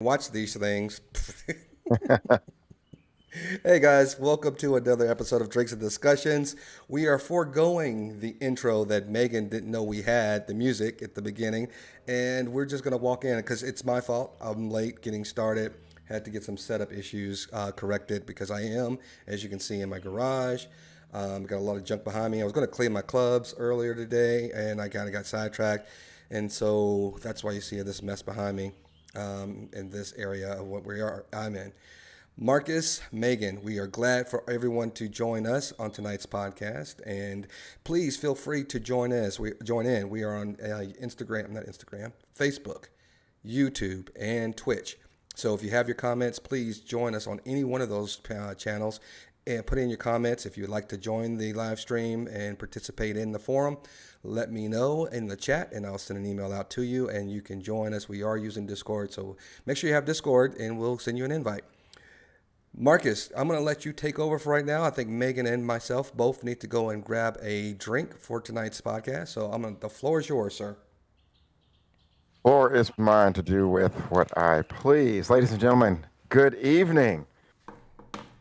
Watch these things. Hey guys, welcome to another episode of Drinks and Discussions. We are foregoing the intro that Megan didn't know we had, the music at the beginning, and we're just going to walk in because it's my fault. I'm late getting started. Had to get some setup issues corrected because I am, as you can see, in my garage. Got a lot of junk behind me. I was going to clean my clubs earlier today, and I kind of got sidetracked, and so that's why you see this mess behind me in this area of what I'm in. Marcus, Megan, we are glad for everyone to join us on tonight's podcast, and please feel free to join us. We join in. We are on Facebook, YouTube, and Twitch. So if you have your comments, please join us on any one of those channels and put in your comments. If you would like to join the live stream and participate in the forum, let me know in the chat and I'll send an email out to you and you can join us. We are using Discord, so make sure you have Discord and we'll send you an invite. Marcus, I'm going to let you take over for right now. I think Megan and myself both need to go and grab a drink for tonight's podcast. So the floor is yours, sir. Floor is mine to do with what I please. Ladies and gentlemen, good evening.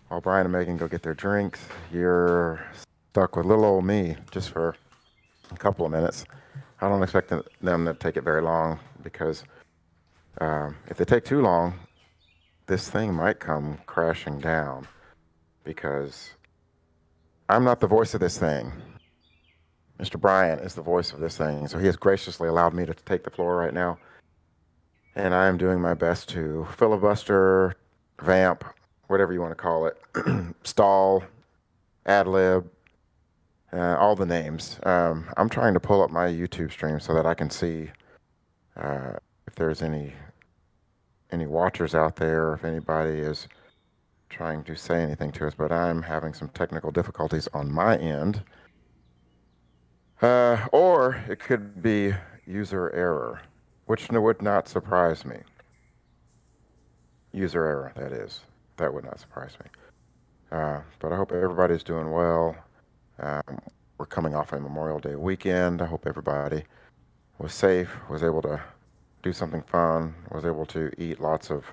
While Brian and Megan go get their drinks, you're stuck with little old me just for a couple of minutes. I don't expect them to take it very long because if they take too long, this thing might come crashing down because I'm not the voice of this thing. Mr. Brian is the voice of this thing, so he has graciously allowed me to take the floor right now. And I am doing my best to filibuster, vamp, whatever you want to call it, stall, ad lib, all the names. I'm trying to pull up my YouTube stream so that I can see if there's any watchers out there, if anybody is trying to say anything to us, but I'm having some technical difficulties on my end. Or it could be user error, which would not surprise me. User error, that is. That would not surprise me. But I hope everybody's doing well. We're coming off a Memorial Day weekend. I hope everybody was safe, was able to do something fun, was able to eat lots of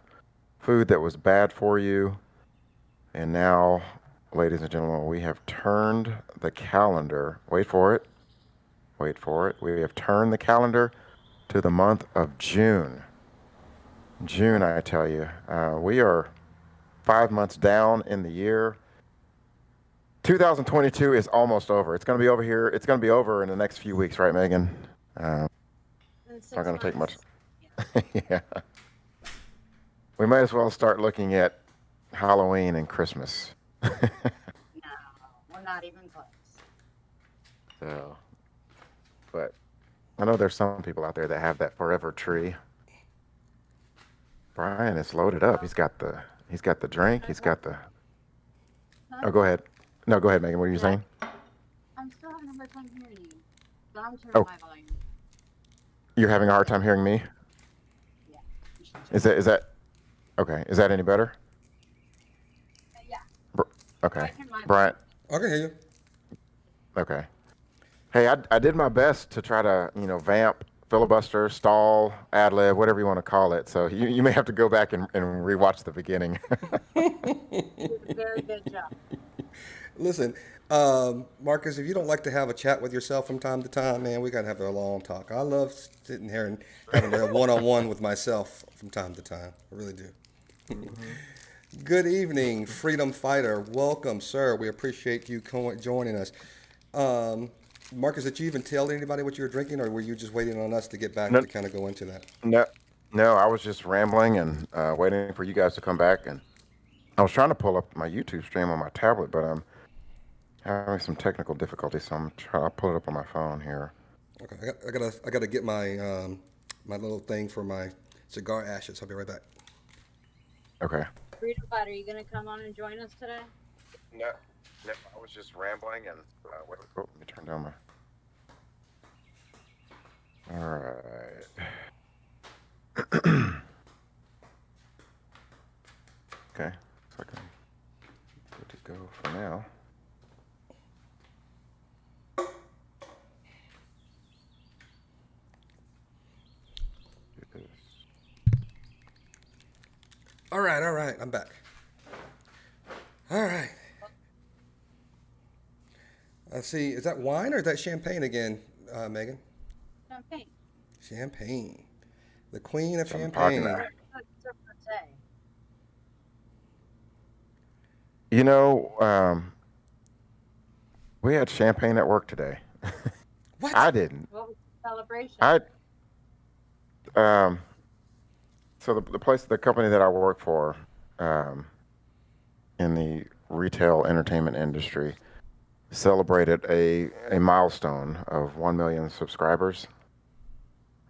food that was bad for you. And now, ladies and gentlemen, we have turned the calendar. Wait for it. Wait for it. We have turned the calendar to the month of June. June, I tell you. We are 5 months down in the year. 2022 is almost over. It's going to be over here. It's going to be over in the next few weeks, right, Megan? Not going to take much. Yeah. We might as well start looking at Halloween and Christmas. No, we're not even close. So, but I know there's some people out there that have that forever tree. Brian is loaded up. He's got the drink. He's got the. Oh, go ahead. No, go ahead, Megan. What are you saying? I'm still having a hard time hearing you. But I'm turning my volume. You're having a hard time hearing me? Yeah. Is that okay? Is that any better? Yeah. Okay. Brian. I can hear you. Okay. Hey, I did my best to try to, vamp, filibuster, stall, ad lib, whatever you want to call it. So you may have to go back and rewatch the beginning. Very good job. Listen, Marcus, if you don't like to have a chat with yourself from time to time, man, we got to have a long talk. I love sitting here and having a one-on-one with myself from time to time. I really do. Good evening, Freedom Fighter. Welcome, sir. We appreciate you joining us. Marcus, did you even tell anybody what you were drinking, or were you just waiting on us to get back to kind of go into that? No, I was just rambling and waiting for you guys to come back. And I was trying to pull up my YouTube stream on my tablet, but I'm having some technical difficulties, so I'm trying to pull it up on my phone here. Okay, I gotta get my my little thing for my cigar ashes. I'll be right back. Okay. Freedom Fighter, are you going to come on and join us today? No, I was just rambling and let me turn down my. All right. Okay, looks like I'm good to go for now. Do this. All right. I'm back. All right. Let's see. Is that wine or is that champagne again, Megan? Champagne. Champagne. The queen of That's what I'm talking champagne. about. What's your birthday? You know, we had champagne at work today. What? I didn't. What was the celebration? I um. So the place, the company that I work for, um, in the retail entertainment industry, celebrated a milestone of 1 million subscribers,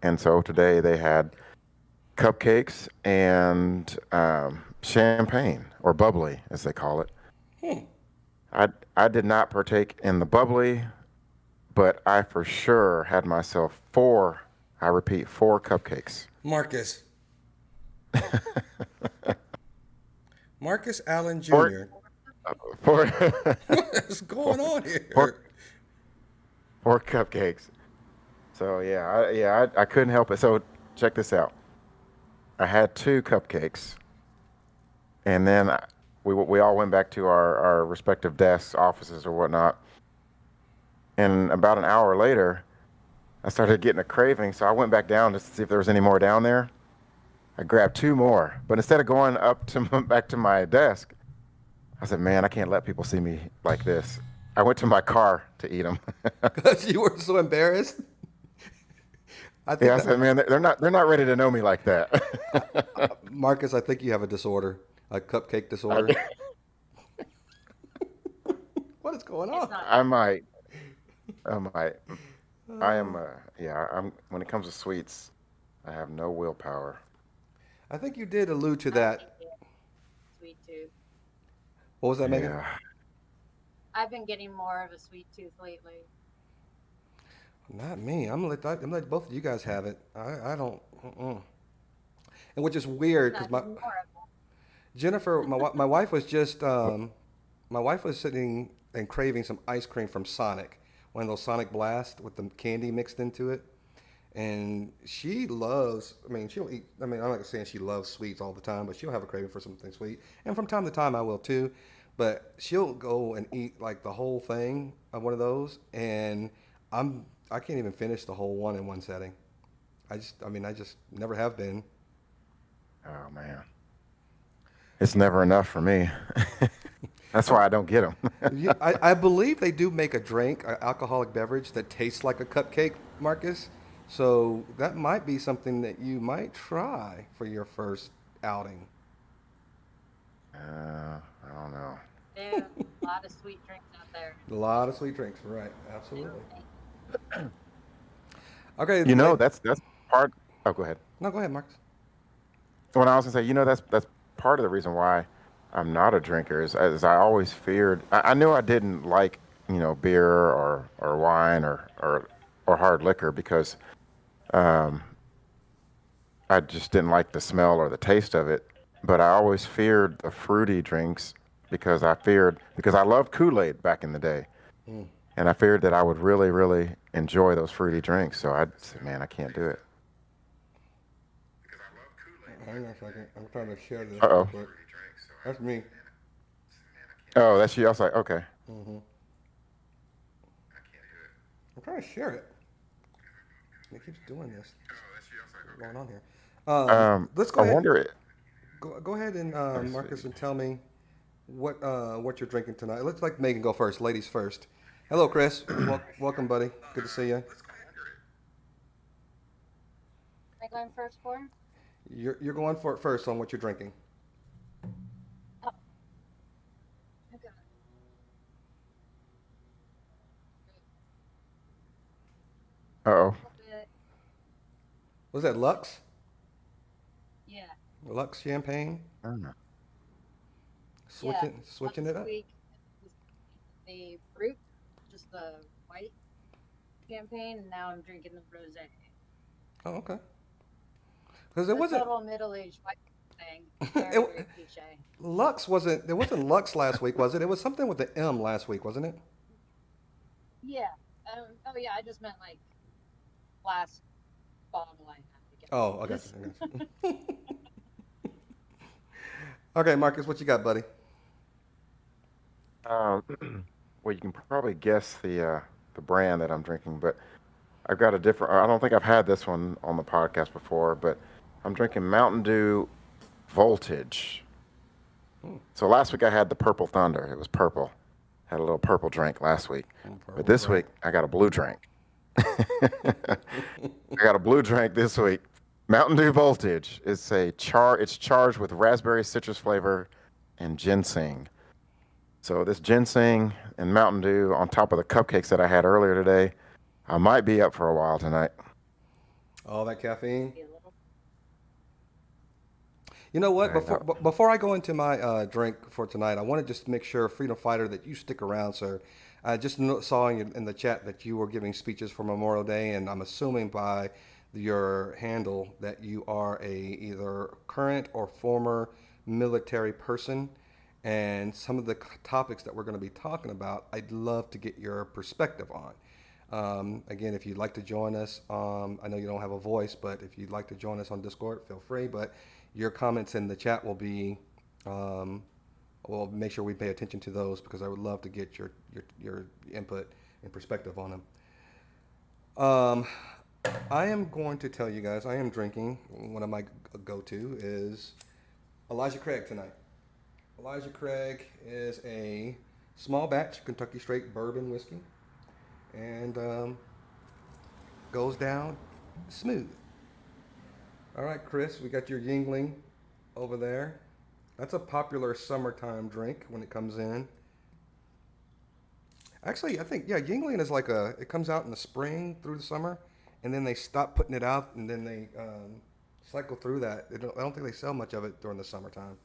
and so today they had cupcakes and champagne or bubbly, as they call it. Hmm. I did not partake in the bubbly, but I for sure had myself four. I repeat, four cupcakes. Marcus. Marcus Allen Four, Jr. four, What is four, going on four, here? four cupcakes. So I couldn't help it. So check this out. I had two cupcakes, and then we all went back to our respective desks, offices, or whatnot. And about an hour later, I started getting a craving, so I went back down just to see if there was any more down there. I grabbed two more, but instead of going up to back to my desk, I said, "Man, I can't let people see me like this." I went to my car to eat them. Because you were so embarrassed. I think Yeah, I said, "Man, they're not ready to know me like that." Marcus, I think you have a disorder, a cupcake I, disorder. What is going It's on? not I might, I might. I am. Yeah, I'm. When it comes to sweets, I have no willpower. I think you did allude to I think that. it's sweet tooth. What was that, Megan? Yeah. I've been getting more of a sweet tooth lately. Not me. I'm gonna let both of you guys have it. I don't. And which is weird because Not my more of it. Jennifer, my wife was just my wife was sitting and craving some ice cream from Sonic, one of those Sonic Blast with the candy mixed into it. And she loves. I mean, she'll eat. I mean, I'm not saying she loves sweets all the time, but she'll have a craving for something sweet. And from time to time, I will too. But she'll go and eat like the whole thing of one of those, and I can't even finish the whole one in one setting. I just never have been. Oh man, it's never enough for me. That's why I don't get them. I believe they do make a drink, an alcoholic beverage that tastes like a cupcake, Marcus. So that might be something that you might try for your first outing. I don't know. There, a lot of sweet drinks out there. A lot of sweet drinks, right? And Absolutely. Okay, You know, that's part. Oh, go ahead. no, go ahead, Marcus. When I was gonna say, that's part of the reason why I'm not a drinker is as I always feared. I knew I didn't like beer or wine or hard liquor because um, I just didn't like the smell or the taste of it. But I always feared the fruity drinks because I loved Kool-Aid back in the day, Mm. and I feared that I would really really enjoy those fruity drinks. So I said, man, I can't do it. Hang on a second. I'm trying to share this Uh real oh. quick. That's me. Oh, that's you. I was like, okay. Hmm. I'm trying to share it. It keeps doing this. What's going on here? Let's go I ahead. wonder it. Go ahead and Let me Marcus see. and tell me what you're drinking tonight. Let's like Megan go first. Ladies first. Hello, Chris. Welcome, buddy. Good to see you. am I going first for? You're going for it first on what you're drinking. Oh, okay. Uh oh. A little bit. Was that Lux? Yeah, Lux champagne? I don't know. yeah. Switching it Last up. week, the brute, just the white champagne, and now I'm drinking the rosé. Oh, okay. Because it The wasn't total middle-aged white thing. Very, very it, cliche. Lux wasn't there wasn't Lux last week, was it? It was something with the M last week, wasn't it? Yeah. Oh, yeah. I just meant like last bottle I had to get. Oh, I got you. I got you. Okay, Marcus, what you got, buddy? Um, well, you can probably guess the brand that I'm drinking, but I've got a different. I don't think I've had this one on the podcast before, but I'm drinking Mountain Dew Voltage. So last week I had the Purple Thunder. It was purple. Had a little purple drink last week, but Purple this drink. week I got a blue drink. I got a blue drink this week. Mountain Dew Voltage. It's charged with raspberry citrus flavor and ginseng. So this ginseng and Mountain Dew on top of the cupcakes that I had earlier today, I might be up for a while tonight. All that caffeine. Be a little. You know what? Right. Before I go into my drink for tonight, I want to just make sure, Freedom Fighter, that you stick around, sir. I just saw in the chat that you were giving speeches for Memorial Day, and I'm assuming by your handle that you are a either current or former military person. And some of the topics that we're going to be talking about, I'd love to get your perspective on. Again, if you'd like to join us, I know you don't have a voice, but if you'd like to join us on Discord, feel free. But your comments in the chat will be, we'll make sure we pay attention to those because I would love to get your input and perspective on them. I am going to tell you guys, I am drinking. One of my go-to is Elijah Craig tonight. Elijah Craig is a small batch Kentucky straight bourbon whiskey, and goes down smooth. All right, Chris, we got your Yingling over there. That's a popular summertime drink when it comes in. Actually, I think, yeah, Yingling is like it comes out in the spring through the summer, and then they stop putting it out, and then they cycle through that. I don't think they sell much of it during the summertime.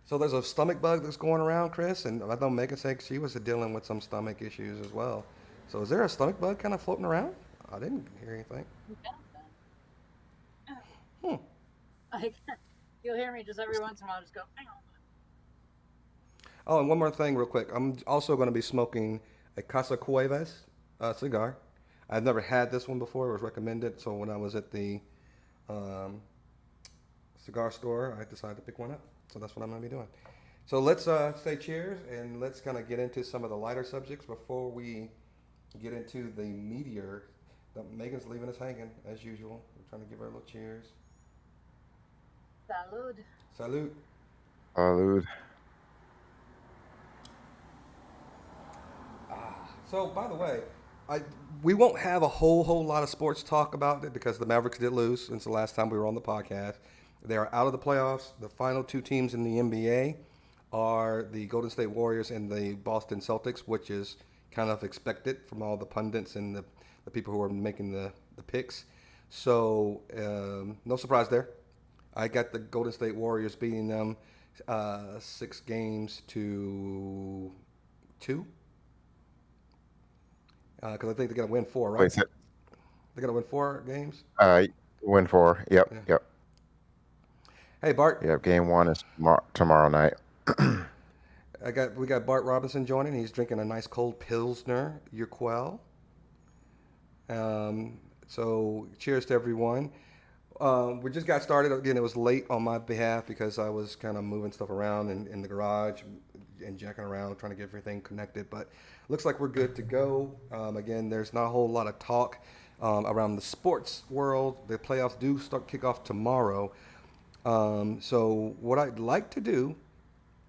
So there's a stomach bug that's going around, Chris, and I know Megan said she was dealing with some stomach issues as well. So is there a stomach bug kind of floating around? I didn't hear anything. Hmm. Like, you'll hear me just every once in a while just go, hang on. Oh, and one more thing, real quick. I'm also going to be smoking a Casa Cuevas cigar. I've never had this one before. It was recommended, so when I was at the um, cigar store, I decided to pick one up. So that's what I'm going to be doing. So let's say cheers, and let's kind of get into some of the lighter subjects before we get into the meteor. Megan's leaving us hanging, as usual. We're trying to give her a little cheers. Salud. Salute. Salud. So, by the way, we won't have a whole lot of sports talk about it because the Mavericks did lose since the last time we were on the podcast. They are out of the playoffs. The final two teams in the NBA are the Golden State Warriors and the Boston Celtics, which is kind of expected from all the pundits and the people who are making the picks. So, no surprise there. I got the Golden State Warriors beating them 6 games to 2. Because I think they're going to win 4, right? Wait, so, They're going to win 4 games? win 4. Yep, Yeah. yep, Hey, Bart. yep. Game 1 is tomorrow night. We got Bart Robinson joining. He's drinking a nice cold Pilsner Urquell. So cheers to everyone. We just got started. Again, it was late on my behalf because I was kind of moving stuff around in the garage and jacking around trying to get everything connected. But looks like we're good to go. Again, there's not a whole lot of talk around the sports world. The playoffs do kick off tomorrow. So what I'd like to do,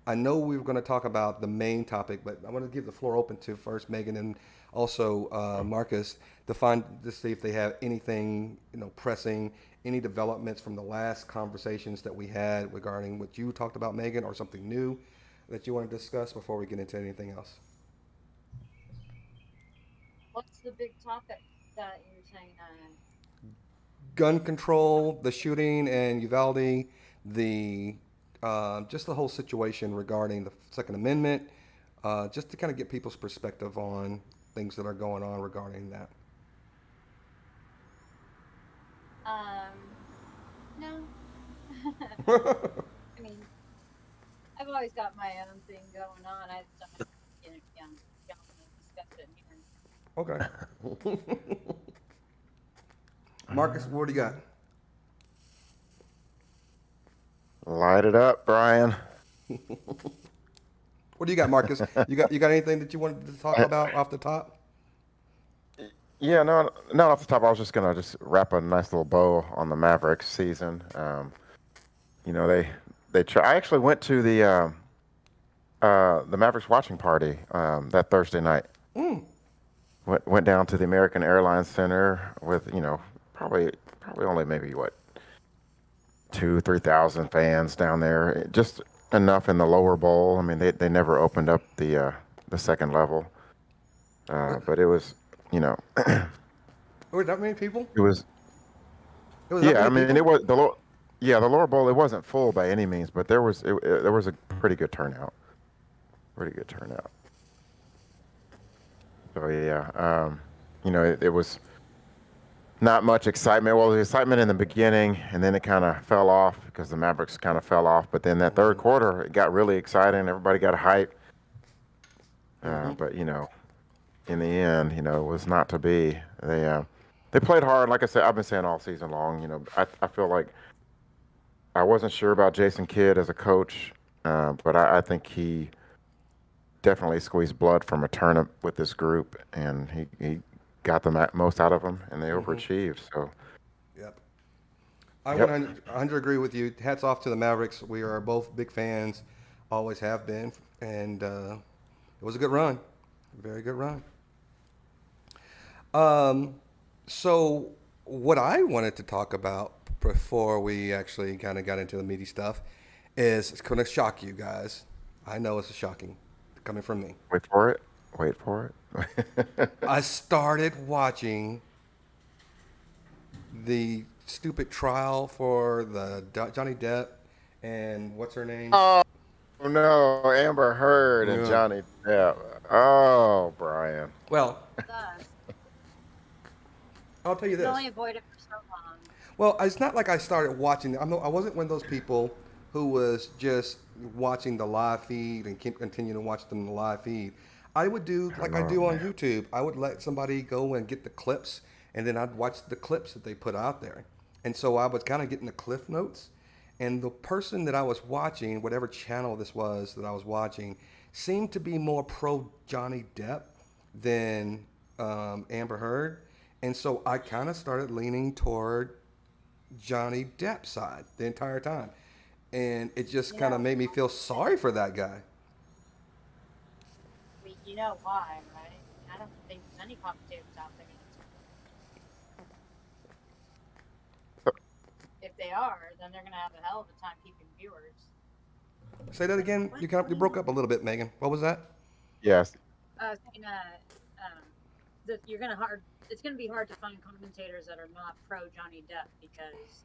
I know we were going to talk about the main topic, but I want to give the floor open to first Megan and also Marcus to see if they have anything pressing, any developments from the last conversations that we had regarding what you talked about, Megan, or something new that you want to discuss before we get into anything else. What's the big topic that you're saying? Gun control, the shooting in Uvalde, just the whole situation regarding the Second Amendment, just to kind of get people's perspective on things that are going on regarding that. No. I mean, I've always got my own thing going on. I just don't want to discuss it here. Okay. Marcus, what do you got? Light it up, Brian. What do you got, Marcus? You got anything that you wanted to talk about off the top? Yeah, no, not off the top. I was just gonna just wrap a nice little bow on the Mavericks season. You know, they try. I actually went to the Mavericks watching party that Thursday night. Went down to the American Airlines Center with probably only maybe what 2,000-3,000 fans down there. Just enough in the lower bowl. I mean, they never opened up the second level, but it was you know Were that many people? it was It was that yeah. I many mean, people? it was the lower bowl. It wasn't full by any means, but there was a pretty good turnout. Pretty good turnout. So yeah, it was not much excitement. Well, the excitement in the beginning, and then it kind of fell off because the Mavericks kind of fell off. But then that third quarter, it got really exciting. Everybody got hyped. But in the end, it was not to be. They played hard. Like I said, I've been saying all season long. I feel like I wasn't sure about Jason Kidd as a coach, but I think he definitely squeezed blood from a turnip with this group, and he got the most out of them, and they overachieved. So, Yep. I yep. 100 agree with you. Hats off to the Mavericks. We are both big fans, always have been, and it was a good run, very good run. So what I wanted to talk about before we actually kind of got into the meaty stuff is it's going to shock you guys. I know it's shocking coming from me. Wait for it. Wait for it. I started watching the stupid trial for the Johnny Depp and what's her name? Oh no, Amber Heard and Yeah. Johnny Depp. Oh, Brian. Well, Thus, I'll tell you you can this. only avoid it for so long. Well, it's not like I started watching. I wasn't one of those people who was just watching the live feed and continue to watch them in the live feed. I would do like I Oh do on man. YouTube. I would let somebody go and get the clips, and then I'd watch the clips that they put out there. And so I was kind of getting the cliff notes. And the person that I was watching, whatever channel this was that I was watching, seemed to be more pro Johnny Depp than Amber Heard. And so I kind of started leaning toward Johnny Depp's side the entire time. And it just kind Yeah, of made me feel sorry for that guy. you know why, right? I don't think there's any commentators out there. If they are, then they're gonna have a hell of a time keeping viewers. Say that again. You broke up a little bit, Megan. What was that? Yes. I was saying that you're gonna hard. It's gonna be hard to find commentators that are not pro Johnny Depp because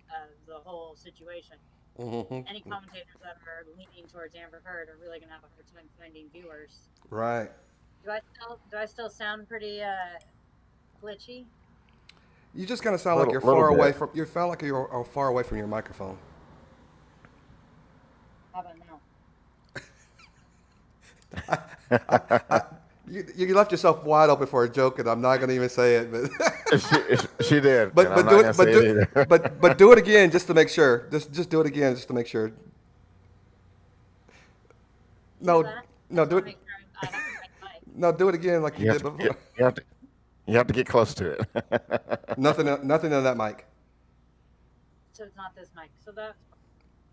of the whole situation. Any commentators that are leaning towards Amber Heard are really gonna have a hard time finding viewers. Right. Do I still sound pretty glitchy? You just kind of sound like Little you're little far away bit. from. You sound like you're far away from your microphone. How about now? You left yourself wide open for a joke, and I'm not going to even say it. But she did, but and but I'm not do gonna it. But say it do either. but do it again just to make sure. Just do it again just to make sure. Hear No, that? no, I do want it. to make sure I have the right mic. No, do it again like you You have did to before. you have to get close to it. Nothing on that mic. So it's not this mic. So that's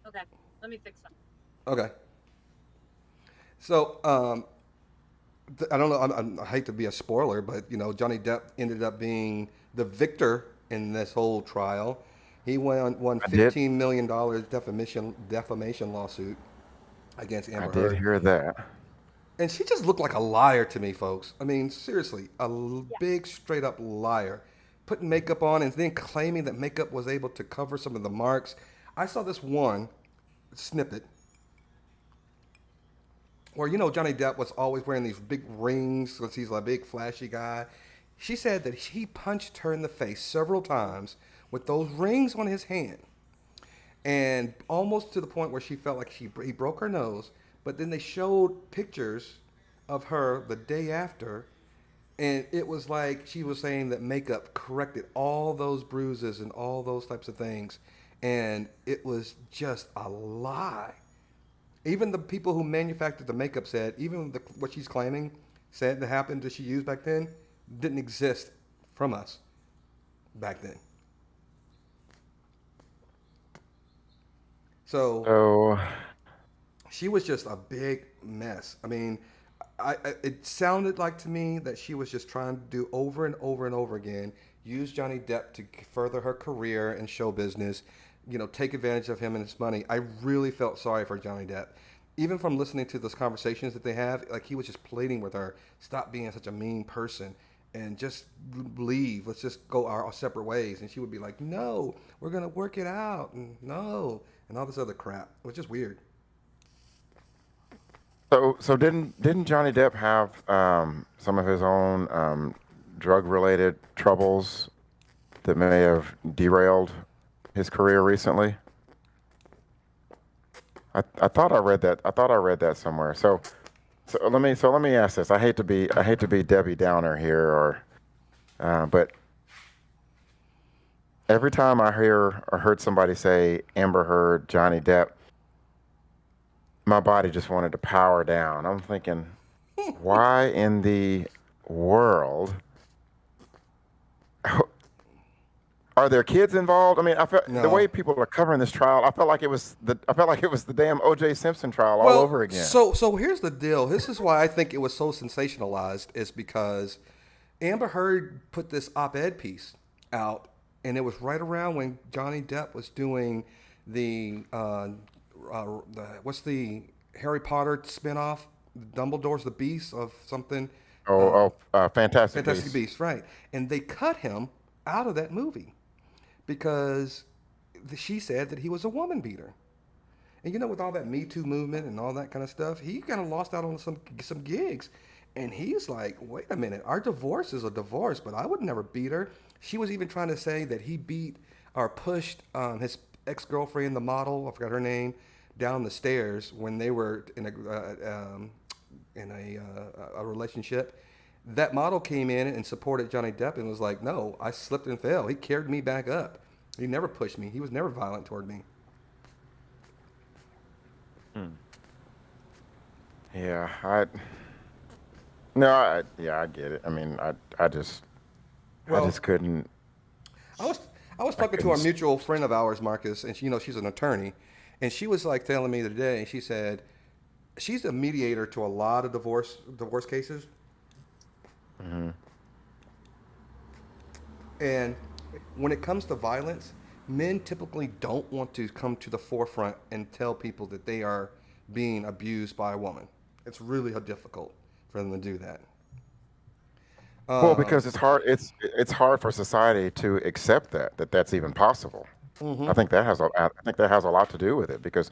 okay. Let me fix that. Okay. So I don't know. I hate to be a spoiler, but Johnny Depp ended up being the victor in this whole trial. He won I did $15 million defamation lawsuit against I Amber did Heard, hear that. and she just looked like a liar to me, folks. I mean, seriously, Yeah. big straight up liar, putting makeup on and then claiming that makeup was able to cover some of the marks. I saw this one snippet where Johnny Depp was always wearing these big rings because he's a big flashy guy. She said that he punched her in the face several times with those rings on his hand, and almost to the point where she felt like he broke her nose. But then they showed pictures of her the day after, and it was like she was saying that makeup corrected all those bruises and all those types of things. And it was just a lie. Even the people who manufactured the makeup said, even what she's claiming said that happened that she used back then didn't exist from us back then. So So, she was just a big mess. I mean, it sounded like to me that she was just trying to do over and over and over again, use Johnny Depp to further her career in show business, take advantage of him and his money. I really felt sorry for Johnny Depp. Even from listening to those conversations that they have, like he was just pleading with her, stop being such a mean person and just leave. Let's just go our separate ways. And she would be like, no, we're going to work it out. And no, and all this other crap. It was just weird. so didn't Johnny Depp have some of his own drug-related troubles that may have derailed his career recently? I thought I read that. I thought I read that somewhere. So let me ask this. I hate to be Debbie Downer here, but every time I hear or heard somebody say Amber Heard, Johnny Depp, my body just wanted to power down. I'm thinking, why in the world are there kids involved? I mean, I felt the way No. people are covering this trial. I felt like it was the damn O.J. Simpson trial all Well, over again. so here's the deal. This is why I think it was so sensationalized is because Amber Heard put this op-ed piece out, and it was right around when Johnny Depp was doing what's the Harry Potter spinoff, Dumbledore's the Beast of something, Fantastic Fantastic Beasts. Beast, right? And they cut him out of that movie because she said that he was a woman beater. And with all that Me Too movement and all that kind of stuff, he kind of lost out on some gigs. And he's like, wait a minute, our divorce is a divorce, but I would never beat her. She was even trying to say that he beat or pushed his ex-girlfriend, the model, I forgot her name, down the stairs when they were in a relationship. That model came in and supported Johnny Depp and was like, no, I slipped and fell. He carried me back up. He never pushed me. He was never violent toward me. Yeah, I get it. I mean, I Well, just couldn't, I was I was I talking to couldn't. a mutual friend of ours, Marcus, and she's an attorney, and she was like telling me today. She said she's a mediator to a lot of divorce cases, and when it comes to violence, men typically don't want to come to the forefront and tell people that they are being abused by a woman. It's really difficult for them to do that. Well, Um, because it's hard for society to accept that's even possible. I think that has a lot to do with it because,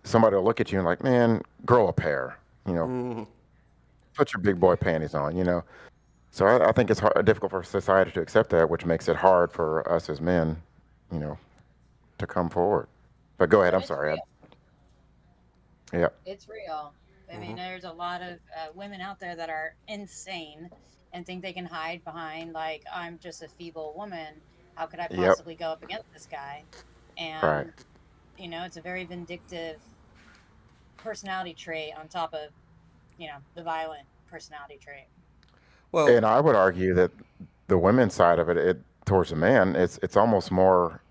somebody will look at you and like, man, grow a pair, you know, put your big boy panties on, So I think it's difficult for society to accept that, which makes it hard for us as men, you know, to come forward. But go ahead. But I'm it's sorry. real. Yeah. It's real. I mean, there's a lot of women out there that are insane and think they can hide behind, like, I'm just a feeble woman. How could I Yep. possibly go up against this guy? Right. And, it's a very vindictive personality trait on top of, the violent personality trait. well, And I would argue that the women's side of it towards the man, it's almost more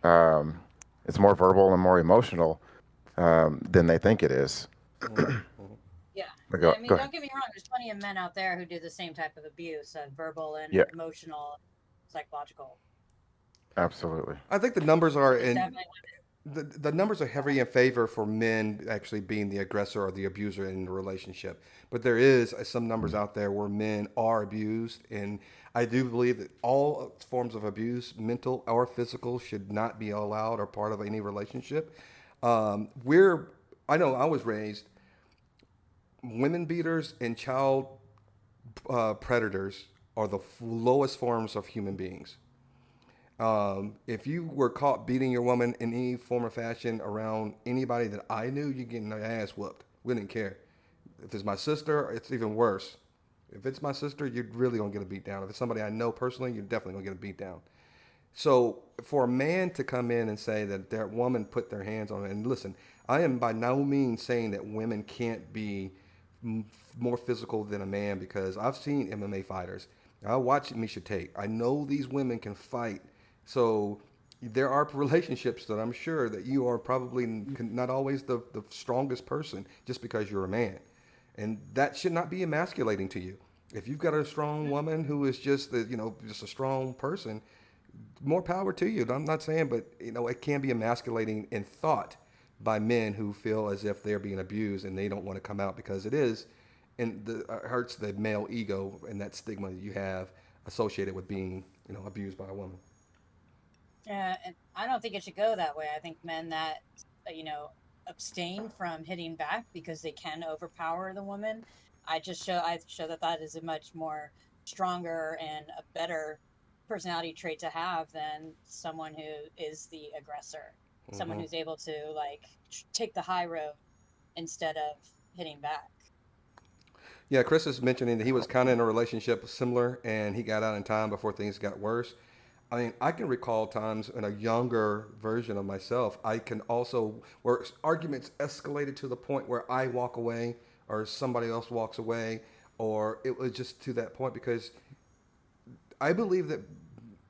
it's more verbal and more emotional than they think it is. Yeah. But Yeah, go I mean, go don't ahead. get me wrong. There's plenty of men out there who do the same type of abuse, verbal and Yeah, emotional, psychological. absolutely. I think the numbers are There's in definitely the numbers are heavy in favor for men actually being the aggressor or the abuser in the relationship. But there is some numbers out there where men are abused, and I do believe that all forms of abuse, mental or physical, should not be allowed or part of any relationship. We're I know I was raised women beaters and child predators are the lowest forms of human beings. If you were caught beating your woman in any form or fashion around anybody that I knew, you're getting your ass whooped. We didn't care. If it's my sister, it's even worse. If it's my sister, you're really gonna get a beat down. If it's somebody I know personally, you're definitely gonna get a beat down. So for a man to come in and say that their woman put their hands on it, and listen, I am by no means saying that women can't be more physical than a man because I've seen MMA fighters. I watch Misha Tate. I know these women can fight. So there are relationships that I'm sure that you are probably not always the strongest person just because you're a man. And that should not be emasculating to you. If you've got a strong woman who is just just a strong person, more power to you. I'm not saying, but it can be emasculating in thought by men who feel as if they're being abused and they don't want to come out because it is, and hurts the male ego and that stigma that you have associated with being, abused by a woman. And I don't think it should go that way. I think men that, abstain from hitting back because they can overpower the woman. I show that is a much more stronger and a better personality trait to have than someone who is the aggressor, someone who's able to take the high road instead of hitting back. Yeah, Chris is mentioning that he was kind of in a relationship similar and he got out in time before things got worse. I mean, I can recall times in a younger version of myself. I can also, where arguments escalated to the point where I walk away or somebody else walks away, or it was just to that point because I believe that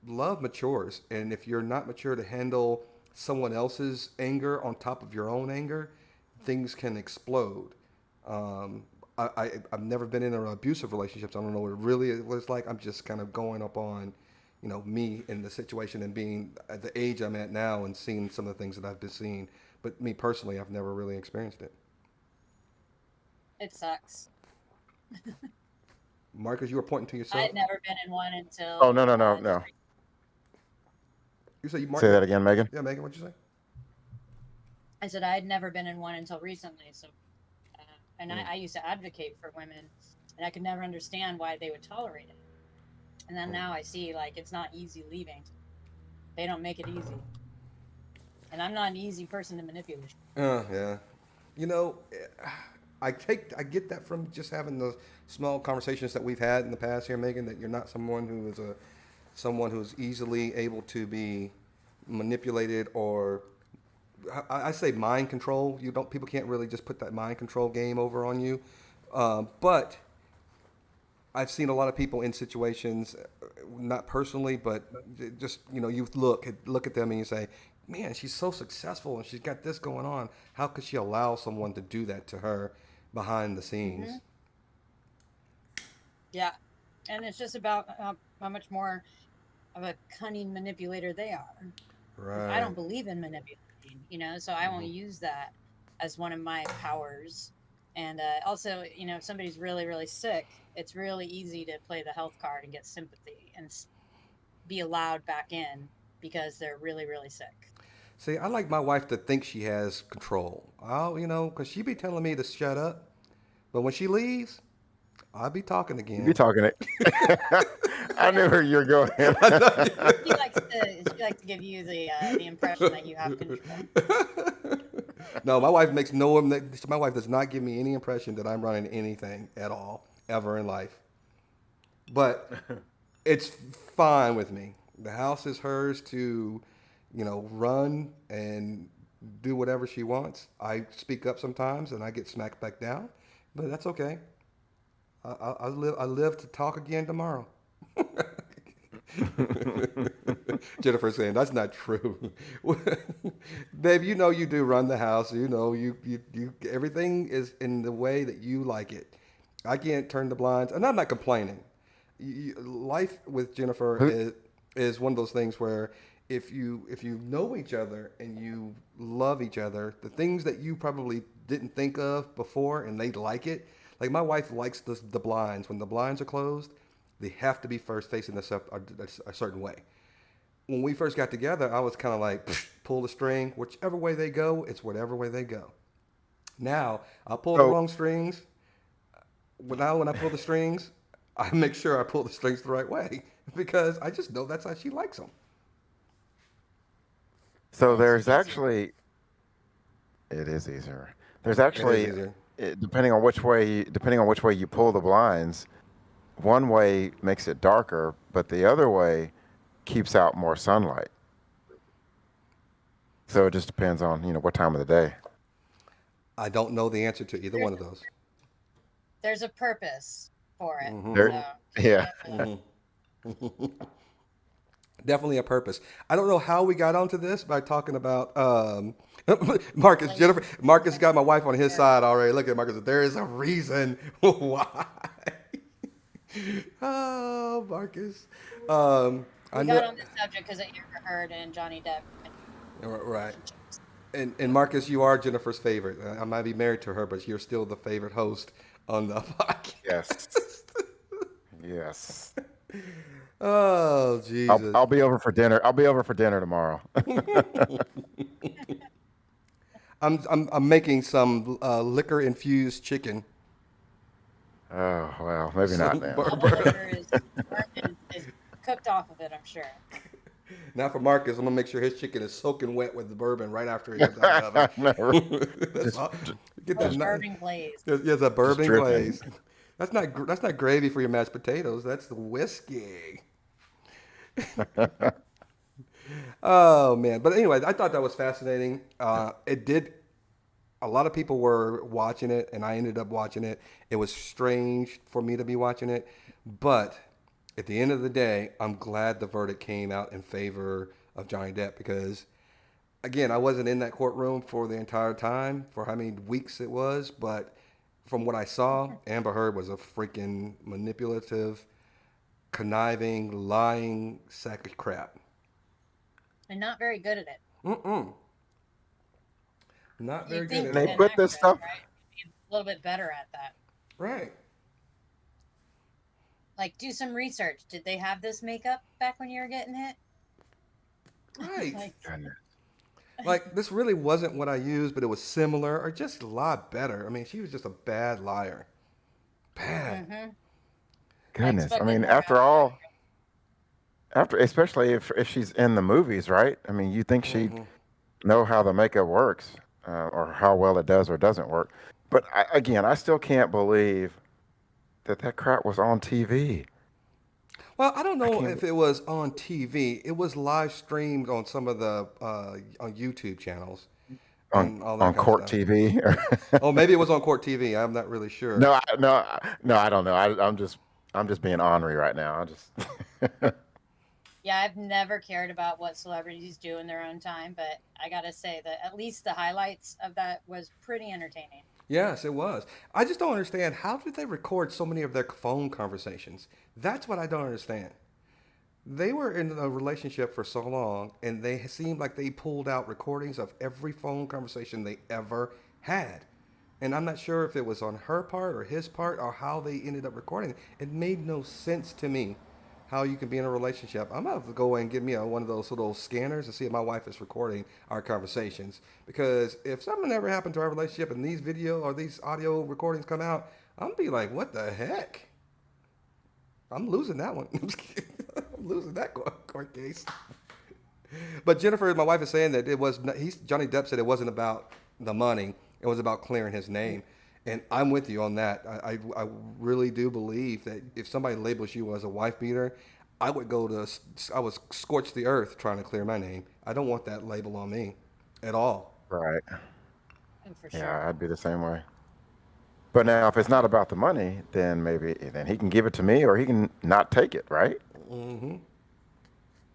love matures. And if you're not mature to handle someone else's anger on top of your own anger, things can explode. I've never been in an abusive relationships. I don't know what it's like. I'm just kind of going up on, me in the situation and being at the age I'm at now and seeing some of the things that I've been seeing. But me personally, I've never really experienced it. It sucks. Marcus, you were pointing to I yourself. had never been in one until. Oh, no. You say you, Say that again, Megan. Yeah, Megan, what'd you say? I said I had never been in one until recently. So, and I used to advocate for women, and I could never understand why they would tolerate it. And then now I see it's not easy leaving. They don't make it easy, and I'm not an easy person to manipulate. Yeah. You know, I get that from just having the small conversations that we've had in the past here, Megan. That you're not someone who is someone who's easily able to be manipulated or I say mind control. People can't really just put that mind control game over on you. But I've seen a lot of people in situations, not personally, but just you look at them and you say, man, she's so successful and she's got this going on. How could she allow someone to do that to her behind the scenes? Mm-hmm. Yeah, and it's just about how much more of a cunning manipulator they are. Right. I don't believe in manipulating, so I won't use that as one of my powers. And also, if somebody's really, really sick, it's really easy to play the health card and get sympathy and be allowed back in because they're really, really sick. See, I like my wife to think she has control. Because she be telling me to shut up. But when she leaves, I'll be talking again. You be talking it. I knew where you're going. She likes to give you the impression that you have control. No, my wife my wife does not give me any impression that I'm running anything at all, ever in life. But it's fine with me. The house is hers to, run and do whatever she wants. I speak up sometimes and I get smacked back down, but that's okay. I live to talk again tomorrow. Jennifer saying that's not true. Babe, you do run the house. You everything is in the way that you like it. I can't turn the blinds, and I'm not complaining. Life with Jennifer is one of those things where if you know each other and you love each other, the things that you probably didn't think of before and they like it. Like my wife likes the blinds. When the blinds are closed, they have to be first facing a certain way. When we first got together, I was kind of like, pull the string. Whichever way they go, it's whatever way they go. Now, I'll pull the wrong strings. Now, when I pull the strings, I make sure I pull the strings the right way because I just know that's how she likes them. So there's actually, it is easier. There's actually, depending on which way you pull the blinds, one way makes it darker, but the other way keeps out more sunlight. So it just depends on, what time of the day. I don't know the answer to either one of those. There's a purpose for it. There, So keep yeah. answer that. Definitely a purpose. I don't know how we got onto this by talking about Marcus. Jennifer, Marcus got my wife on his side already. Look at Marcus. There is a reason why. Oh, Marcus. I We know. got on this subject because of Amber Heard and Johnny Depp. Right. And Marcus, you are Jennifer's favorite. I might be married to her, but you're still the favorite host on the podcast. Yes. Yes. Oh, Jesus. I'll be over for dinner. I'll be over for dinner tomorrow. I'm making some liquor infused chicken. Oh, well, maybe not then. All the liquor is cooked off of it, I'm sure. Now for Marcus, I'm gonna make sure his chicken is soaking wet with the bourbon right after it comes out of the oven. No, That's just, all. Get that Bourbon glaze. Yes, a bourbon dripping. glaze. That's not gravy for your mashed potatoes. That's the whiskey. Oh man! But anyway, I thought that was fascinating. It did. A lot of people were watching it, and I ended up watching it. It was strange for me to be watching it, but at the end of the day, I'm glad the verdict came out in favor of Johnny Depp because, again, I wasn't in that courtroom for the entire time, for how many weeks it was, but from what I saw, Amber Heard was a freaking manipulative, conniving, lying sack of crap. And not very good at it. Mm-mm. Not very You'd good think at They all. an put this actress, stuff. right, would be a little bit better at that. Right. Like, do some research. Did they have this makeup back when you were getting hit? Right. Like, Goodness. Like, this really wasn't what I used, but it was similar or just a lot better. I mean, she was just a bad liar. Bad. mm-hmm. Goodness. I expected mean, more after out of all, especially if she's in the movies, right? I mean, you think she'd know how the makeup works, or how well it does or doesn't work. But again, I still can't believe that crap was on TV. Well, I don't I know can't. if it was on TV. It was live streamed on some of the on YouTube channels on and all that on kind of court stuff. TV. Oh, maybe it was on Court TV. I'm not really sure. No, no, I don't know. I'm just being ornery right now. I just Yeah, I've never cared about what celebrities do in their own time, but I gotta say that at least the highlights of that was pretty entertaining. Yes, it was. I just don't understand how did they record so many of their phone conversations? That's what I don't understand. They were in a relationship for so long, and they seemed like they pulled out recordings of every phone conversation they ever had. And I'm not sure if it was on her part or his part or how they ended up recording it. It made no sense to me how you can be in a relationship. I'm about to go and get me one of those little scanners and see if my wife is recording our conversations. Because if something ever happened to our relationship and these video or these audio recordings come out, I'm gonna be like, what the heck? I'm losing that one. I'm just kidding. I'm losing that court case. But Jennifer, my wife, is saying that it was Johnny Depp said it wasn't about the money. It was about clearing his name. And I'm with you on that. I really do believe that if somebody labels you as a wife beater, I would scorch the earth trying to clear my name. I don't want that label on me at all. right. Oh, for sure. Yeah, I'd be the same way. But now, if it's not about the money, then he can give it to me, or he can not take it, right?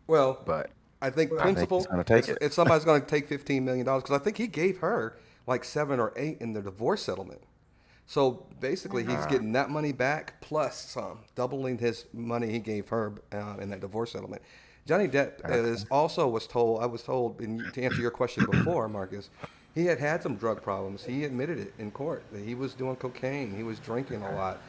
Well, But I think I think he's principle, going to take it. if somebody's going to take $15 million, because I think he gave her like 7 or 8 in the divorce settlement. So basically, he's getting that money back plus some, doubling his money he gave her in that divorce settlement. Johnny Depp I was told, and to answer your question before, Marcus, he had some drug problems. He admitted it in court that he was doing cocaine, he was drinking a lot,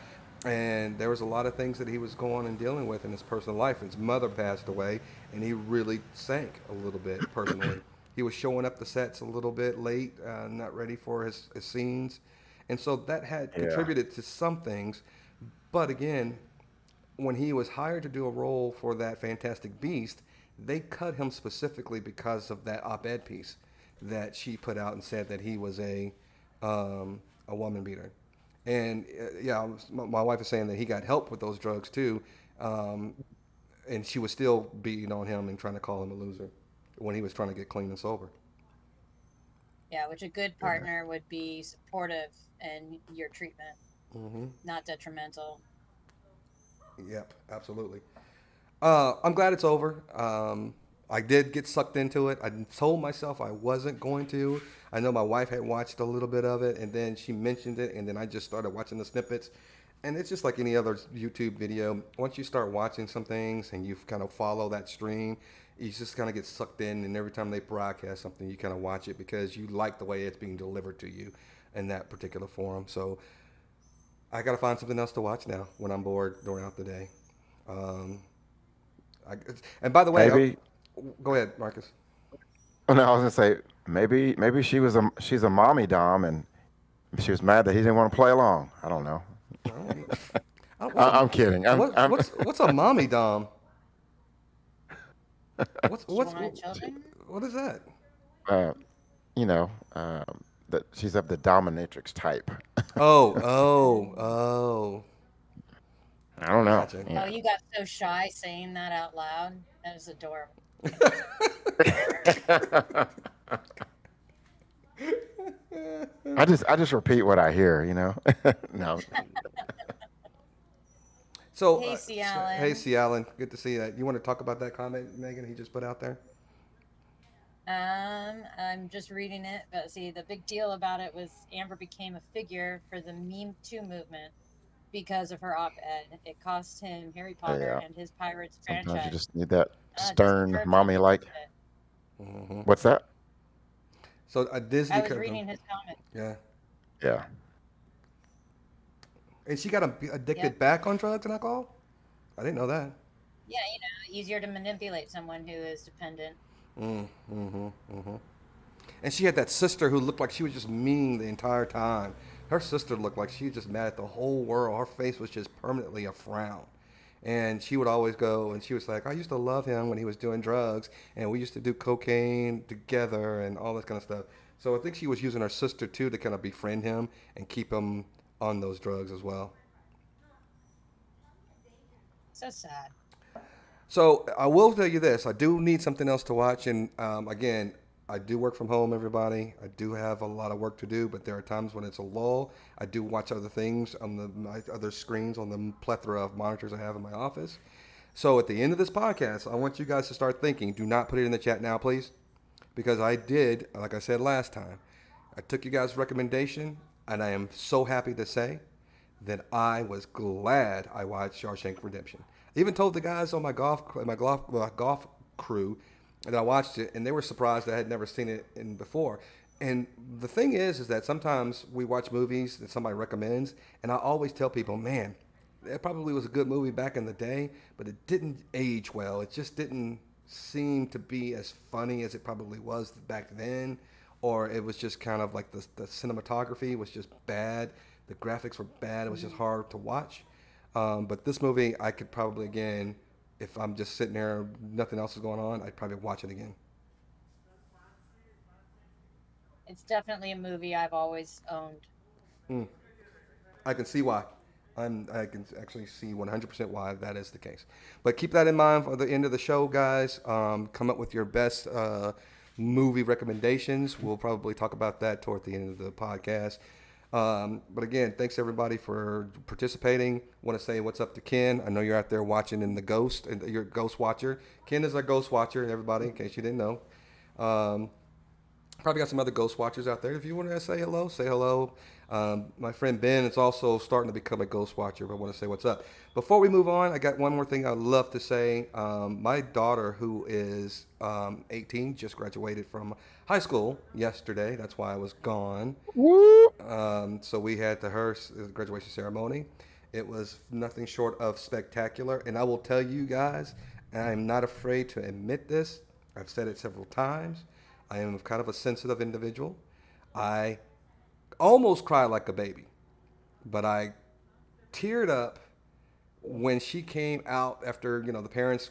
and there was a lot of things that he was going and dealing with in his personal life. His mother passed away, and he really sank a little bit personally. He was showing up the sets a little bit late, not ready for his scenes. And so that had Yeah. contributed to some things. But again, when he was hired to do a role for that Fantastic Beast, they cut him specifically because of that op-ed piece that she put out and said that he was a woman beater. And my wife is saying that he got help with those drugs too. and she was still beating on him and trying to call him a loser when he was trying to get clean and sober. Yeah, which a good partner would be supportive in your treatment, not detrimental. Yep, absolutely. I'm glad it's over. I did get sucked into it. I told myself I wasn't going to. I know my wife had watched a little bit of it, and then she mentioned it, and then I just started watching the snippets. And it's just like any other YouTube video. Once you start watching some things and you kind of follow that stream, you just kind of get sucked in. And every time they broadcast something, you kind of watch it because you like the way it's being delivered to you in that particular forum. So I got to find something else to watch now when I'm bored throughout the day. Um, and by the way, Maybe. go ahead, Marcus. Oh, no, I was gonna say maybe she's a mommy dom and she was mad that he didn't want to play along. I don't know. I'm kidding. What's a mommy dom? What's She wanted children? what is that? uh, you know, that she's of the dominatrix type. Oh. I don't know. Gotcha. Oh, Yeah. you got so shy saying that out loud. That was adorable. I just repeat what I hear. No. So, Hey, C. Allen. Hey, C. Allen. Good to see that. You want to talk about that comment, Megan, he just put out there? I'm just reading it, but see, the big deal about it was Amber became a figure for the Meme 2 movement because of her op-ed. It cost him Harry Potter Yeah. and his Pirates Sometimes franchise. you just need that Disney stern curbed him mommy like. because of it. Mm-hmm. What's that? So, Disney. I was reading his comment. Yeah. Yeah. And she got addicted Yep. back on drugs and alcohol? I didn't know that. Yeah, easier to manipulate someone who is dependent. And she had that sister who looked like she was just mean the entire time. Her sister looked like she was just mad at the whole world. Her face was just permanently a frown. And she would always go and she was like, I used to love him when he was doing drugs and we used to do cocaine together and all this kind of stuff. So I think she was using her sister too to kind of befriend him and keep him on those drugs as well. So sad. So I will tell you this: I do need something else to watch, and again, I do work from home. Everybody, I do have a lot of work to do, but there are times when it's a lull. I do watch other things on my other screens on the plethora of monitors I have in my office. So at the end of this podcast, I want you guys to start thinking. Do not put it in the chat now, please, because I did, like I said last time, I took you guys' recommendation, and I am so happy to say that I was glad I watched Shawshank Redemption. I even told the guys on my golf crew that I watched it, and they were surprised I had never seen it in before. And the thing is that sometimes we watch movies that somebody recommends, and I always tell people, man, it probably was a good movie back in the day, but it didn't age well. It just didn't seem to be as funny as it probably was back then, or it was just kind of like the cinematography was just bad. The graphics were bad. It was just hard to watch. But this movie, I could probably, again, if I'm just sitting there, nothing else is going on, I'd probably watch it again. It's definitely a movie I've always owned. I can see why. I can actually see 100% why that is the case. But keep that in mind for the end of the show, guys. Come up with your best movie recommendations. We'll probably talk about that toward the end of the podcast. But again, thanks everybody for participating. Want to say what's up to Ken. I know you're out there watching in the Ghost, and you're a Ghost Watcher. Ken is a Ghost Watcher, everybody, in case you didn't know. Probably got some other Ghost Watchers out there. If you want to say hello, say hello. My friend Ben is also starting to become a Ghost Watcher, but I want to say what's up. Before we move on, I got one more thing I'd love to say. My daughter, who is 18, just graduated from high school yesterday. That's why I was gone. So we had her graduation ceremony. It was nothing short of spectacular. And I will tell you guys, I'm not afraid to admit this. I've said it several times. I am kind of a sensitive individual. I almost cried like a baby, but I teared up when she came out after, the parents,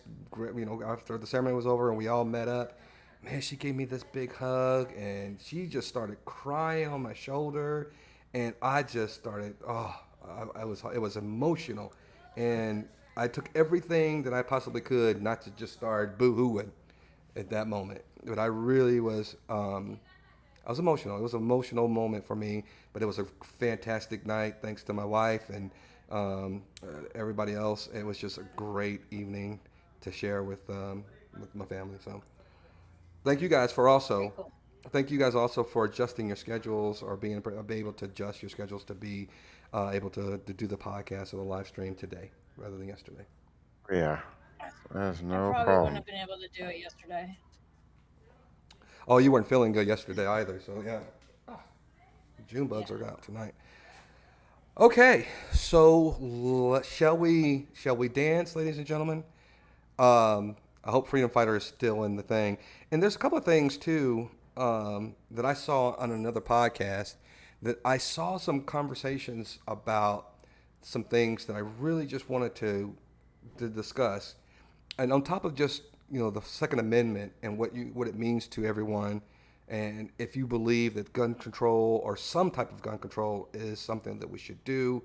after the ceremony was over and we all met up. Man, she gave me this big hug and she just started crying on my shoulder, and I just started, it was emotional. And I took everything that I possibly could not to just start boo-hooing at that moment. But I really was, I was emotional. It was an emotional moment for me, but it was a fantastic night thanks to my wife and everybody else. It was just a great evening to share with my family. So thank you guys for Very also, cool. thank you guys also for adjusting your schedules or being able to adjust your schedules to be able to do the podcast or the live stream today rather than yesterday. Yeah, there's I no probably wouldn't problem. have been able to do it yesterday. Oh, you weren't feeling good yesterday either, so yeah. June Yeah. bugs are out tonight. Okay, so shall we dance, ladies and gentlemen? I hope Freedom Fighter is still in the thing. And there's a couple of things too that I saw on another podcast that I saw some conversations about some things that I really just wanted to discuss. And on top of just the Second Amendment and what it means to everyone, and if you believe that gun control or some type of gun control is something that we should do,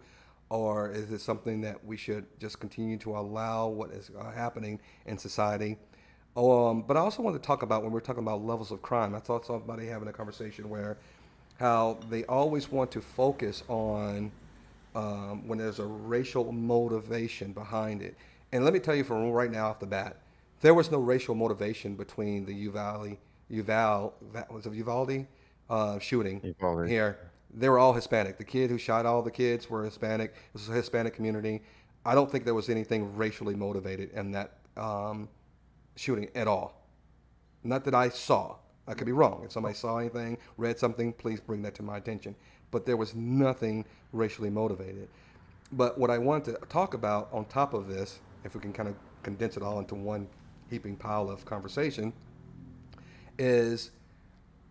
or is it something that we should just continue to allow what is happening in society? But I also want to talk about when we're talking about levels of crime. I thought somebody having a conversation where how they always want to focus on when there's a racial motivation behind it. And let me tell you from right now off the bat, there was no racial motivation between the Uvalde shooting Equality. here. They were all Hispanic. The kid who shot all the kids were Hispanic. It was a Hispanic community. I don't think there was anything racially motivated in that shooting at all. Not that I saw. I could be wrong. If somebody saw anything, read something, please bring that to my attention. But there was nothing racially motivated. But what I wanted to talk about on top of this, if we can kind of condense it all into one heaping pile of conversation, is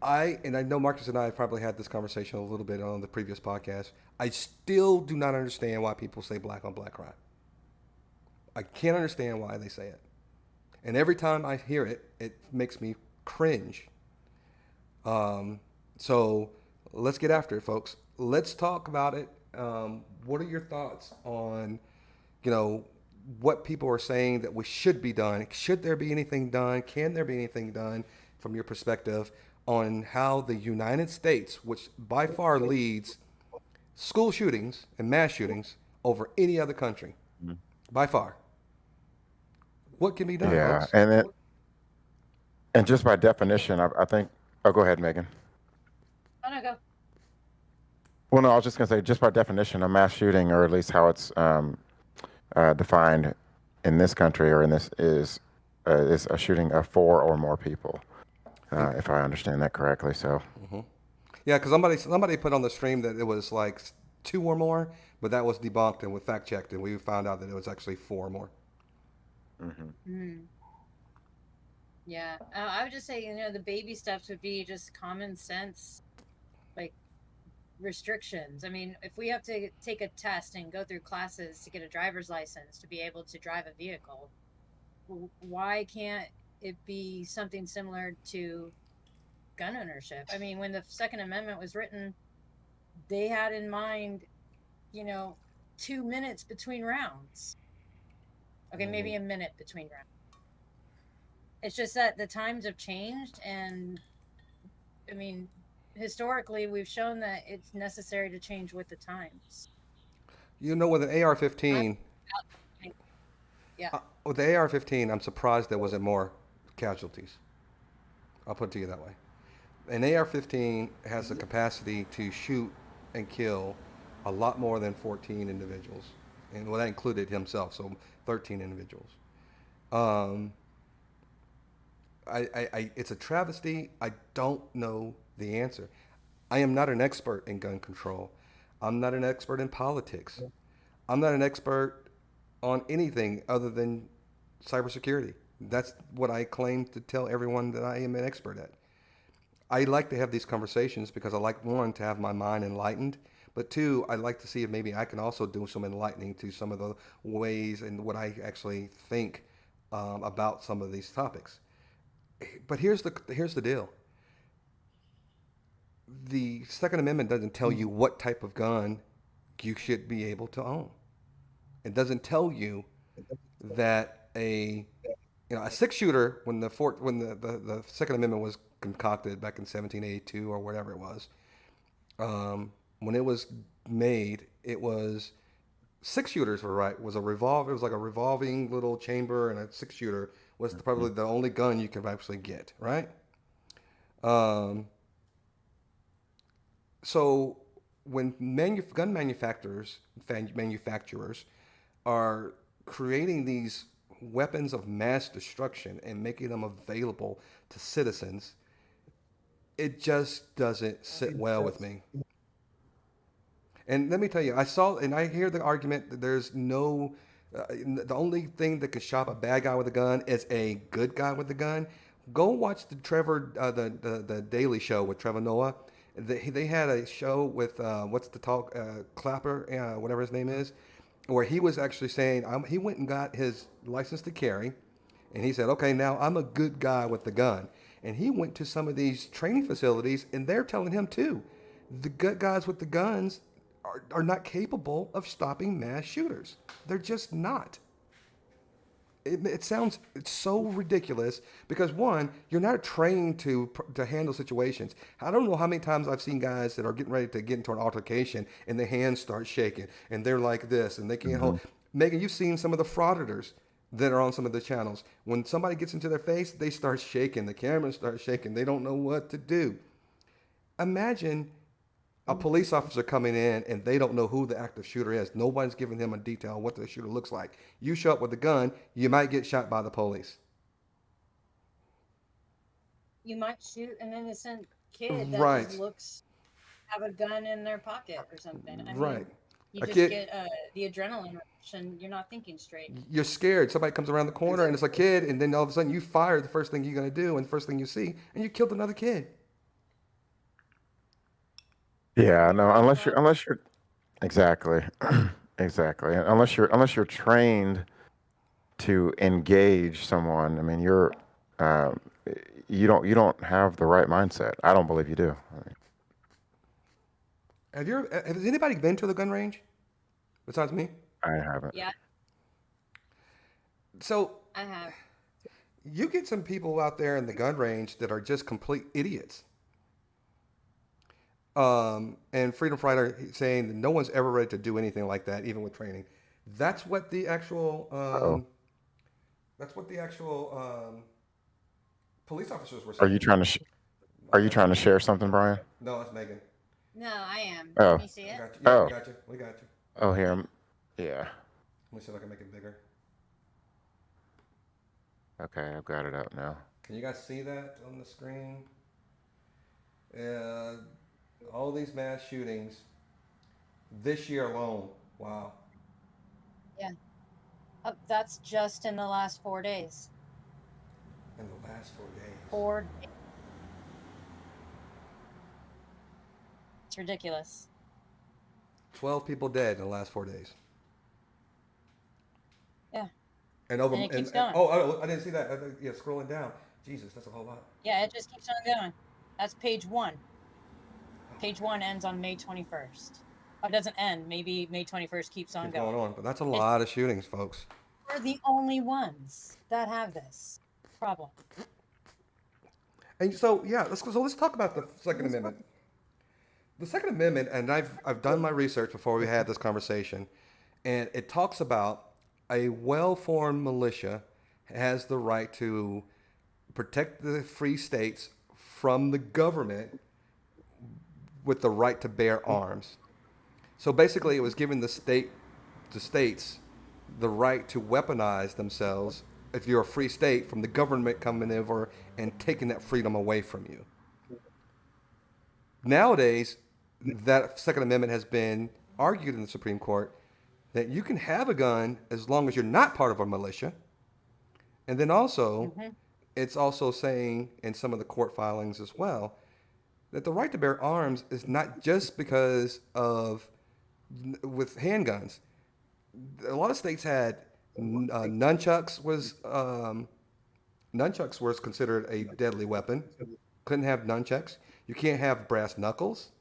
and I know Marcus and I have probably had this conversation a little bit on the previous podcast. I still do not understand why people say black on black crime. I can't understand why they say it. And every time I hear it, it makes me cringe. So let's get after it, folks. Let's talk about it. What are your thoughts on, you know, what people are saying that we should be done? Should there be anything done? Can there be anything done from your perspective on how the United States, which by far leads school shootings and mass shootings over any other country, by far? What can be done, Yeah, folks? and just by definition, I think. Oh, go ahead, Megan. Oh no, go. Well, no, I was just gonna say, just by definition, a mass shooting, or at least how it's defined in this country or in this is a shooting of four or more people, if I understand that correctly. So, Yeah, because somebody put on the stream that it was like two or more, but that was debunked and we fact checked, and we found out that it was actually four or more. Mm. Yeah, I would just say the baby steps would be just common sense, like restrictions. I mean, if we have to take a test and go through classes to get a driver's license to be able to drive a vehicle, why can't it be something similar to gun ownership? I mean, when the Second Amendment was written, they had in mind, 2 minutes between rounds. Okay, maybe a minute between rounds. It's just that the times have changed, and I mean, historically, we've shown that it's necessary to change with the times. With an AR-15, Yeah. with the AR-15, I'm surprised there wasn't more casualties. I'll put it to you that way. An AR-15 has the capacity to shoot and kill a lot more than 14 individuals, and well, that included himself, so 13 individuals. Um, it's a travesty. I don't know the answer. I am not an expert in gun control. I'm not an expert in politics. I'm not an expert on anything other than cybersecurity. That's what I claim to tell everyone that I am an expert at. I like to have these conversations because I like, one, to have my mind enlightened, but two, I like to see if maybe I can also do some enlightening to some of the ways and what I actually think about some of these topics. But here's the deal. The Second Amendment doesn't tell you what type of gun you should be able to own. It doesn't tell you that a six shooter when the Second Amendment was concocted back in 1782 or whatever it was, when it was made, it was six shooters were right was a revolver. It was like a revolving little chamber, and a six shooter was probably the only gun you could actually get, right? Um, so when gun manufacturers are creating these weapons of mass destruction and making them available to citizens, it just doesn't sit well with me. And let me tell you, I saw and I hear the argument that there's no, the only thing that could stop a bad guy with a gun is a good guy with a gun. Go watch the Daily Show with Trevor Noah. They had a show with what's the talk Clapper, whatever his name is, where he was actually saying he went and got his license to carry, and he said, okay, now I'm a good guy with the gun. And he went to some of these training facilities, and they're telling him too, the good guys with the guns are not capable of stopping mass shooters. They're just not. It's so ridiculous because one, you're not trained to handle situations. I don't know how many times I've seen guys that are getting ready to get into an altercation and their hands start shaking and they're like this and they can't hold. Megan, you've seen some of the frauditors that are on some of the channels. When somebody gets into their face, they start shaking. The cameras start shaking. They don't know what to do. Imagine a police officer coming in and they don't know who the active shooter is. Nobody's giving them a detail on what the shooter looks like. You show up with a gun, you might get shot by the police. You might shoot an innocent kid that Right. just looks have a gun in their pocket or something. I Right. mean, you A just kid, get the adrenaline rush and you're not thinking straight. you're scared. Somebody comes around the corner and it's a kid, and then all of a sudden you fire the first thing you're going to do and the first thing you see, and you killed another kid. Yeah, no, Well, unless you're exactly, exactly. Unless you're trained to engage someone. I mean, um, you don't have the right mindset. I don't believe you do. I mean, Has anybody been to the gun range besides me? I haven't. yeah, So I have. you get some people out there in the gun range that are just complete idiots. And Freedom Fighter saying that no one's ever ready to do anything like that, even with training. That's what the actual Oh, that's what the actual police officers were are you saying. trying to are you trying to share something, Brian? No, it's Megan. No, I am. Can Oh, you see I it? got you. Yeah, we oh, got you. We got you. oh, here. Yeah. Let me see if I can make it bigger. Okay, I've got it up now. Can you guys see that on the screen? Uh, all these mass shootings this year alone. Wow. Yeah. That's just in the last 4 days. In the last 4 days. 4 days. It's ridiculous. 12 people dead in the last 4 days. Yeah. And over And it keeps going. oh, I didn't see that. Yeah, scrolling down. Jesus, that's a whole lot. Yeah, it just keeps on going. That's page one. Page one ends on May 21st. Oh, it doesn't end. Maybe May 21st keeps on Keep going going. on, but that's a lot of shootings, folks. We're the only ones that have this problem. And so yeah, let's talk about the Second Amendment. The Second Amendment, and I've done my research before we had this conversation, and it talks about a well-formed militia has the right to protect the free states from the government with the right to bear arms. So basically, it was giving the states, the right to weaponize themselves if you're a free state from the government coming over and taking that freedom away from you. Nowadays, that Second Amendment has been argued in the Supreme Court that you can have a gun as long as you're not part of a militia. And then also, Mm-hmm. it's also saying in some of the court filings as well that the right to bear arms is not just because of with handguns. A lot of states had nunchucks was considered a deadly weapon. Couldn't have nunchucks. You can't have brass knuckles.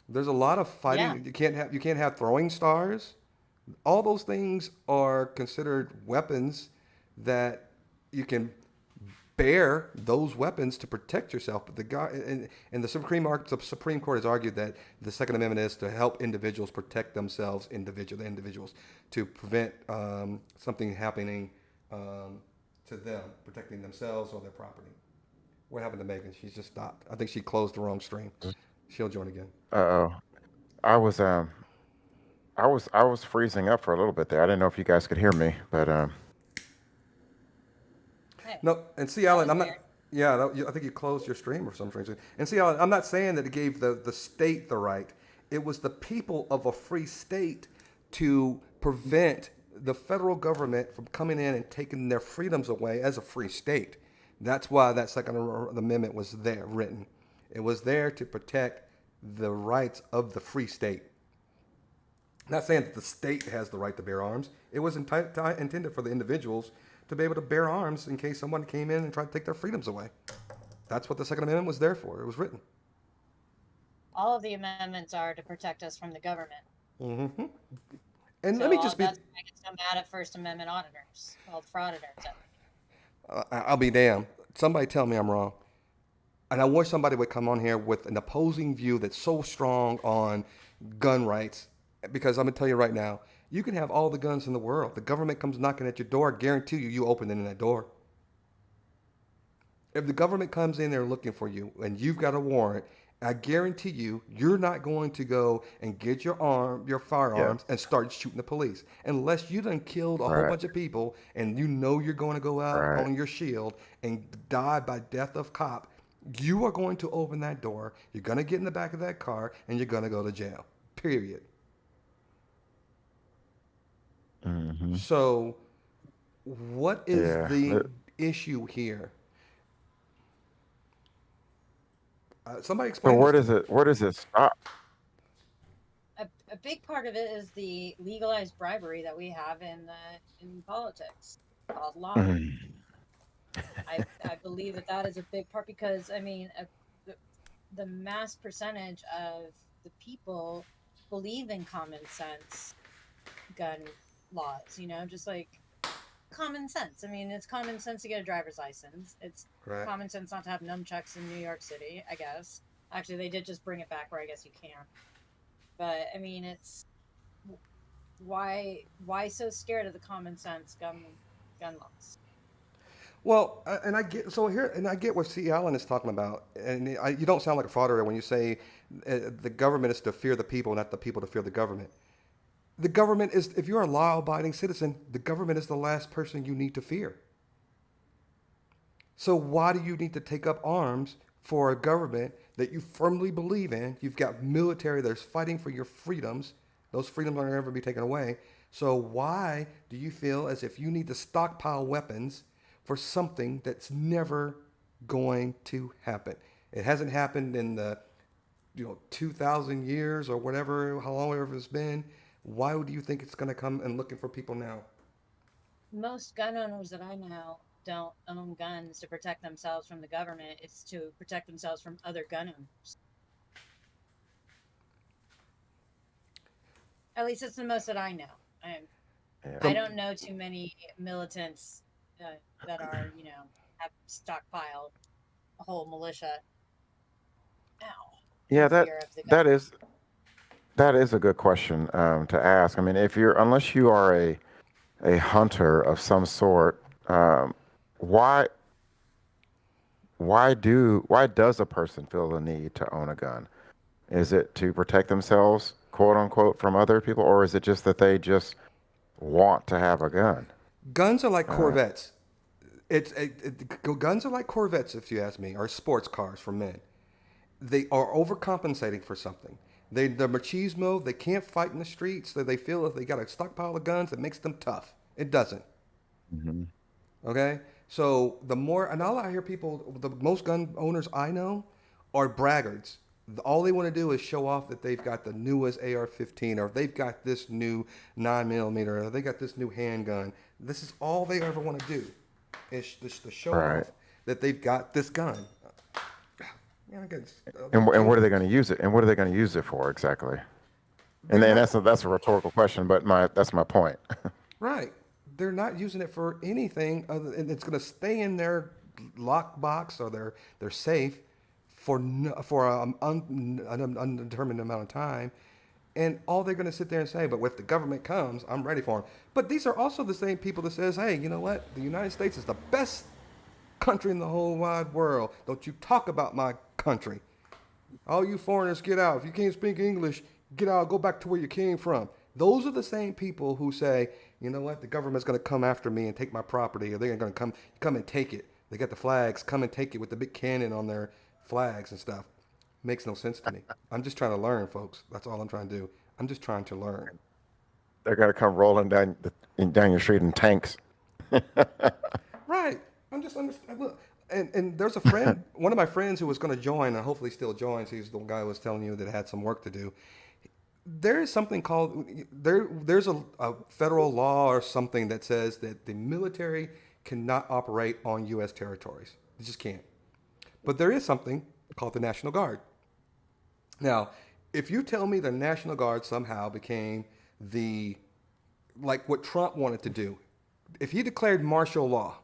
There's a lot of Yeah. fighting. You can't have throwing stars. All those things are considered weapons that you can bear those weapons to protect yourself. But the guy and the Supreme Court has argued that the Second Amendment is to help individuals protect themselves, individuals, to prevent something happening to them, protecting themselves or their property. What happened to Megan? She's just stopped. I think she closed the wrong stream. She'll join again. Uh-oh. I was I was freezing up for a little bit there. I didn't know if you guys could hear me, but Hey, No, and see, that Alan, was I'm not. weird. Yeah, I think you closed your stream or some strange thing. And see, Alan, I'm not saying that it gave the state the right. It was the people of a free state to prevent the federal government from coming in and taking their freedoms away as a free state. That's why that Second Amendment was there written. It was there to protect the rights of the free state. Not saying that the state has the right to bear arms. It was intended for the individuals to be able to bear arms in case someone came in and tried to take their freedoms away. That's what the Second Amendment was there for. It was written. All of the amendments are to protect us from the government. Mm-hmm. And So let me just be. that's why I get so mad at First Amendment auditors, well, frauditors. I'll be damned. Somebody tell me I'm wrong. And I wish somebody would come on here with an opposing view that's so strong on gun rights. Because I'm going to tell you right now, you can have all the guns in the world. The government comes knocking at your door, I guarantee you open it in that door. If the government comes in there looking for you and you've got a warrant, I guarantee you're not going to go and get your firearms and start shooting the police unless you done killed a whole bunch of people and you know you're going to go out right. on your shield and die by death of cop. You are going to open that door. You're going to get in the back of that car and you're going to go to jail. Period. Mm-hmm. So, what is the issue here? Somebody So explain this to me. where does it stop? A big part of it is the legalized bribery that we have in politics called lobbying. I believe that is a big part because I mean the mass percentage of the people believe in common sense gun laws. You know, just like common sense. I mean, it's common sense to get a driver's license. It's common sense not to have nunchucks in New York City, I guess. Actually, they did just bring it back where I guess you can. But I mean, it's why so scared of the common sense gun laws? Well, and I get so here, and I get what C. Allen is talking about, and you don't sound like a frauder when you say the government is to fear the people, not the people to fear the government. The government is, if you're a law-abiding citizen, the government is the last person you need to fear. So why do you need to take up arms for a government that you firmly believe in? You've got military that's fighting for your freedoms. Those freedoms are never be taken away. So why do you feel as if you need to stockpile weapons for something that's never going to happen? It hasn't happened in the 2,000 years or whatever, how long ever it's been. Why do you think it's going to come and looking for people now? Most gun owners that I know don't own guns to protect themselves from the government. It's to protect themselves from other gun owners. At least it's the most that I know. I don't know too many militants that are, have stockpiled a whole militia. Yeah, that is a good question to ask. I mean, unless you are a hunter of some sort, why does a person feel the need to own a gun? Is it to protect themselves, quote unquote, from other people, or is it just that they just want to have a gun? Guns are like Corvettes. Guns are like Corvettes, if you ask me, or sports cars for men. They are overcompensating for something. They're machismo. They can't fight in the streets. So they feel if they got a stockpile of guns, it makes them tough. It doesn't. Mm-hmm. Okay? So and all I hear people, the most gun owners I know are braggarts. All they want to do is show off that they've got the newest AR-15 or they've got this new 9mm or they got this new handgun. This is all they ever want to do is just to show off that they've got this gun. And what are they going to use it? And what are they going to use it for exactly? And then that's a rhetorical question, but that's my point. Right. They're not using it for anything other, and it's going to stay in their lockbox or their safe for an undetermined amount of time. And all they're going to sit there and say, but if the government comes, I'm ready for them. But these are also the same people that says, hey, you know what? The United States is the best country in the whole wide world. Don't you talk about my country. All you foreigners, get out. If you can't speak English, get out. Go back to where you came from. Those are the same people who say, you know what? The government's going to come after me and take my property, or they're going to come and take it. They got the flags. Come and take it with the big cannon on their flags and stuff. Makes no sense to me. I'm just trying to learn, folks. That's all I'm trying to do. I'm just trying to learn. They're going to come rolling down your street in tanks. Right. I'm just understand. Look, and there's a friend, one of my friends who was going to join, and hopefully still joins. He's the guy who was telling you that had some work to do. There is something called there's a federal law or something that says that the military cannot operate on U.S. territories. They just can't. But there is something called the National Guard. Now, if you tell me the National Guard somehow became like what Trump wanted to do, if he declared martial law,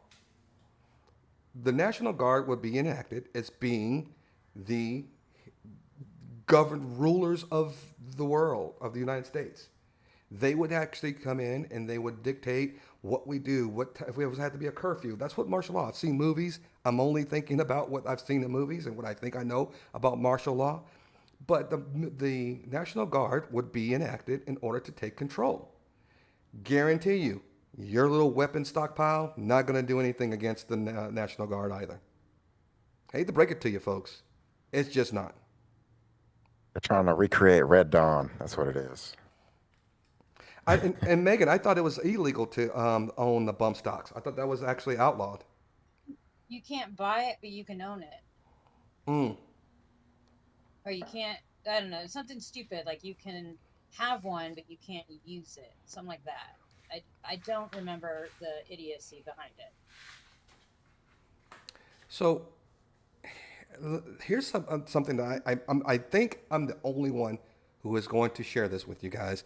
the National Guard would be enacted as being the governed rulers of the world, of the United States. They would actually come in and they would dictate what we do, if we had to be a curfew. That's what martial law. I've seen movies. I'm only thinking about what I've seen in movies and what I think I know about martial law. But the National Guard would be enacted in order to take control. Guarantee you, your little weapon stockpile, not going to do anything against the National Guard either. Hate to break it to you, folks. It's just not. They're trying to recreate Red Dawn. That's what it is. And Megan, I thought it was illegal to own the bump stocks. I thought that was actually outlawed. You can't buy it, but you can own it. Or you can't, I don't know, something stupid. Like you can have one, but you can't use it. Something like that. I don't remember the idiocy behind it. So here's something that I think I'm the only one who is going to share this with you guys.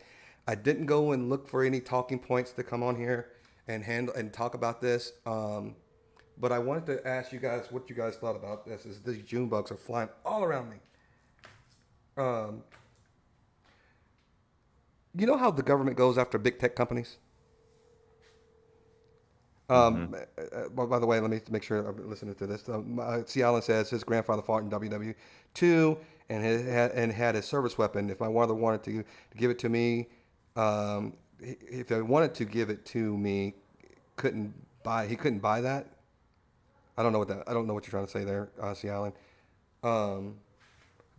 I didn't go and look for any talking points to come on here and talk about this. But I wanted to ask you guys what you guys thought about this. Is these June bugs are flying all around me. You know how the government goes after big tech companies? Well, by the way, let me make sure I'm listening to this. C. Allen says his grandfather fought in WW2 and had a service weapon. If my mother wanted to give it to me, if they wanted to give it to me, he couldn't buy that. I don't know what you're trying to say there, C. Allen.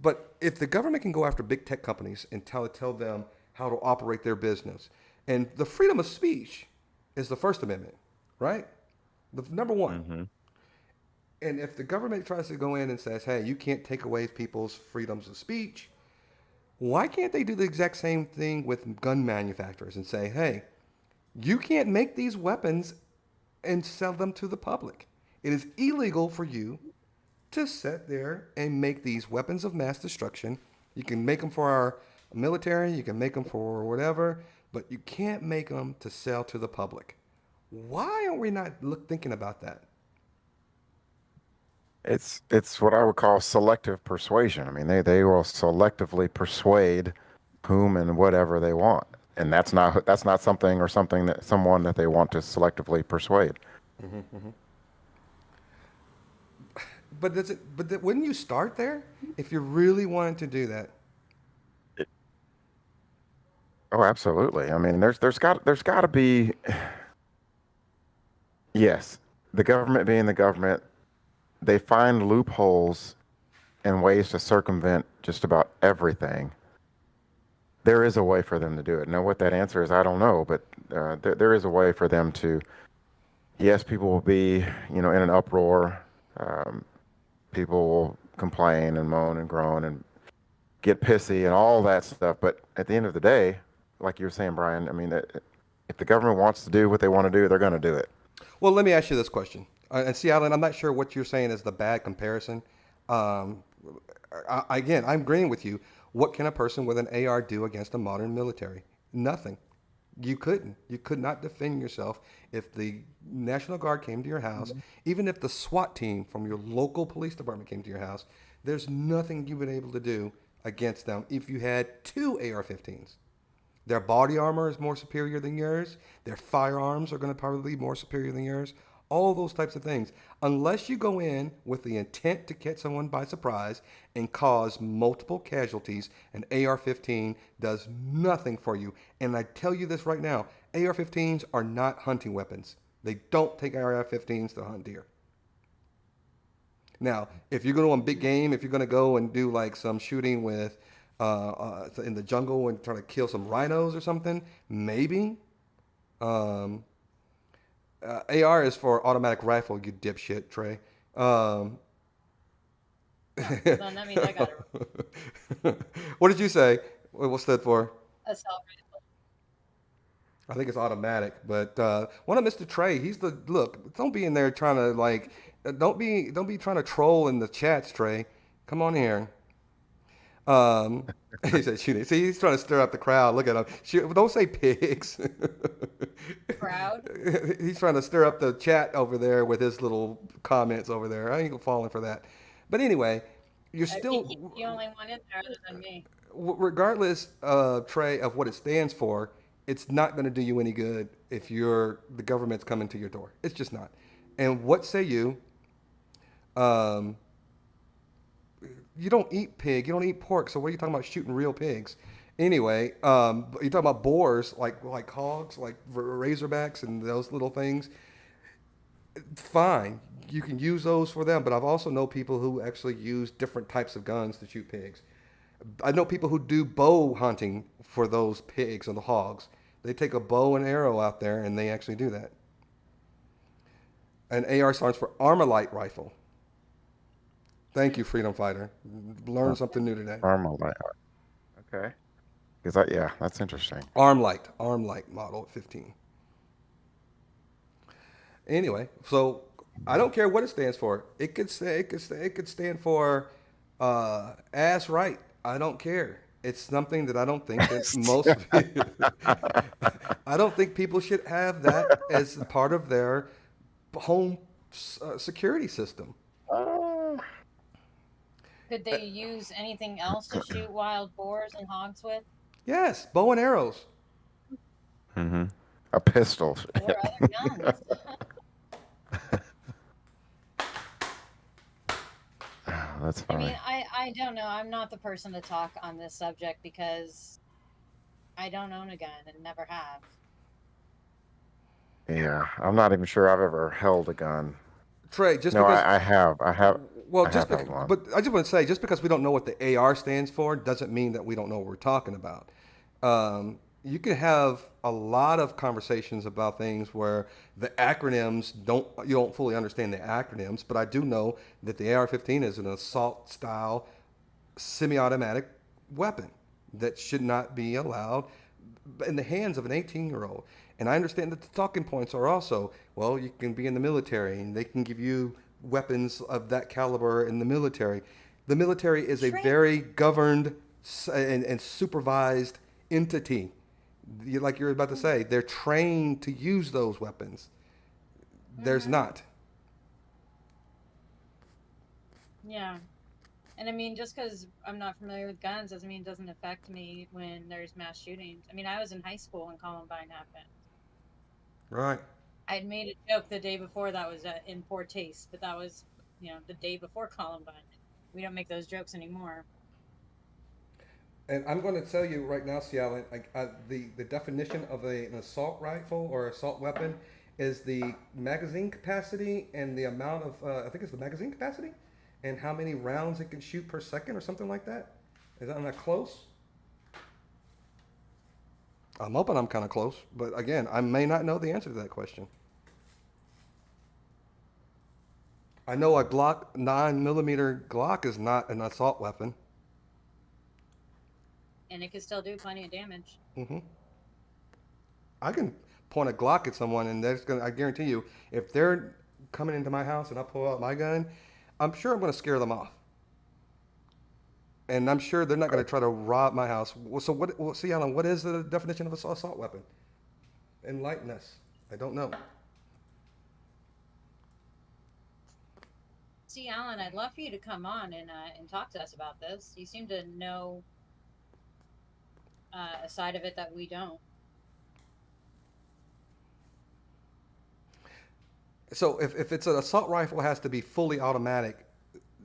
But if the government can go after big tech companies and tell them how to operate their business, and the freedom of speech is the First Amendment, right? The number one. Mm-hmm. And if the government tries to go in and says, hey, you can't take away people's freedoms of speech, why can't they do the exact same thing with gun manufacturers and say, hey, you can't make these weapons and sell them to the public. It is illegal for you to sit there and make these weapons of mass destruction. You can make them for our military, you can make them for whatever, but you can't make them to sell to the public. Why are we not thinking about that? It's what I would call selective persuasion. I mean, they will selectively persuade whom and whatever they want, and that's not something that someone that they want to selectively persuade. Mm-hmm, mm-hmm. But wouldn't you start there if you really wanted to do that? Oh, absolutely. I mean, there's got to be. Yes, the government being the government, they find loopholes and ways to circumvent just about everything. There is a way for them to do it. Now, what that answer is, I don't know, but there is a way for them to. Yes, people will be, in an uproar. People will complain and moan and groan and get pissy and all that stuff. But at the end of the day, like you were saying, Brian, I mean, if the government wants to do what they want to do, they're going to do it. Well, let me ask you this question. And see, Alan, I'm not sure what you're saying is the bad comparison. Again, I'm agreeing with you. What can a person with an AR do against a modern military? Nothing. You couldn't. You could not defend yourself if the National Guard came to your house, even if the SWAT team from your local police department came to your house. There's nothing you've been able to do against them if you had two AR-15s. Their body armor is more superior than yours. Their firearms are going to probably be more superior than yours. All those types of things. Unless you go in with the intent to catch someone by surprise and cause multiple casualties, an AR-15 does nothing for you. And I tell you this right now, AR-15s are not hunting weapons. They don't take AR-15s to hunt deer. Now, if you're going to on big game, if you're going to go and do like some shooting with in the jungle and try to kill some rhinos or something, maybe. AR is for automatic rifle, you dipshit, Trey. Well, then that means I got it. What did you say? What stood for? Assault rifle. I think it's automatic, but one of Mr. Trey, he's the look. Don't be in there trying to like, don't be trying to troll in the chats, Trey. Come on here. He said shooting. See, he's trying to stir up the crowd. Look at him. Don't say pigs. Crowd. He's trying to stir up the chat over there with his little comments over there. I ain't falling for that. But anyway, you're I still, think he's the only one in there other than me. regardless, Trey, of what it stands for, it's not going to do you any good if the government's coming to your door. It's just not. And what say you? You don't eat pig, you don't eat pork, so what are you talking about shooting real pigs? Anyway, you're talking about boars, like hogs, like razorbacks and those little things. Fine, you can use those for them, but I've also know people who actually use different types of guns to shoot pigs. I know people who do bow hunting for those pigs and the hogs. They take a bow and arrow out there and they actually do that. An AR stands for Armalite rifle. Thank you, Freedom Fighter. Learned something new today. Armalite. Okay. Because yeah, that's interesting. Armlight model at 15. Anyway, so I don't care what it stands for. It could stand for ass right. I don't care. It's something that I don't think that I don't think people should have that as part of their home security system. Could they use anything else to shoot wild boars and hogs with? Yes, bow and arrows. Mm-hmm. A pistol. Or other guns? That's I funny. mean, I don't know. I'm not the person to talk on this subject because I don't own a gun and never have. Yeah, I'm not even sure I've ever held a gun. Trey, just No, because I have. well, I just have held because, one. but I just want to say, just because we don't know what the AR stands for, doesn't mean that we don't know what we're talking about. You can have a lot of conversations about things where the acronyms you don't fully understand the acronyms, but I do know that the AR-15 is an assault style semi-automatic weapon that should not be allowed in the hands of an 18-year-old. And I understand that the talking points are also, well, you can be in the military and they can give you weapons of that caliber in the military. The military is a very governed and supervised entity. Like you're about to say, they're trained to use those weapons. There's not. Yeah. And I mean, just because I'm not familiar with guns doesn't mean it doesn't affect me when there's mass shootings. I mean, I was in high school when Columbine happened. Right. I'd made a joke the day before that was in poor taste, but that was, the day before Columbine. We don't make those jokes anymore. And I'm going to tell you right now, Cialan, the definition of an assault rifle or assault weapon is the magazine capacity and the amount of, I think it's the magazine capacity and how many rounds it can shoot per second or something like that. Is that not close? I'm hoping I'm kind of close, but again, I may not know the answer to that question. I know a Glock 9mm Glock is not an assault weapon. And it can still do plenty of damage. Mm-hmm. I can point a Glock at someone, and I guarantee you, if they're coming into my house and I pull out my gun, I'm sure I'm going to scare them off. and I'm sure they're not going to try to rob my house. So what? Well, see, Alan, what is the definition of an assault weapon? Enlighten us. I don't know. See, Alan, I'd love for you to come on and talk to us about this. You seem to know a side of it that we don't. So if it's an assault rifle, it has to be fully automatic.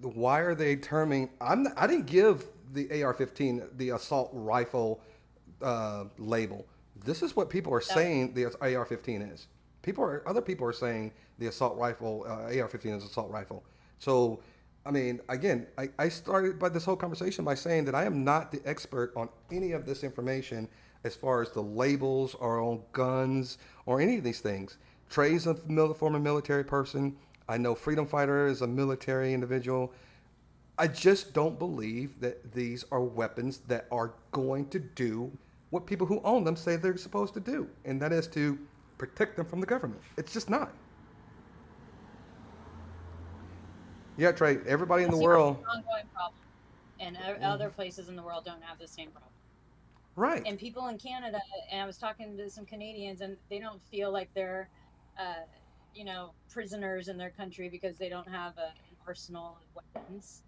Why are they terming? I didn't give the AR-15 the assault rifle label. This is what people are saying the AR-15 is. Other people are saying the assault rifle AR-15 is assault rifle. So, I mean, again, I started by this whole conversation by saying that I am not the expert on any of this information as far as the labels or on guns or any of these things. Trey's a former military person. I know Freedom Fighter is a military individual. I just don't believe that these are weapons that are going to do what people who own them say they're supposed to do, and that is to protect them from the government. It's just not. Yeah, Trey, everybody in the world. It's an ongoing problem, and other places in the world don't have the same problem. Right. And people in Canada, and I was talking to some Canadians, and they don't feel like they're, prisoners in their country because they don't have an arsenal of weapons.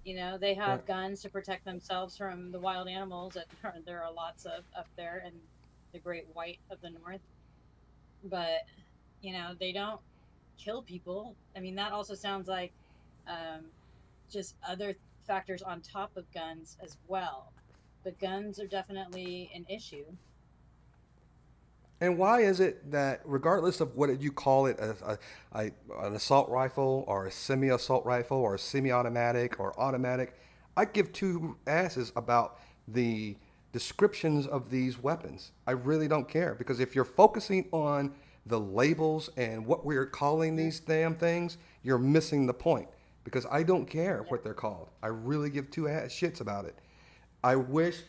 They have guns to protect themselves from the wild animals that there are lots of up there in the great white of the north. But, they don't kill people. I mean, that also sounds like just other factors on top of guns as well. But guns are definitely an issue. And why is it that, regardless of what you call it, an assault rifle or a semi-assault rifle or a semi-automatic or automatic, I give two asses about the descriptions of these weapons. I really don't care, because if you're focusing on the labels and what we're calling these damn things, you're missing the point, because I don't care what they're called. I really give two shits about it. I wish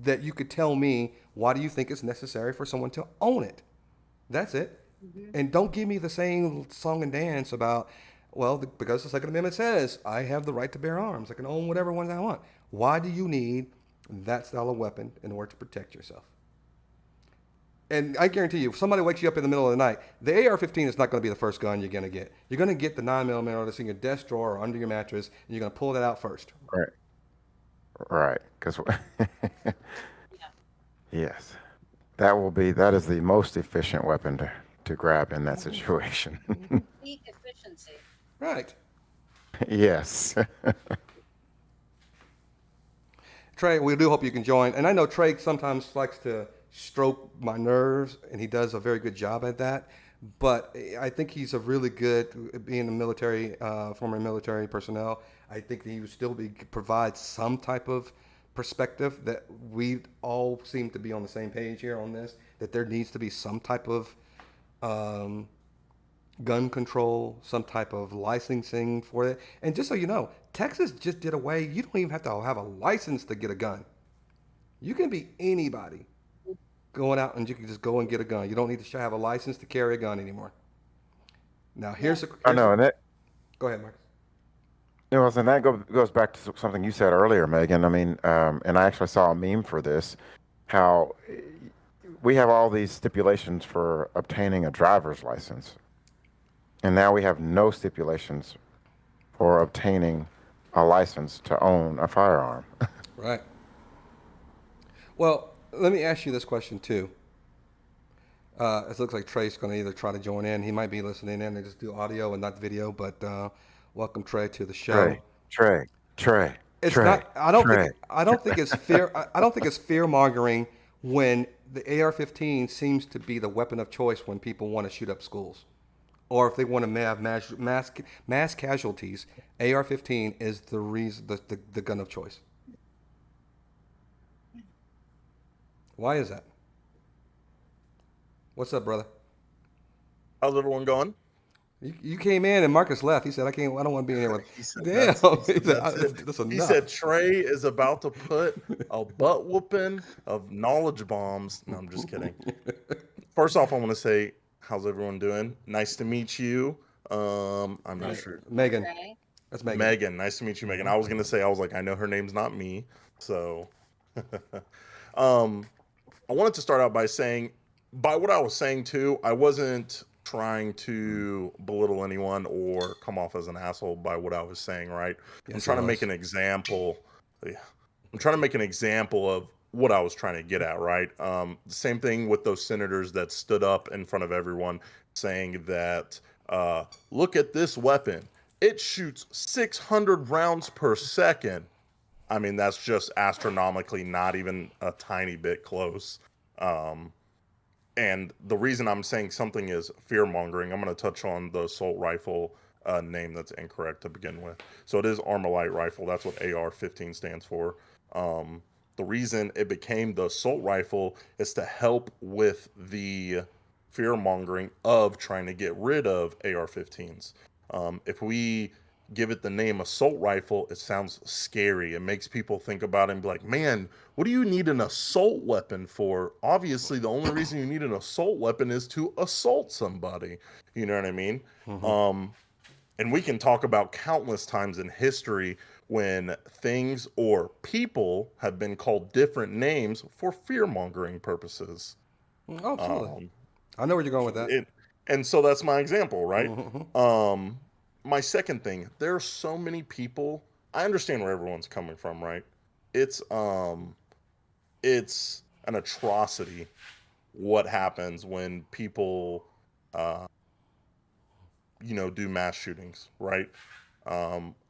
that you could tell me, why do you think it's necessary for someone to own it? That's it. Mm-hmm. And don't give me the same song and dance about, because the Second Amendment says I have the right to bear arms. I can own whatever ones I want. Why do you need that style of weapon in order to protect yourself? And I guarantee you, if somebody wakes you up in the middle of the night, the AR-15 is not going to be the first gun you're going to get. You're going to get the 9mm that's in your desk drawer or under your mattress, and you're going to pull that out first. Right. Because yes, that is the most efficient weapon to grab in that situation. Peak efficiency. Right. Yes. Trey, we do hope you can join. And I know Trey sometimes likes to stroke my nerves, and he does a very good job at that. But I think he's a really good, being a military, former military personnel. I think he would still provide some type of perspective that we all seem to be on the same page here on this, that there needs to be some type of gun control, some type of licensing for it. And just so you know, Texas just did away. You don't even have to have a license to get a gun. You can be anybody going out and you can just go and get a gun. You don't need to have a license to carry a gun anymore. Now, I know, and go ahead, Marcus. And that goes back to something you said earlier, Megan. I mean, and I actually saw a meme for this, how we have all these stipulations for obtaining a driver's license. And now we have no stipulations for obtaining a license to own a firearm. Right. Well, let me ask you this question, too. It looks like Trey's going to either try to join in. He might be listening in and just do audio and not video, but welcome, Trey, to the show. Trey. It's not. I don't think it's fear. I don't think it's fear mongering when the AR-15 seems to be the weapon of choice when people want to shoot up schools, or if they want to have mass casualties. AR-15 is the reason, the gun of choice. Why is that? What's up, brother? How's everyone going? You came in and Marcus left. He said, "I don't want to be in here with." He said, Damn. He said Trey is about to put a butt whooping of knowledge bombs. No, I'm just kidding. First off, I want to say, how's everyone doing? Nice to meet you. I'm not sure. Megan. Trey. That's Megan. Megan. Nice to meet you, Megan. I was gonna say, I was like, I know her name's not me. So um I wanted to start out by saying, by what I was saying too, I wasn't trying to belittle anyone or come off as an asshole by what I was saying, right? I'm Yes, it trying to make was. an example. Yeah. I'm trying to make an example of what I was trying to get at, right? The same thing with those senators that stood up in front of everyone saying that, look at this weapon. It shoots 600 rounds per second. I mean, that's just astronomically not even a tiny bit close. Um, and the reason I'm saying something is fear mongering. I'm going to touch on the assault rifle name that's incorrect to begin with. So it is Armalite rifle. That's what AR-15 stands for. The reason it became the assault rifle is to help with the fear mongering of trying to get rid of AR-15s. If we give it the name assault rifle, it sounds scary. It makes people think about it and be like, man, what do you need an assault weapon for? Obviously, the only reason you need an assault weapon is to assault somebody. You know what I mean? And we can talk about countless times in history when things or people have been called different names for fear mongering purposes. Oh, absolutely. Um, I know where you're going with that. it, and so that's my example, right? Um, my second thing, there are so many people. I understand where everyone's coming from, right? It's um, it's an atrocity what happens when people, uh, do mass shootings, right?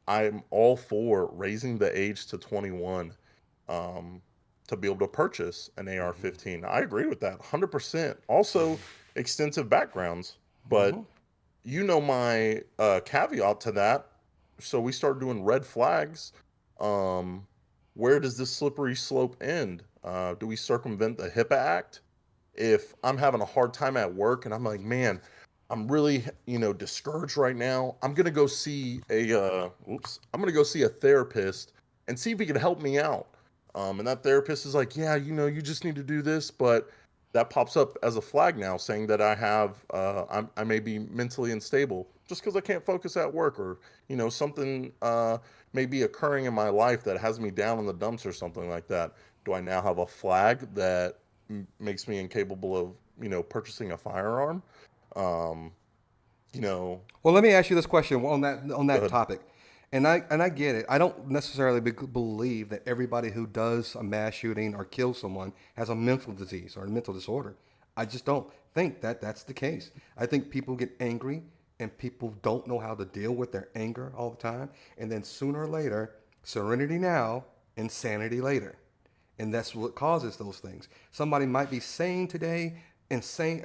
I'm all for raising the age to 21 um, to be able to purchase an AR-15. I agree with that 100%. Also, extensive backgrounds, but my caveat to that. So we start doing red flags. Um, where does this slippery slope end? Do we circumvent the HIPAA Act? If I'm having a hard time at work and I'm like, man, I'm really, discouraged right now. I'm gonna go see I'm gonna go see a therapist and see if he can help me out. And that therapist is like, yeah, you just need to do this, but that pops up as a flag now, saying that I may be mentally unstable just because I can't focus at work, or something may be occurring in my life that has me down in the dumps or something like that. Do I now have a flag that makes me incapable of purchasing a firearm? Um, you know, Well, let me ask you this question on that Good. topic, and I get it. I don't necessarily believe that everybody who does a mass shooting or kills someone has a mental disease or a mental disorder. I just don't think that that's the case. I think people get angry and people don't know how to deal with their anger all the time, and then sooner or later, serenity now, insanity later. And that's what causes those things. Somebody might be sane today, insane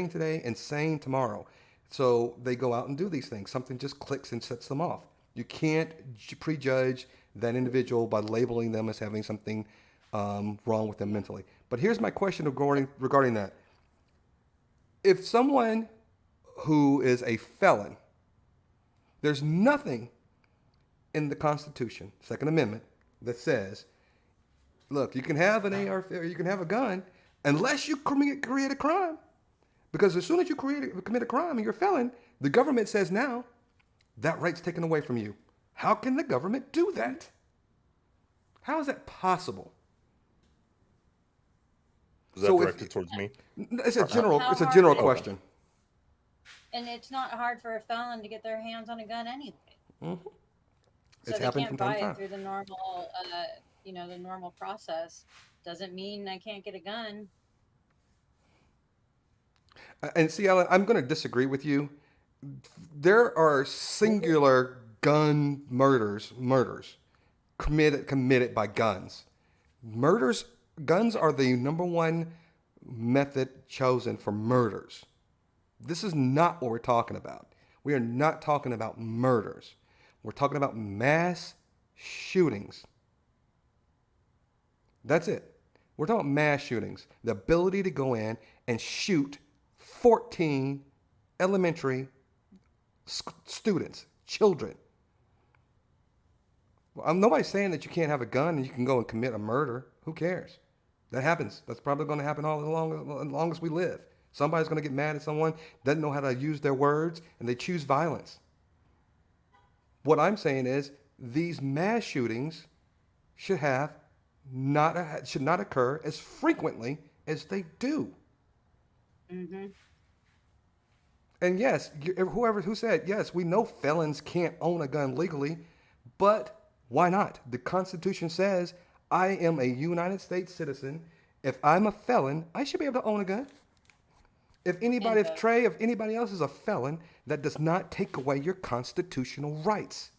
today, insane tomorrow. So they go out and do these things. Something just clicks and sets them off. You can't prejudge that individual by labeling them as having something wrong with them mentally. But here's my question regarding that. If someone who is a felon, there's nothing in the Constitution, Second Amendment, that says, look, you can have an AR or you can have a gun unless you create a crime. Because as soon as you commit a crime and you're a felon, the government says now that right's taken away from you. How can the government do that? How is that possible? Is that So directed towards me? it's a general How it's a hard general is it? question. And it's not hard for a felon to get their hands on a gun anyway. So It's they happened can't from time buy to it time. through the normal, the normal process. Doesn't mean I can't get a gun. And see, Alan, I'm going to disagree with you. There are singular murders committed by guns. Guns are the number one method chosen for murders. This is not what we're talking about. We are not talking about murders. We're talking about mass shootings. That's it. We're talking about mass shootings. The ability to go in and shoot 14 elementary students, children. Well, nobody's saying that you can't have a gun and you can go and commit a murder. Who cares? That happens. That's probably going to happen as long as we live. Somebody's going to get mad at someone, doesn't know how to use their words, and they choose violence. What I'm saying is these mass shootings should not occur as frequently as they do. Mm-hmm. And yes, who said yes, we know felons can't own a gun legally, but why not? The Constitution says I am a United States citizen. If I'm a felon, I should be able to own a gun. If anybody else is a felon, that does not take away your constitutional rights.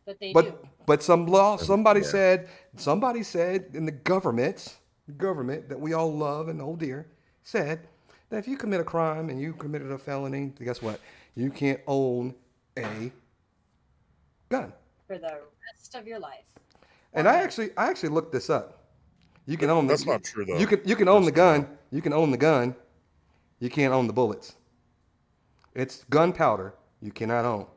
But they do. But some law, Yeah. somebody said in the government that we all love and hold dear, said that if you commit a crime and you committed a felony, guess what? You can't own a gun. For the rest of your life. And I actually looked this up. You can own That's not true, though. You can own the gun. You can own the gun. You can't own the bullets. It's gunpowder you cannot own.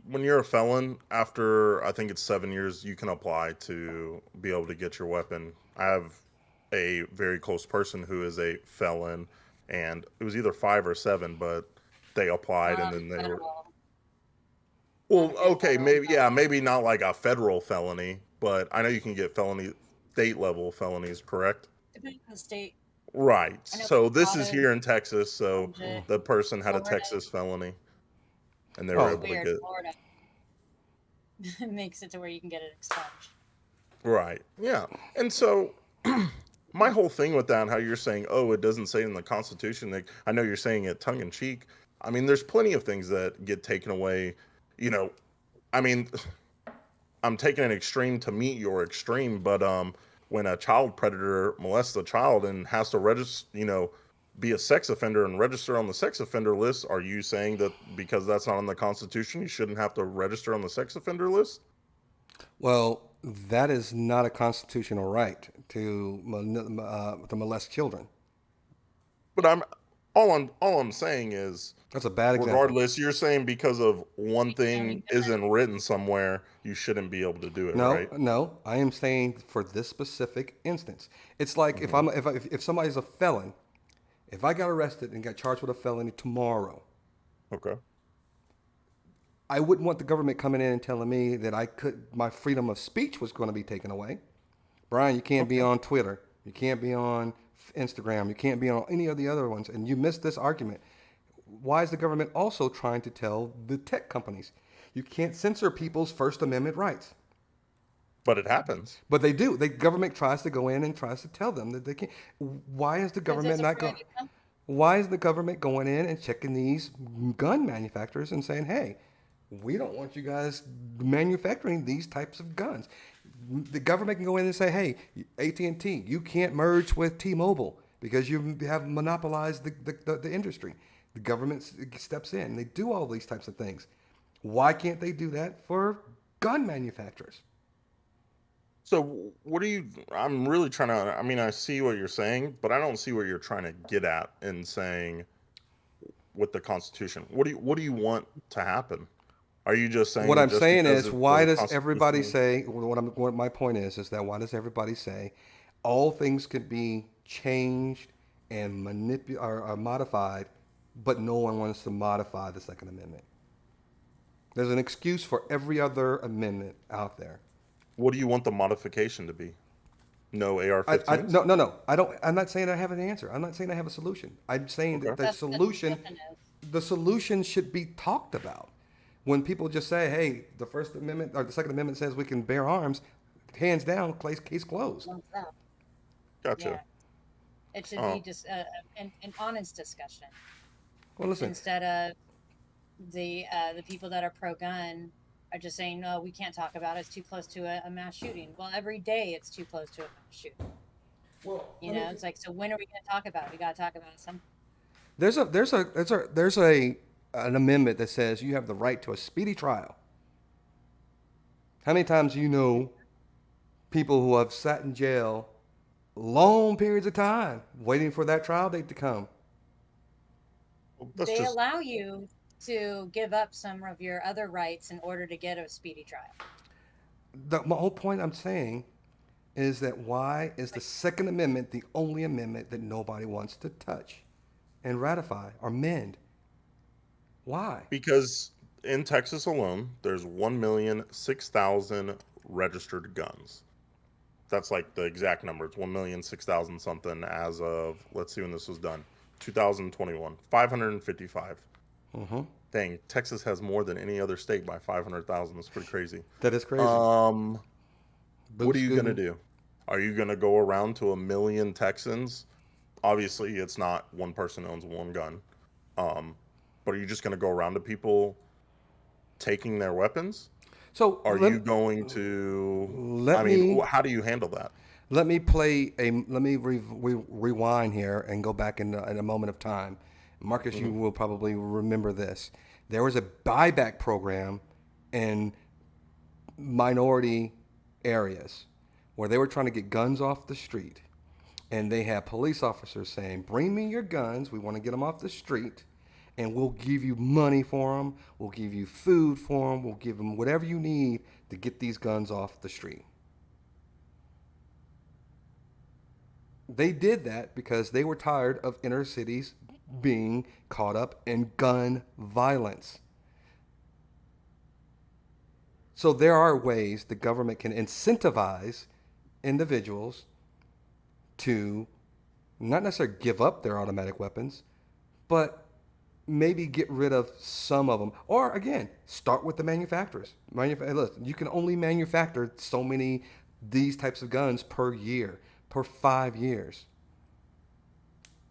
When you're a felon, after I think it's 7 years, you can apply to be able to get your weapon. I have a very close person who is a felon, and it was either 5 or 7, but they applied and then they were. Federal. Well, okay, Federal maybe felony. maybe not like a federal felony, but I know you can get state level felonies, correct? Depending on the state. Right. I know So this is Colorado, here in Texas. So Georgia, the person had a Florida. Texas felony, and they Oh. were It's able to weird. get. Florida makes it to where you can get it expunged. Right. Yeah. And so my whole thing with that, how you're saying, oh, it doesn't say in the Constitution. Like, I know you're saying it tongue in cheek. I mean, there's plenty of things that get taken away. You know, I mean, I'm taking an extreme to meet your extreme, but when a child predator molests a child and has to register, be a sex offender and register on the sex offender list, are you saying that because that's not in the Constitution, you shouldn't have to register on the sex offender list? Well, that is not a constitutional right to molest children. But all I'm saying is, That's a bad example. regardless, you're saying because of one thing Determining isn't written somewhere, you shouldn't be able to do it, No, right? no. I am saying for this specific instance, it's like if somebody's a felon, if I got arrested and got charged with a felony tomorrow, Okay. I wouldn't want the government coming in and telling me that my freedom of speech was going to be taken away. Brian, you can't be on Twitter, you can't be on Instagram, you can't be on any of the other ones, and you missed this argument. Why is the government also trying to tell the tech companies you can't censor people's First Amendment rights? But it happens. But they do. The government tries to go in and tries to tell them that they can't. Why is the government not going? Why is the government going in and checking these gun manufacturers and saying, "Hey, we don't want you guys manufacturing these types of guns"? The government can go in and say, "Hey, AT&T, you can't merge with T-Mobile because you have monopolized the industry." The government steps in. They do all these types of things. Why can't they do that for gun manufacturers? So I'm really trying to, I mean, I see what you're saying, but I don't see what you're trying to get at in saying with the Constitution. What do you want to happen? Are you just saying What I'm just saying because is, why the does everybody Constitution- say? What my point is that why does everybody say all things could be changed and or modified, but no one wants to modify the Second Amendment? There's an excuse for every other amendment out there. What do you want the modification to be? No AR-15s? No. I don't. I'm not saying I have an answer. I'm not saying I have a solution. I'm saying that Okay. the solution should be talked about. When people just say, "Hey, the First Amendment or the Second Amendment says we can bear arms," hands down, case closed. Gotcha. Yeah. It should Oh. be just an honest discussion Well, listen. instead of the people that are pro-gun are just saying, no, we can't talk about it. It's too close to a mass shooting. Well, every day it's too close to a mass shooting. Well, It's like, so when are we going to talk about it? We got to talk about it some. There's an amendment that says you have the right to a speedy trial. How many times do you know people who have sat in jail long periods of time waiting for that trial date to come? That's They just allow you to give up some of your other rights in order to get a speedy trial. My whole point I'm saying is that why is the Second Amendment the only amendment that nobody wants to touch and ratify or mend? Why? Because in Texas alone, there's 1,006,000 registered guns. That's like the exact number. It's 1,006,000 something as of, let's see when this was done, 2021. 555. Mm-hmm. Dang, Texas has more than any other state by 500,000. That's pretty crazy. That is crazy. What Boot are you going to scooting. do? Are you going to go around to 1,000,000 Texans? Obviously, it's not one person owns one gun. Um, but are you just going to go around to people taking their weapons? So Are you going to, let I mean, me how do you handle that? let me rewind here and go back in a moment of time. Marcus, you will probably remember this. There was a buyback program in minority areas where they were trying to get guns off the street, and they had police officers saying, "Bring me your guns. We want to get them off the street, and we'll give you money for them. We'll give you food for them. We'll give them whatever you need to get these guns off the street." They did that because they were tired of inner cities being caught up in gun violence. So there are ways the government can incentivize individuals to not necessarily give up their automatic weapons, but maybe get rid of some of them. Or again, start with the manufacturers. Listen, you can only manufacture so many these types of guns per year, per 5 years.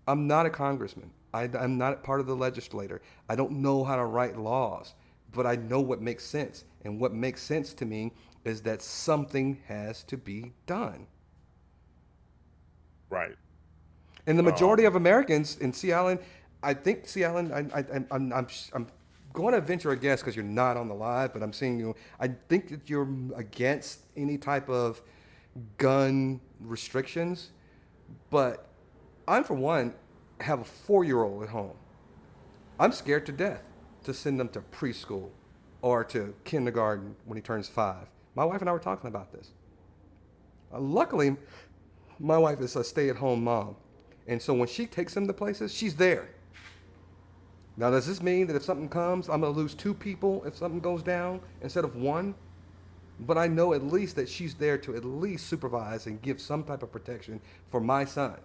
I'm not a congressman. I'm not part of the legislature. I don't know how to write laws, but I know what makes sense. And what makes sense to me is that something has to be done. Right. And the majority Um, of Americans in Sea Island, I think Sea Island, I'm going to venture a guess because you're not on the live, but I'm seeing you. I think that you're against any type of gun restrictions, but I'm, for one, have a 4-year-old at home. I'm scared to death to send them to preschool or to kindergarten when he turns 5. My wife and I were talking about this. Luckily, my wife is a stay-at-home mom, and so when she takes him to places, she's there. Now, does this mean that if something comes, I'm gonna lose 2 people if something goes down instead of one? But I know at least that she's there to at least supervise and give some type of protection for my son.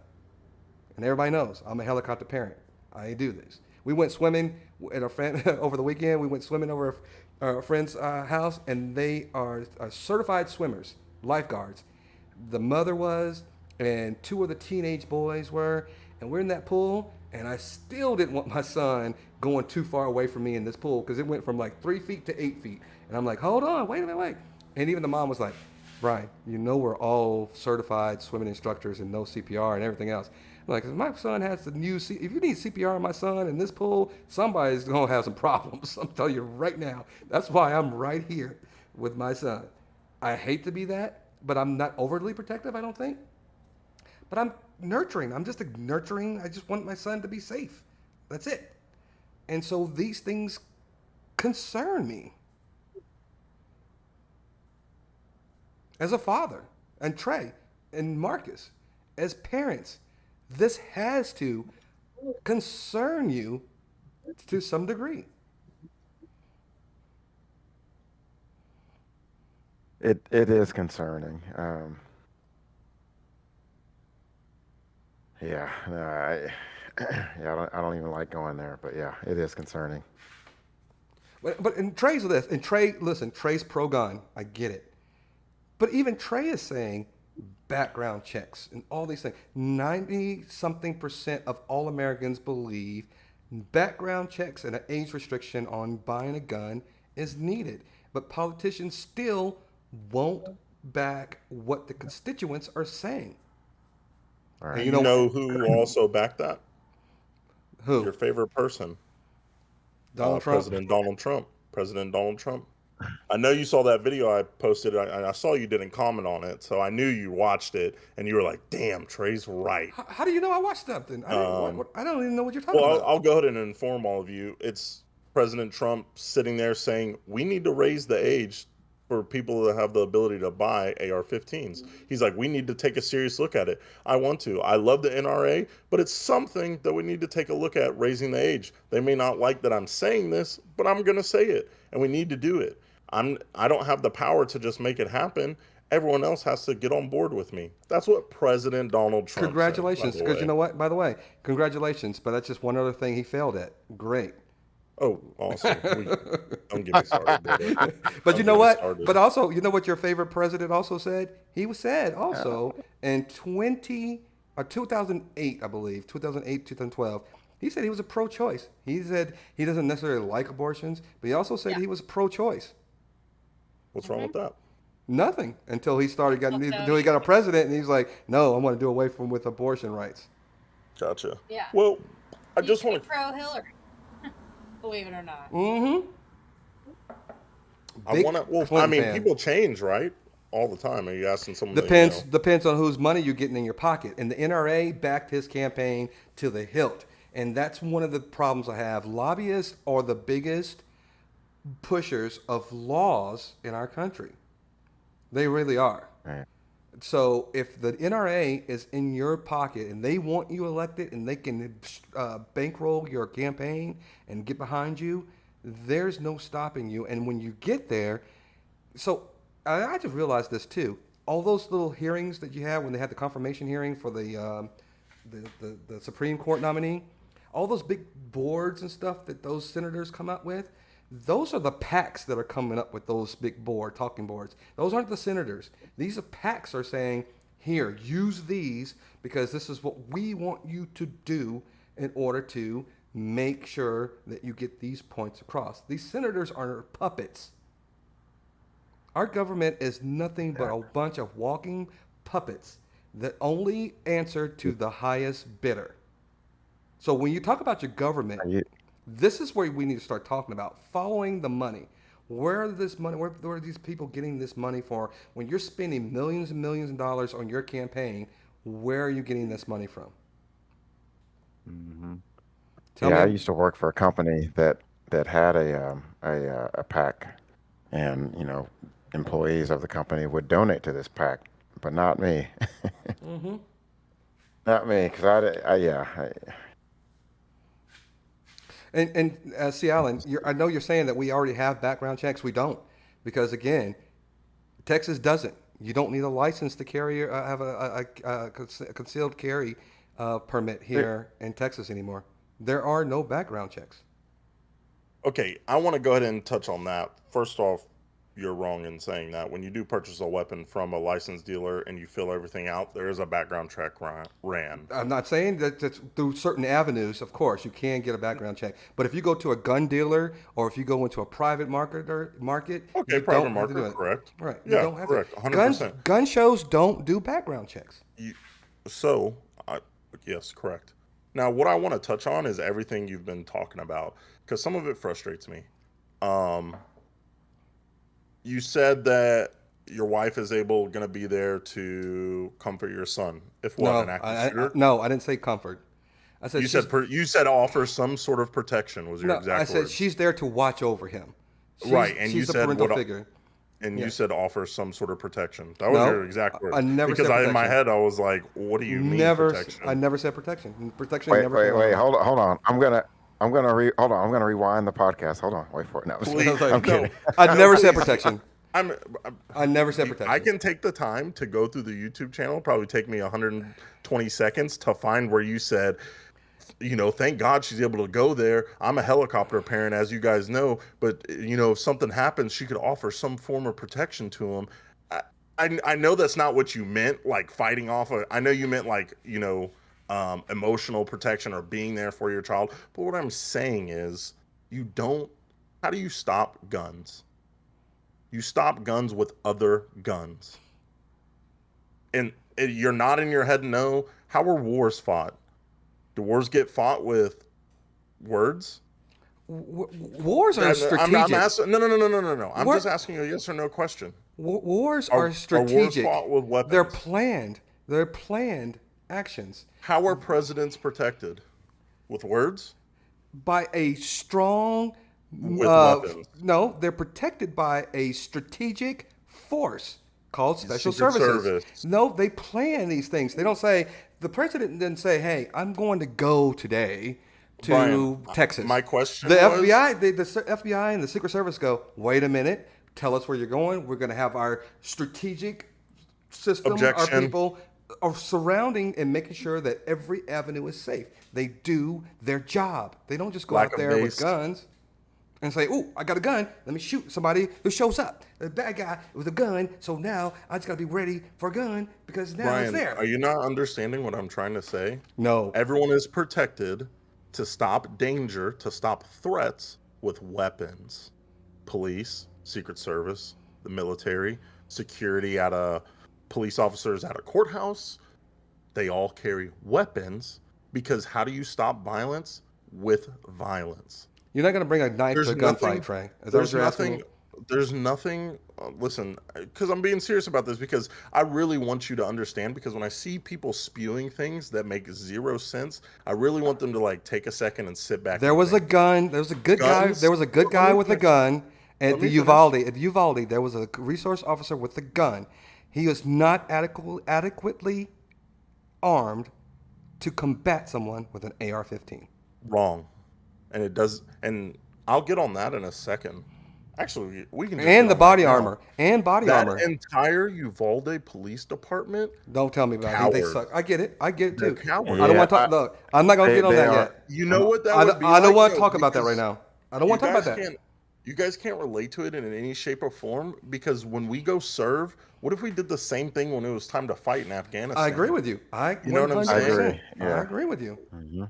And everybody knows I'm a helicopter parent. I do this. We went swimming at our friend over the weekend. We went swimming over our friend's house, and they are certified swimmers, lifeguards. The mother was, and 2 of the teenage boys were, and we're in that pool. And I still didn't want my son going too far away from me in this pool because it went from like 3 feet to 8 feet. And I'm like, hold on, wait a minute, wait. And even the mom was like, Brian, you know we're all certified swimming instructors and know CPR and everything else. I'm like, if my son has to use, if you need CPR on my son in this pool, somebody's gonna have some problems. I'm telling you right now. That's why I'm right here with my son. I hate to be that, but I'm not overly protective, I don't think. But I'm nurturing. I'm just a nurturing. I just want my son to be safe. That's it. And so these things concern me as a father, and Trey and Marcus as parents. This has to concern you to some degree. It is concerning. Yeah, no, yeah, I don't even like going there, but yeah, it is concerning. But in Trey's this, and Trey, listen, Trey's pro gun. I get it. But even Trey is saying background checks and all these things. 90 something percent of all Americans believe background checks and an age restriction on buying a gun is needed. But politicians still won't back what the constituents are saying. All And right. you you know know who also backed that? who? Your favorite person, Donald Trump? President Donald Trump. President Donald Trump. I know you saw that video I posted. I saw you didn't comment on it, so I knew you watched it, and you were like, "Damn, Trey's right." How do you know I watched something? I didn't. I don't even know what you're talking Well, about. I'll go ahead and inform all of you. It's President Trump sitting there saying, "We need to raise the age for people that have the ability to buy AR-15s. He's like, we need to take a serious look at it. I want to. I love the NRA, but it's something that we need to take a look at, raising the age. They may not like that I'm saying this, but I'm going to say it, and we need to do it. I don't have the power to just make it happen. Everyone else has to get on board with me. That's what President Donald Trump Congratulations, said, because you know what? By the way, congratulations. But that's just one other thing he failed at. Great. Oh, awesome. Don't get me started, brother. But you know what? But also, you know what your favorite president also said? He said also in 2008, I believe, 2008, 2012, he said he was a pro-choice. He said he doesn't necessarily like abortions, but he also said he was pro-choice. What's wrong with that? Nothing until he until he got a president, and he's like, no, I want to do away with abortion rights. Gotcha. Yeah. Well, I just want to pro Hillary. Believe it or not. Mm-hmm. People change, right? All the time. Are you asking someone? Depends on whose money you're getting in your pocket. And the NRA backed his campaign to the hilt, and that's one of the problems I have. Lobbyists are the biggest pushers of laws in our country. They really are. Right. So if the NRA is in your pocket and they want you elected and they can bankroll your campaign and get behind you, there's no stopping you. And when you get there, so I just realized this too. All those little hearings that you had when they had the confirmation hearing for the Supreme Court nominee, all those big boards and stuff that those senators come up with, those are the PACs that are coming up with those big talking boards. Those aren't the senators. These are PACs are saying, here, use these because this is what we want you to do in order to make sure that you get these points across. These senators are puppets. Our government is nothing but a bunch of walking puppets that only answer to the highest bidder. So when you talk about your government, this is where we need to start talking about following the money. Where are these people getting this money for? When you're spending millions and millions of dollars on your campaign, where are you getting this money from? Mm-hmm. I used to work for a company that had a PAC, and employees of the company would donate to this PAC, but not me. Mm-hmm. Not me, because And see, Alan, I know you're saying that we already have background checks. We don't, because again, Texas doesn't. You don't need a license to carry have a concealed carry permit here in Texas anymore. There are no background checks. Okay, I want to go ahead and touch on that. First off, you're wrong in saying that. When you do purchase a weapon from a licensed dealer and you fill everything out, there is a background check ran. I'm not saying that through certain avenues, of course, you can get a background check. But if you go to a gun dealer or if you go into a private market, okay, you private don't market, have to do it. correct? Right. Yeah, you don't have correct. To. 100%. Gun shows don't do background checks. Yes, correct. Now, what I want to touch on is everything you've been talking about, because some of it frustrates me. You said that your wife is going to be there to comfort your son. If what, an active shooter? No, I didn't say comfort. I said you said offer some sort of protection was your exact words. I said she's there to watch over him. Right, and she's you a said parental figure. And you said offer some sort of protection. That was your exact word. I never said protection. Because in my head, I was like, what do you mean protection? I never said protection. Protection. Wait, hold on. I'm gonna rewind the podcast. Hold on, wait for it. No, I'm kidding. I never said protection. I never said protection. I can take the time to go through the YouTube channel. Probably take me 120 seconds to find where you said, thank God she's able to go there. I'm a helicopter parent, as you guys know, but if something happens, she could offer some form of protection to him. I know that's not what you meant, like fighting off. I know you meant like, emotional protection or being there for your child. But what I'm saying is how do you stop guns? You stop guns with other guns. And you're not in your head, no. How are wars fought? Do wars get fought with words? Wars are strategic. No. I'm just asking you a yes or no question. Wars are strategic. Are wars fought with weapons? They're planned. They're planned actions. How are presidents protected? With words? By a strong with weapons. No, they're protected by a strategic force called Special Secret Services. Service. No, they plan these things. They don't say, the president didn't say, hey, I'm going to go today to Brian, Texas. my question the was- FBI, the FBI and the Secret Service go, wait a minute, tell us where you're going. We're going to have our strategic system, Objection. our people are surrounding and making sure that every avenue is safe. They do their job. They don't just go Lack out of there with base. guns and say, "Oh, I got a gun. Let me shoot somebody who shows up. A bad guy with a gun. So now I just got to be ready for a gun because now it's Brian, there." are you not understanding what I'm trying to say? No. Everyone is protected to stop danger, to stop threats with weapons. Police, Secret Service, the military, security at a police officers at a courthouse, they all carry weapons because how do you stop violence? With violence. You're not going to bring a knife There's to a nothing- gunfight, Trey. Is that what There's you're asking nothing. me? There's nothing. Listen, because I'm being serious about this because I really want you to understand. Because when I see people spewing things that make zero sense, I really want them to like take a second and sit back. There and was a think. gun. There was a good guy. Guns- There was a good Let guy me with a finish. gun at Let the me Uvalde. At Uvalde, there was a resource officer with a gun. He was not adequately armed to combat someone with an AR-15. Wrong, and it does. And I'll get on that in a second. Actually, we can. Just And get the on body that now. armor. And body That armor. entire Uvalde police department. Don't tell me about it. They Coward. suck. I get it. I get it They're too. cowards. I don't want to Yeah, talk. Look, I'm not going to they- get on they that are- yet. You know what that I would don't, be I don't like, want to though, talk about that right because now. I don't want to talk about that. You guys can't relate to it in any shape or form because when we go serve, what if we did the same thing when it was time to fight in Afghanistan? I agree with you. You know what I'm 100%. saying? I agree, yeah. I agree with you. Mhm.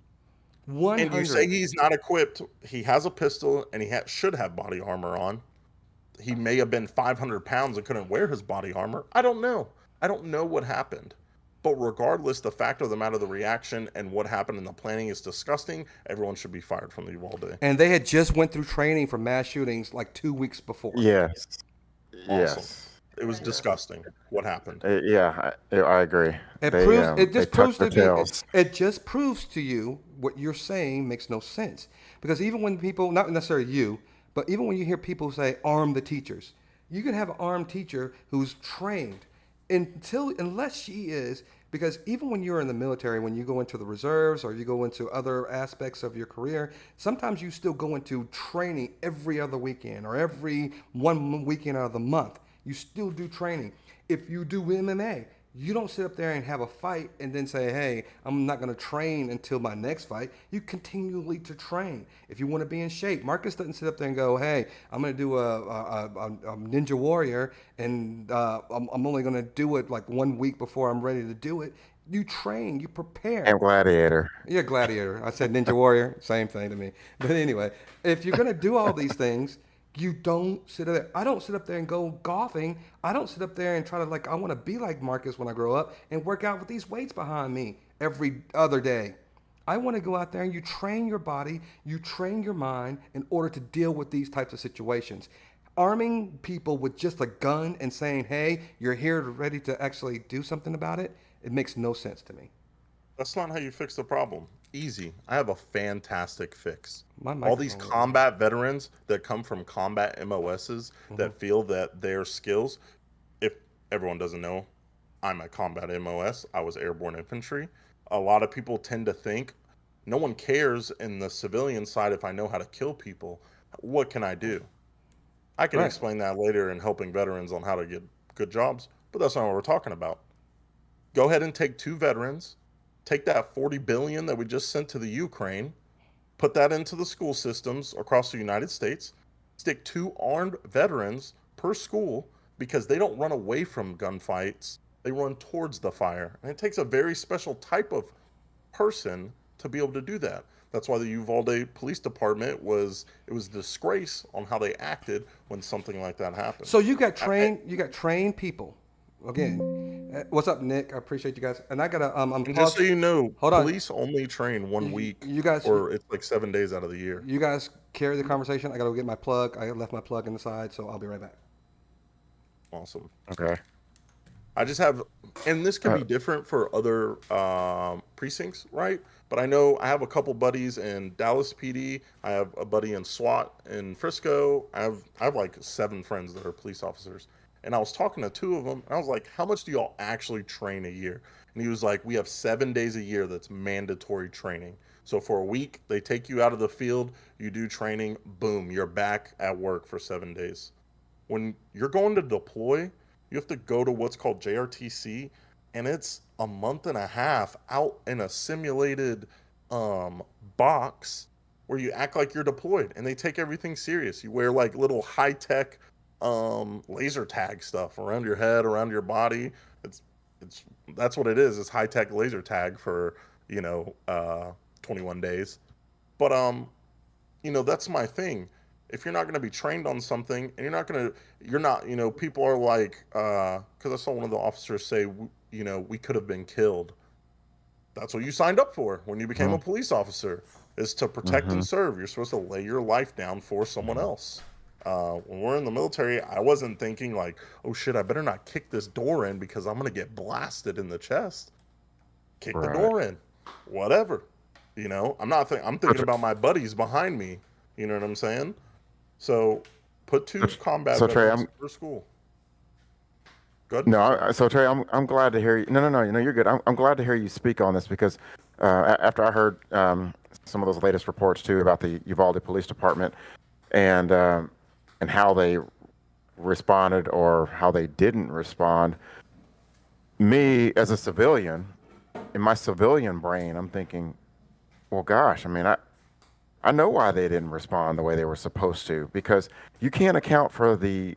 100. And you say he's not equipped. He has a pistol and he should have body armor on. He may have been 500 pounds and couldn't wear his body armor. I don't know. I don't know what happened. But regardless, the fact of the matter, the reaction and what happened in the planning is disgusting. Everyone should be fired from the Uvalde. And they had just went through training for mass shootings like 2 weeks before. Yes. Awesome. Yes. It was disgusting what happened. Yeah, I agree. It They, proves. um, It they just proves tucked to their you. tails. It just proves to you what you're saying makes no sense. Because even when people, not necessarily you, but even when you hear people say arm the teachers, you can have an armed teacher who's trained unless she is. Because even when you're in the military, when you go into the reserves or you go into other aspects of your career, sometimes you still go into training every other weekend or every one weekend out of the month. You still do training. If you do MMA, you don't sit up there and have a fight and then say, hey, I'm not going to train until my next fight. You continually to train. If you want to be in shape, Marcus doesn't sit up there and go, hey, I'm going to do a Ninja Warrior and I'm only going to do it like 1 week before I'm ready to do it. You train, you prepare. And Gladiator. Yeah, Gladiator. I said Ninja Warrior, same thing to me. But anyway, if you're going to do all these things, you don't sit there. I don't sit up there and go golfing. I don't sit up there and try to I want to be like Marcus when I grow up and work out with these weights behind me every other day. I want to go out there and you train your body, you train your mind in order to deal with these types of situations. Arming people with just a gun and saying, hey, you're here ready to actually do something about it, it makes no sense to me. That's not how you fix the problem. Easy. I have a fantastic fix. My All these microphone- combat veterans that come from combat MOSs that feel that their skills, if everyone doesn't know, I'm a combat MOS. I was airborne infantry. A lot of people tend to think no one cares in the civilian side if I know how to kill people. What can I do? I can Right. explain that later in helping veterans on how to get good jobs, but that's not what we're talking about. Go ahead and take 2 veterans, take that 40 billion that we just sent to the Ukraine, put that into the school systems across the United States, stick 2 armed veterans per school because they don't run away from gunfights, they run towards the fire. And it takes a very special type of person to be able to do that. That's why the Uvalde Police Department was a disgrace on how they acted when something like that happened. So you got trained people. Again, what's up, Nick? I appreciate you guys. And I gotta And just so you know, Hold on. police only train 1 week, you guys- or it's like 7 days out of the year. You guys carry the conversation. I gotta go get my plug. I left my plug in the side, so I'll be right back. Awesome. Okay. I just have, and this could be different for other precincts, right? But I know I have a couple buddies in Dallas PD. I have a buddy in SWAT in Frisco. I have like 7 friends that are police officers. And I was talking to 2 of them, and I was like, "How much do y'all actually train a year?" And he was like, "We have 7 days a year that's mandatory training. So for a week, they take you out of the field, you do training, boom, you're back at work for 7 days." When you're going to deploy, you have to go to what's called JRTC, and it's a month and a half out in a simulated box where you act like you're deployed, and they take everything serious. You wear like little high tech laser tag stuff around your head, around your body. It's it's that's what it is. It's high tech laser tag for 21 days. But that's my thing. If you're not going to be trained on something, and you're not, people are like, because I saw one of the officers say, we could have been killed. That's what you signed up for when you became a police officer, is to protect and serve. You're supposed to lay your life down for someone else. When we're in the military, I wasn't thinking like, oh shit, I better not kick this door in because I'm going to get blasted in the chest. Kick the door in, whatever. I'm not I'm thinking about my buddies behind me. You know what I'm saying? So put 2 combat veterans for school. Good. No, so Trey, I'm glad to hear you. No, you're good. I'm glad to hear you speak on this because after I heard some of those latest reports too about the Uvalde Police Department and how they responded or how they didn't respond, me as a civilian, in my civilian brain, I'm thinking, well, gosh, I mean, I know why they didn't respond the way they were supposed to, because you can't account for the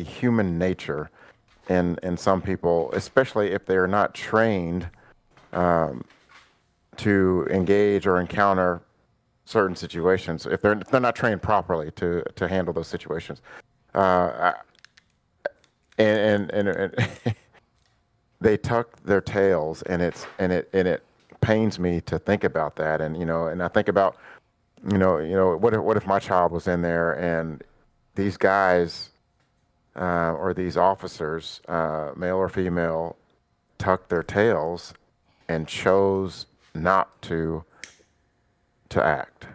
human nature in some people, especially if they're not trained to engage or encounter certain situations. If they're not trained properly to handle those situations, and they tuck their tails, and it pains me to think about that. And I think about what if my child was in there and these guys or these officers, male or female, tucked their tails and chose not to act.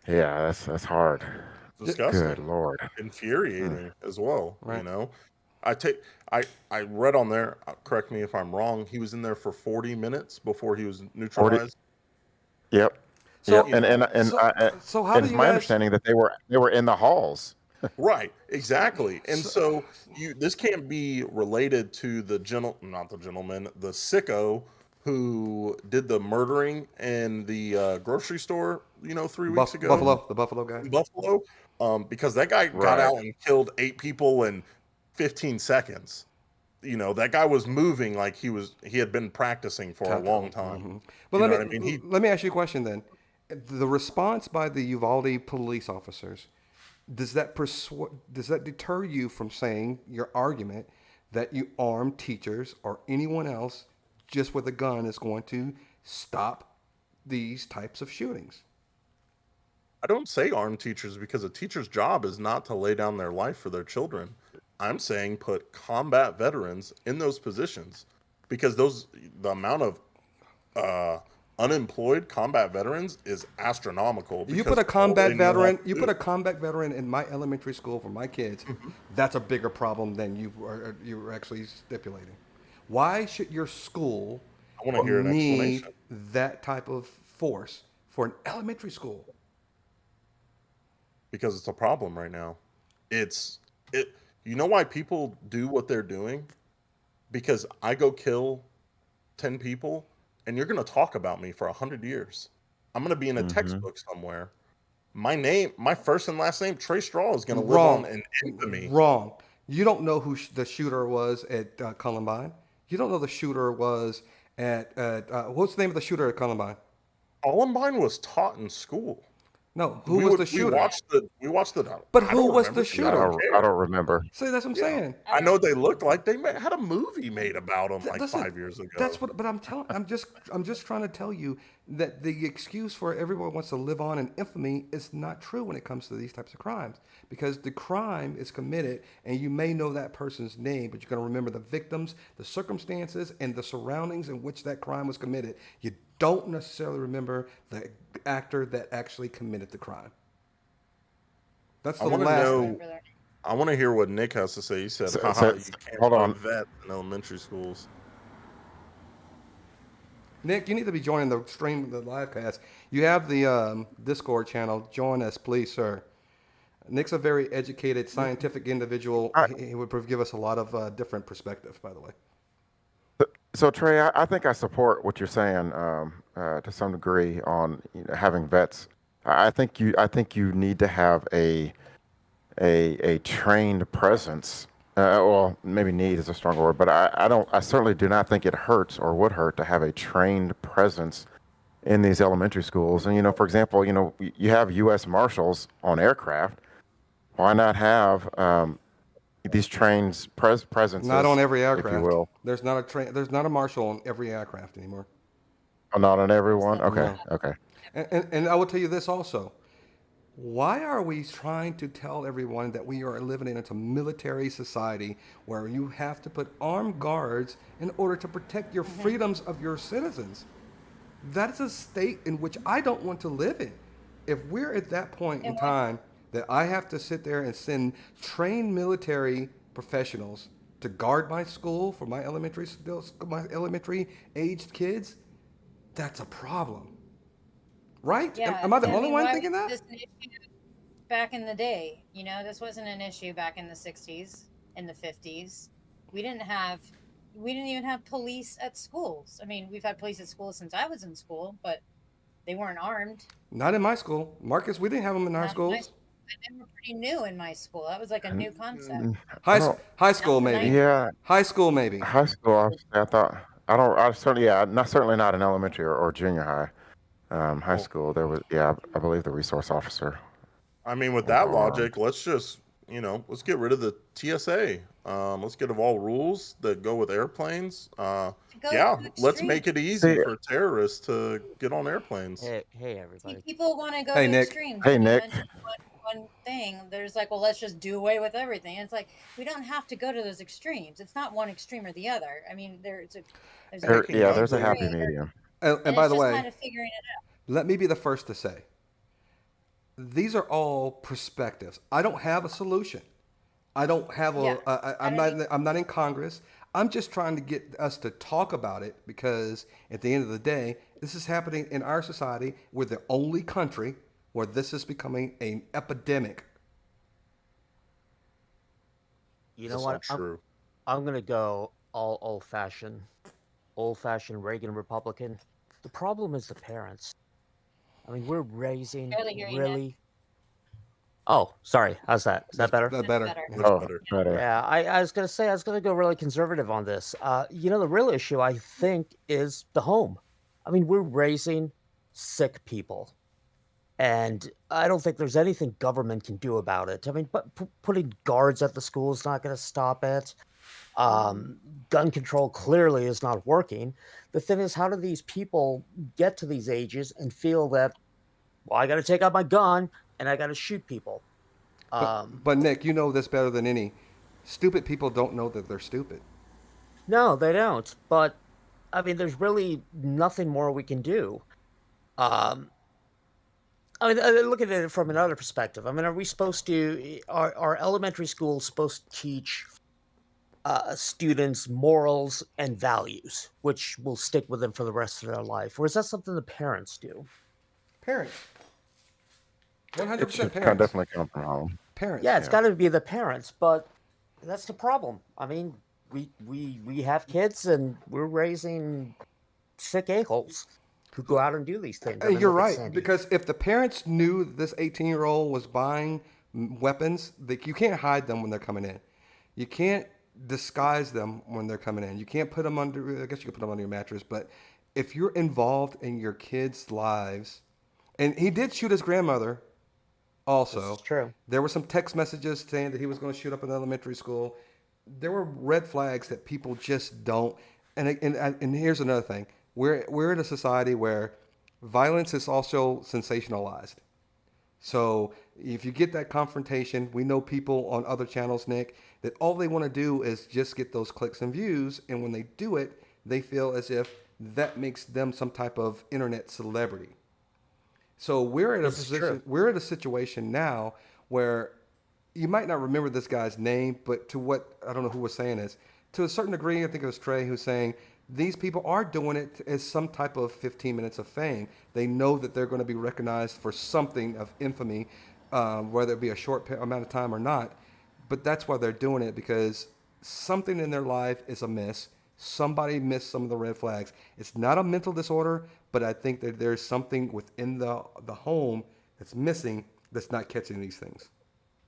Yeah, that's hard. Disgusting. Good Lord. Infuriating as well. Right. I read on there, correct me if I'm wrong, he was in there for 40 minutes before he was neutralized. Yep. So, So how do you my understanding that they were in the halls. Right, exactly. And so this can't be related to the sicko who did the murdering in the grocery store, 3 weeks ago. The Buffalo guy. Buffalo, because that guy got out and killed 8 people in 15 seconds. That guy was moving like he had been practicing for a long time. But let me ask you a question then. The response by the Uvalde police officers, does that deter you from saying your argument that you arm teachers or anyone else just with a gun is going to stop these types of shootings? I don't say arm teachers because a teacher's job is not to lay down their life for their children. I'm saying put combat veterans in those positions, because the amount of unemployed combat veterans is astronomical. You put a combat veteran in my elementary school for my kids. That's a bigger problem than you're actually stipulating. Why should your school need that type of force for an elementary school? Because it's a problem right now. You know why people do what they're doing? Because I go kill 10 people, and you're going to talk about me for 100 years. I'm going to be in a textbook somewhere. My first and last name, Trey Straw, is going to live on in infamy. Wrong. You don't know who the shooter was at Columbine. You don't know the shooter was at what's the name of the shooter at Columbine? Columbine was taught in school. No, who was the shooter? We watched the. But who was the shooter? I don't remember. See, that's what I'm saying. I know they looked like they had a movie made about them 5 years ago. But I'm just trying to tell you that the excuse for everyone wants to live on in infamy is not true when it comes to these types of crimes, because the crime is committed and you may know that person's name, but you're going to remember the victims, the circumstances, and the surroundings in which that crime was committed. You don't necessarily remember the actor that actually committed the crime. That's I the want to last know. thing. I want to hear what Nick has to say. He said, So- "Haha, so- you can't hold put on. vet in elementary schools." Nick, you need to be joining the stream, the live cast. You have the Discord channel. Join us, please, sir. Nick's a very educated, scientific individual. I- He would give us a lot of different perspective, by the way. So Trey, I think I support what you're saying to some degree on having vets. I think you need to have a trained presence. Well, maybe need is a stronger word, but I certainly do not think it hurts or would hurt to have a trained presence in these elementary schools. And for example, you have U.S. Marshals on aircraft. Why not have these trained presences, Not on every if you aircraft. will? There's not a marshal on every aircraft anymore. Oh, not on everyone. Okay, No. okay. And I will tell you this also. Why are we trying to tell everyone that we are living in a military society where you have to put armed guards in order to protect your freedoms of your citizens? That's a state in which I don't want to live in. If we're at that point in time that I have to sit there and send trained military professionals to guard my school for my elementary aged kids, that's a problem. Right? Yeah. Am I the I only mean, one why thinking was that? this an issue back in the day? This wasn't an issue back in the 60s, in the 50s. We didn't even have police at schools. I mean, we've had police at schools since I was in school, but they weren't armed. Not in my school. Marcus, we didn't have them in our Not in my schools. school. And they were pretty new in my school. That was like a new concept. High, I don't- high school, Not maybe. tonight. Yeah, High school, maybe. high school. I thought I don't. I certainly certainly not in elementary or junior high. High Well, school there was I believe the resource officer. I mean, with was that armed. logic, let's just let's get rid of the TSA. Let's get rid of all rules that go with airplanes. Go Yeah, to let's extremes. make it easy See- for terrorists to get on airplanes. Hey, See, everybody. people want to go Hey, to Nick. extremes. Hey, When you Nick. mention one thing, there's like, well, let's just do away with everything. And it's like, we don't have to go to those extremes. It's not one extreme or the other. I mean, there's a There's a happy gray area. medium. And And by it's the just way, kind of figuring it out. let me be the first to say, these are all perspectives. I don't have a solution. I don't have Yeah. I'm not in Congress. I'm just trying to get us to talk about it, because at the end of the day, this is happening in our society. We're the only country where this is becoming an epidemic. You know That's what? not true. I'm gonna go all old-fashioned Reagan Republican. The problem is the parents. I mean, we're raising Barely hear you, Nick. really. Oh, sorry. How's that? Is that better? That better. better. Yeah. Much Oh, better. better. Yeah, I was gonna say I was gonna go really conservative on this. The real issue I think is the home. I mean, we're raising sick people, and I don't think there's anything government can do about it. I mean, but putting guards at the school is not gonna stop it. Gun control clearly is not working. The thing is, how do these people get to these ages and feel that, well, I got to take out my gun and I got to shoot people? But Nick, you know this better than any. Stupid people don't know that they're stupid. No, they don't. But I mean, there's really nothing more we can do. I mean, look at it from another perspective. I mean, are elementary schools supposed to teach students morals and values, which will stick with them for the rest of their life? Or is that something the parents do? Parents. 100% It should parents. definitely come from home. Parents. Yeah, it's got to be the parents, but that's the problem. I mean, we have kids and we're raising sick a-holes who go out and do these things. I mean, You're look at right, Sandy. because if the parents knew this 18-year-old was buying weapons, you can't hide them when they're coming in. You can't disguise them when they're coming in. You can't put them under, I guess you could put them under your mattress, but if you're involved in your kids' lives, and he did shoot his grandmother also. This is true. There were some text messages saying that he was going to shoot up an elementary school. There were red flags that people just don't. And here's another thing: we're in a society where violence is also sensationalized. So if you get that confrontation, we know people on other channels, Nick, that all they want to do is just get those clicks and views. And when they do it, they feel as if that makes them some type of internet celebrity. So This is true. we're at a situation now where you might not remember this guy's name, but to what, I don't know who was saying this, to a certain degree, I think it was Trey who's saying these people are doing it as some type of 15 minutes of fame. They know that they're going to be recognized for something of infamy, whether it be a short amount of time or not. But that's why they're doing it, because something in their life is amiss. Somebody missed some of the red flags. It's not a mental disorder, but I think that there's something within the home that's missing that's not catching these things.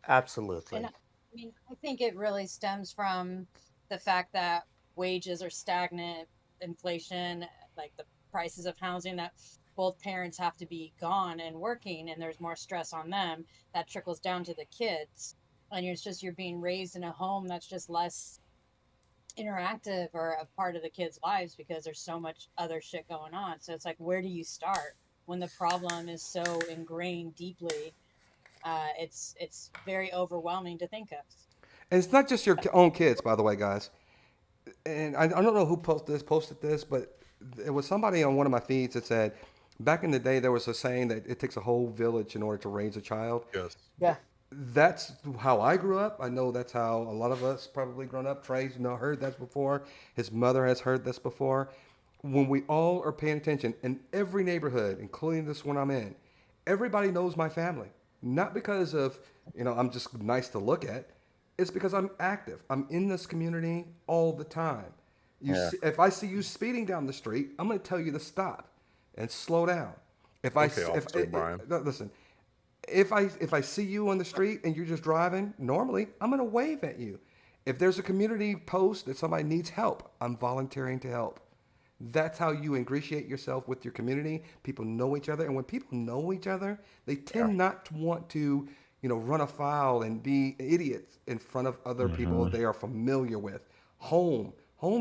Absolutely. And I mean, I think it really stems from the fact that wages are stagnant, inflation, like the prices of housing, that both parents have to be gone and working, and there's more stress on them. That trickles down to the kids. And it's just you're being raised in a home that's just less interactive or a part of the kids' lives because there's so much other shit going on. So it's like, where do you start when the problem is so ingrained deeply? It's very overwhelming to think of. And it's not just your own kids, by the way, guys. And I don't know who posted this, but it was somebody on one of my feeds that said, back in the day, there was a saying that it takes a whole village in order to raise a child. Yes. Yeah. That's how I grew up. I know that's how a lot of us probably grown up. Trey's, heard that before. His mother has heard this before. When we all are paying attention in every neighborhood, including this one I'm in, everybody knows my family. Not because of, I'm just nice to look at. It's because I'm active. I'm in this community all the time. Yeah. If I see you speeding down the street, I'm going to tell you to stop and slow down. Okay, Officer Brian. No, listen, if I see you on the street and you're just driving normally, I'm going to wave at you. If there's a community post that somebody needs help, I'm volunteering to help. That's how you ingratiate yourself with your community. People know each other, and when people know each other, they tend not to want to, run afoul and be idiots in front of other people they are familiar with. Home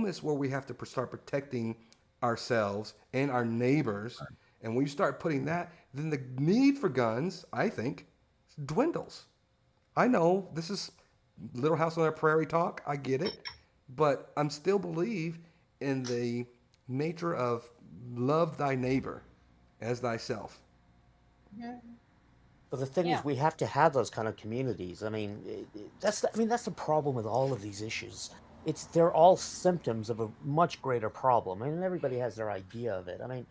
is where we have to start protecting ourselves and our neighbors. And when you start putting that, then the need for guns, I think, dwindles. I know this is Little House on the Prairie talk. I get it. But I'm still believe in the nature of love thy neighbor as thyself. But the thing Yeah. is, we have to have those kind of communities. I mean, that's the problem with all of these issues. They're all symptoms of a much greater problem, and everybody has their idea of it. I mean,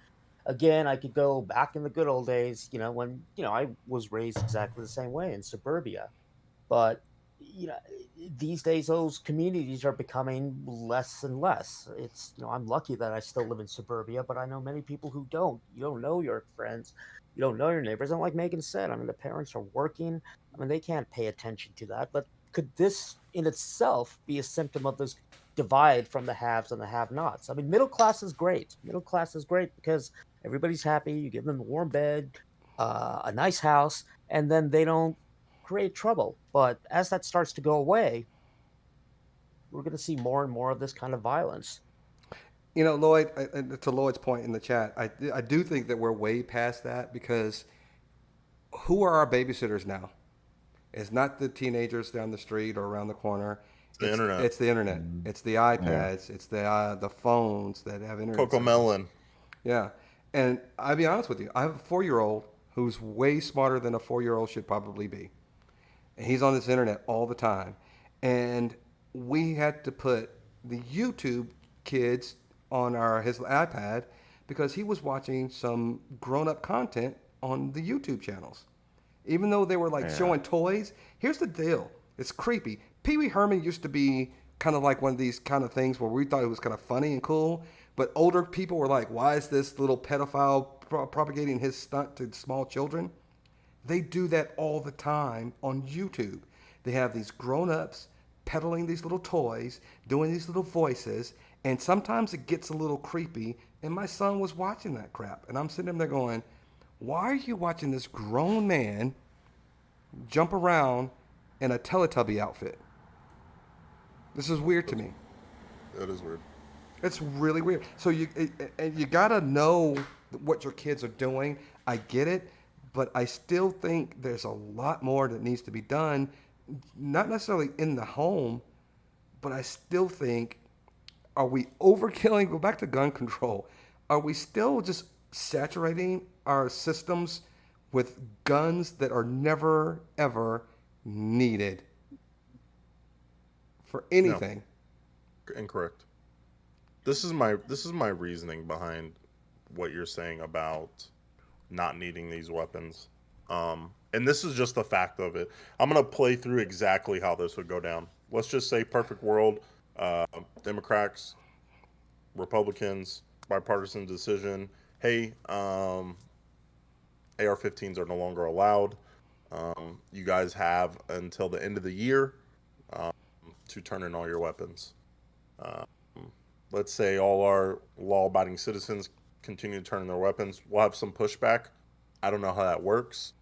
again, I could go back in the good old days, when I was raised exactly the same way in suburbia. But you know, these days those communities are becoming less and less. I'm lucky that I still live in suburbia, but I know many people who don't. You don't know your friends, you don't know your neighbors. And like Megan said, I mean, the parents are working. I mean, they can't pay attention to that. But could this in itself be a symptom of this divide from the haves and the have-nots? I mean, middle class is great. Middle class is great because everybody's happy. You give them a warm bed, a nice house, and then they don't create trouble. But as that starts to go away, we're going to see more and more of this kind of violence. Lloyd, to Lloyd's point in the chat, I do think that we're way past that, because who are our babysitters now? It's not the teenagers down the street or around the corner. The internet. It's the internet. It's the iPads. It's the phones that have internet. Coco Melon. Yeah. And I'll be honest with you. I have a 4-year-old who's way smarter than a 4-year-old should probably be. And he's on this internet all the time. And we had to put the YouTube kids on his iPad because he was watching some grown-up content on the YouTube channels. Even though they were showing toys. Here's the deal. It's creepy. Pee Wee Herman used to be kind of like one of these kind of things where we thought it was kind of funny and cool. But older people were like, why is this little pedophile propagating his stunt to small children? They do that all the time on YouTube. They have these grown-ups peddling these little toys, doing these little voices, and sometimes it gets a little creepy. And my son was watching that crap. And I'm sitting there going, why are you watching this grown man jump around in a Teletubby outfit? This is weird to me. That is weird. It's really weird. So you gotta know what your kids are doing. I get it, but I still think there's a lot more that needs to be done, not necessarily in the home, but I still think, are we overkilling? Go back to gun control. Are we still just saturating our systems with guns that are never, ever needed for No, anything? incorrect. This is my reasoning behind what you're saying about not needing these weapons. And this is just the fact of it. I'm gonna play through exactly how this would go down. Let's just say perfect world, Democrats, Republicans, bipartisan decision. Hey, AR-15s are no longer allowed. You guys have until the end of the year um, to turn in all your weapons. Um, let's say all our law-abiding citizens continue to turn in their weapons. We'll have some pushback. I don't know how that works.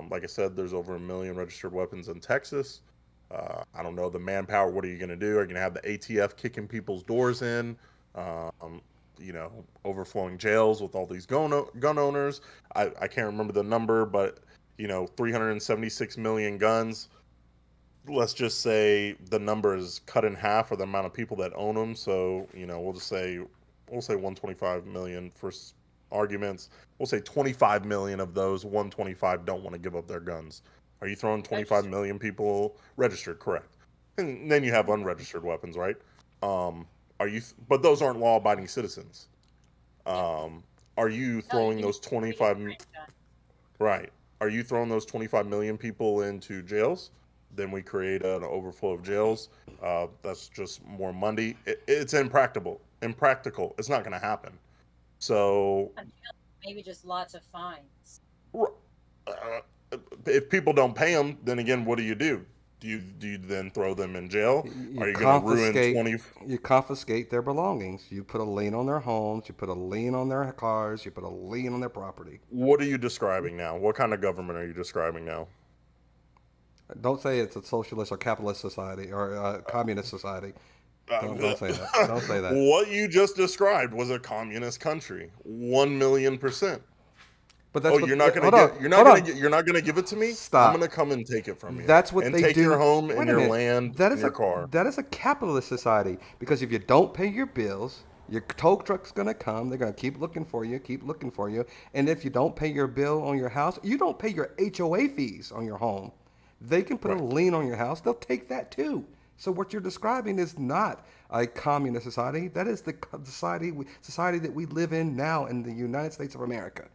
Like I said, there's over 1 million registered weapons in Texas. I don't know the manpower. What are you going to do? Are you going to have the ATF kicking people's doors in? Um, overflowing jails with all these gun owners. I can't remember the number, but 376 million guns. Let's just say the number is cut in half for the amount of people that own them. So we'll say 125 million for arguments. We'll say 25 million of those 125 don't want to give up their guns. Are you throwing 25 million people registered? Correct. And then you have unregistered weapons, right? But those aren't law-abiding citizens. Are you throwing those 25? Right. Are you throwing those 25 million people into jails? Then we create an overflow of jails. That's just more money. It's impractical. It's not going to happen. So maybe just lots of fines. If people don't pay them, then again, what do? Do you then throw them in jail? Are you going to ruin 20? You confiscate their belongings. You put a lien on their homes. You put a lien on their cars. You put a lien on their property. What are you describing now? What kind of government are you describing now? Don't say it's a socialist or capitalist society or a communist society. Don't say that. Don't say that. What you just described was a communist country, 1,000,000%. But that's you're not gonna give it to me. Stop. I'm gonna come and take it from you. That's what and they take do. your home and your land and your car. That is a capitalist society, because if you don't pay your bills, your tow truck's gonna come. They're gonna keep looking for you, and if you don't pay your bill on your house, you don't pay your HOA fees on your home, they can put a lien on your house. They'll take that too. So what you're describing is not a communist society. That is the society that we live in now in the United States of America.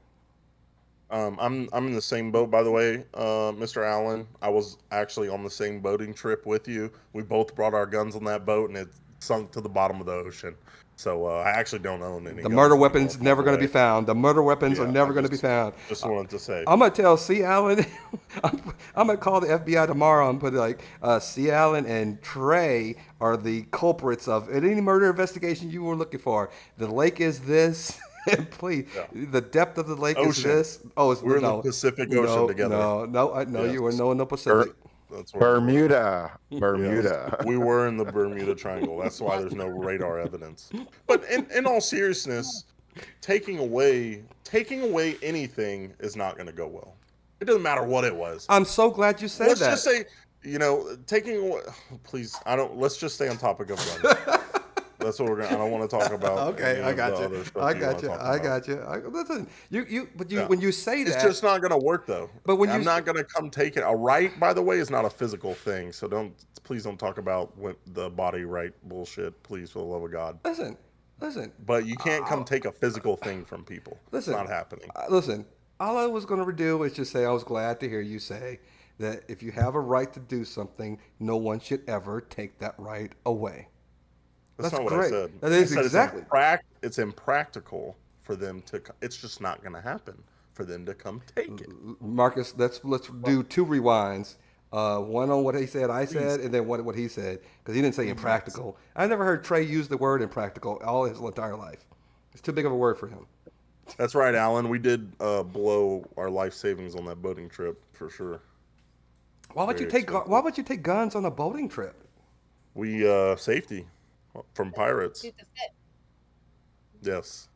I'm in the same boat, by the way, Mr. Allen. I was actually on the same boating trip with you. We both brought our guns on that boat, and it sunk to the bottom of the ocean. So I actually don't own any. The murder weapons never going to be found. The murder weapons are never going to be found. Just wanted to say. I'm going to tell C. Allen. I'm going to call the FBI tomorrow and put C. Allen and Trey are the culprits of any murder investigation you were looking for. The lake is this. And please, the depth of the lake is this. Oh, we're in the Pacific Ocean together. No, you were in the Pacific. That's Bermuda. Yes, we were in the Bermuda Triangle. That's why there's no radar evidence. But in all seriousness, taking away anything is not going to go well. It doesn't matter what it was. I'm so glad you said that. Let's just say, taking away. Please, let's just stay on topic of guns. That's what we're gonna. I don't want to talk about. Okay, I got you. Listen, when you say that, it's just not gonna work though. But I'm not gonna come take it. A right, by the way, is not a physical thing. So please don't talk about the body right bullshit. Please, for the love of God. Listen. But you can't come take a physical thing from people. Listen, it's not happening. Listen, all I was gonna do is just say I was glad to hear you say that if you have a right to do something, no one should ever take that right away. That's not what I said. That is exactly. It's impractical for them to. It's just not going to happen for them to come take it. Marcus, let's do 2 rewinds. One on what he said, I said, and then what he said, because he didn't say impractical. I never heard Trey use the word impractical all his entire life. It's too big of a word for him. That's right, Alan. We did blow our life savings on that boating trip for sure. Why would you take guns on a boating trip? We safety. From pirates. Yes.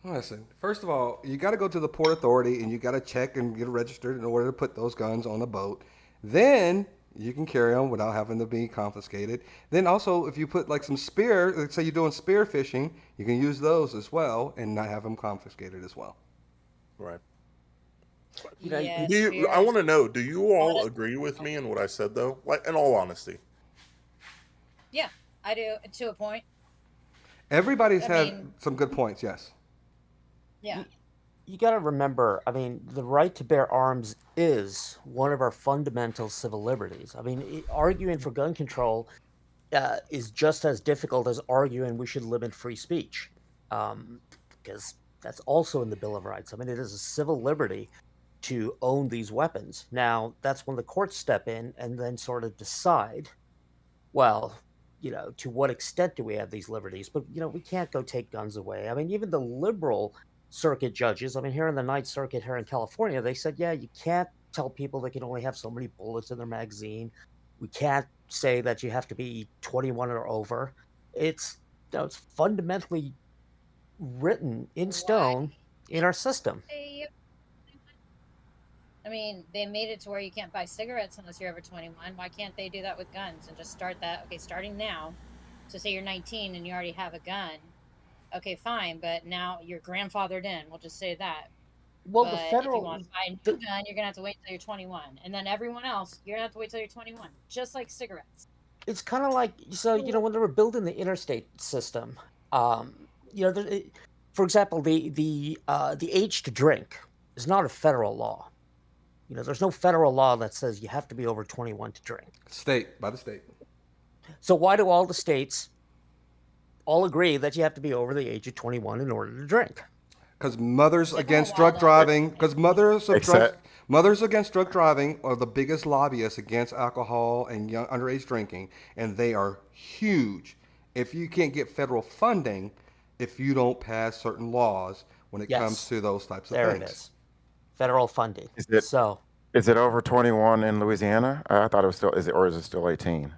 Listen, first of all, you got to go to the port authority and you got to check and get registered in order to put those guns on a boat. Then you can carry them without having to be confiscated. Then also, if you put like some spear, let's say you're doing spear fishing, you can use those as well and not have them confiscated as well. Right. You know, Yes, I want to know, do you all agree with me in what I said, though? Like, in all honesty. Yeah, I do to a point. Everybody's I had mean- some good points, yes. Yeah. you got to remember, I mean, the right to bear arms is one of our fundamental civil liberties. I mean, arguing for gun control is just as difficult as arguing we should limit free speech, because that's also in the Bill of Rights. I mean, it is a civil liberty to own these weapons. Now, that's when the courts step in and then sort of decide, well, to what extent do we have these liberties? But, we can't go take guns away. I mean, even the liberal circuit judges, I mean, here in the Ninth Circuit here in California, they said, yeah, you can't tell people they can only have so many bullets in their magazine. We can't say that you have to be 21 or over. It's, it's fundamentally written in stone in our system. I mean, they made it to where you can't buy cigarettes unless you're over 21. Why can't they do that with guns and just start that? Okay, starting now. So say you're 19 and you already have a gun. Okay, fine, but now you're grandfathered in. We'll just say that. Well, but the federal, if you want to buy a new gun, you're gonna have to wait till you're 21, and then everyone else, you're gonna have to wait till you're 21, just like cigarettes. it's kind of like, so when they were building the interstate system, for example, the age to drink is not a federal law. There's no federal law that says you have to be over 21 to drink. By the state. So why do all the states all agree that you have to be over the age of 21 in order to drink? Because Mothers Against Drug Driving, because Mothers Against Drug Driving are the biggest lobbyists against alcohol and young underage drinking, and they are huge. If you can't get federal funding, if you don't pass certain laws when it comes to those types of there things. It is. Federal funding. Is it over 21 in Louisiana? I thought it was still, is it still 18?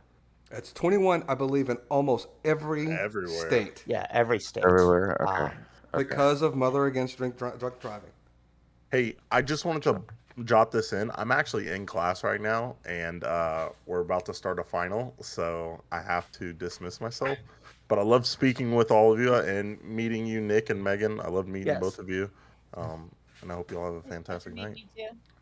It's 21, I believe, in almost everywhere. State. Yeah, every state. Everywhere. Okay. Because of Mother Against Drug Driving. Hey, I just wanted to jot this in. I'm actually in class right now, and we're about to start a final, so I have to dismiss myself. But I love speaking with all of you and meeting you, Nick and Megan. I love meeting both of you. And I hope you all have a fantastic night.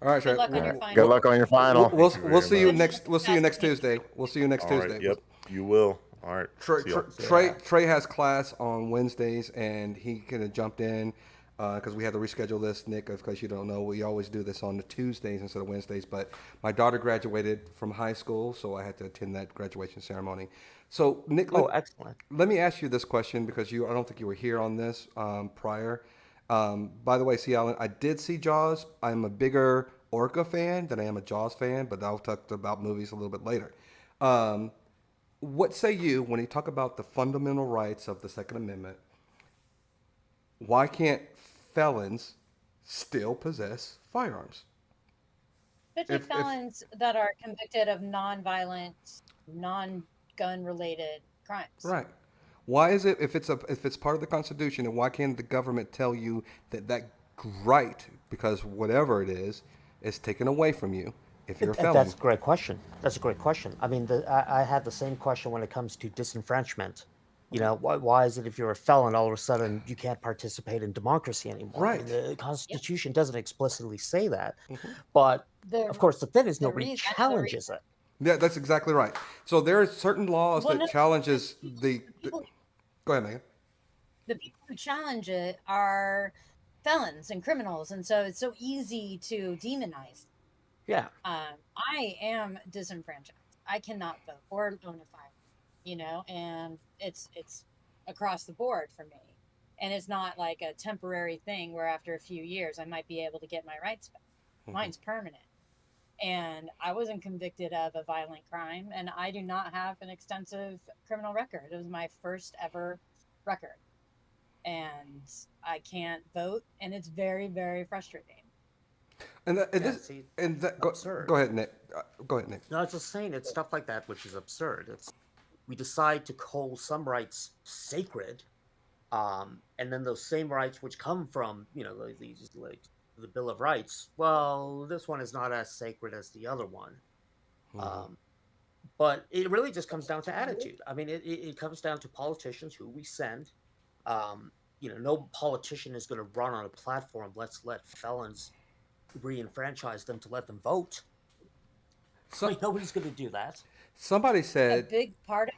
All right, Good luck on your final. Good luck on your final. We'll see you next. We'll see you next Tuesday. We'll see you next Tuesday. Yep, you will. All right. Trey has class on Wednesdays, and he could have jumped in because we had to reschedule this, Nick. Because you don't know, we always do this on the Tuesdays instead of Wednesdays. But my daughter graduated from high school, so I had to attend that graduation ceremony. So, Nick, excellent. Let me ask you this question because I don't think you were here on this prior. By the way, C. Allen, I did see Jaws. I'm a bigger Orca fan than I am a Jaws fan, but I'll talk about movies a little bit later. What say you when you talk about the fundamental rights of the Second Amendment? Why can't felons still possess firearms? Especially felons that are convicted of non-violent, non-gun-related crimes. Right. Why is it, if it's part of the Constitution, and why can't the government tell you that right, because whatever it is taken away from you if you're a felon? That's a great question. I mean, I have the same question when it comes to disenfranchisement. Why is it if you're a felon, all of a sudden you can't participate in democracy anymore? Right. I mean, the Constitution doesn't explicitly say that. But, of course, the thing is nobody challenges it. Yeah, that's exactly right. So there are certain laws that challenges the Go ahead, Megan. The people who challenge it are felons and criminals, and so it's so easy to demonize. Yeah. I am disenfranchised. I cannot vote or own a firearm, and it's across the board for me. And it's not like a temporary thing where after a few years I might be able to get my rights back. Mine's permanent. And I wasn't convicted of a violent crime, and I do not have an extensive criminal record. It was my first ever record. And I can't vote, and it's very, very frustrating. Go ahead, Nick. Go ahead, Nick. No, I was just saying, it's stuff like that which is absurd. We decide to hold some rights sacred, And then those same rights which come from, these like the Bill of Rights. Well, this one is not as sacred as the other one. Um, but it really just comes down to attitude. I mean, it comes down to politicians who we send. No politician is going to run on a platform. Let's let felons re-enfranchise them to let them vote. So, Nobody's going to do that. Somebody A said, big part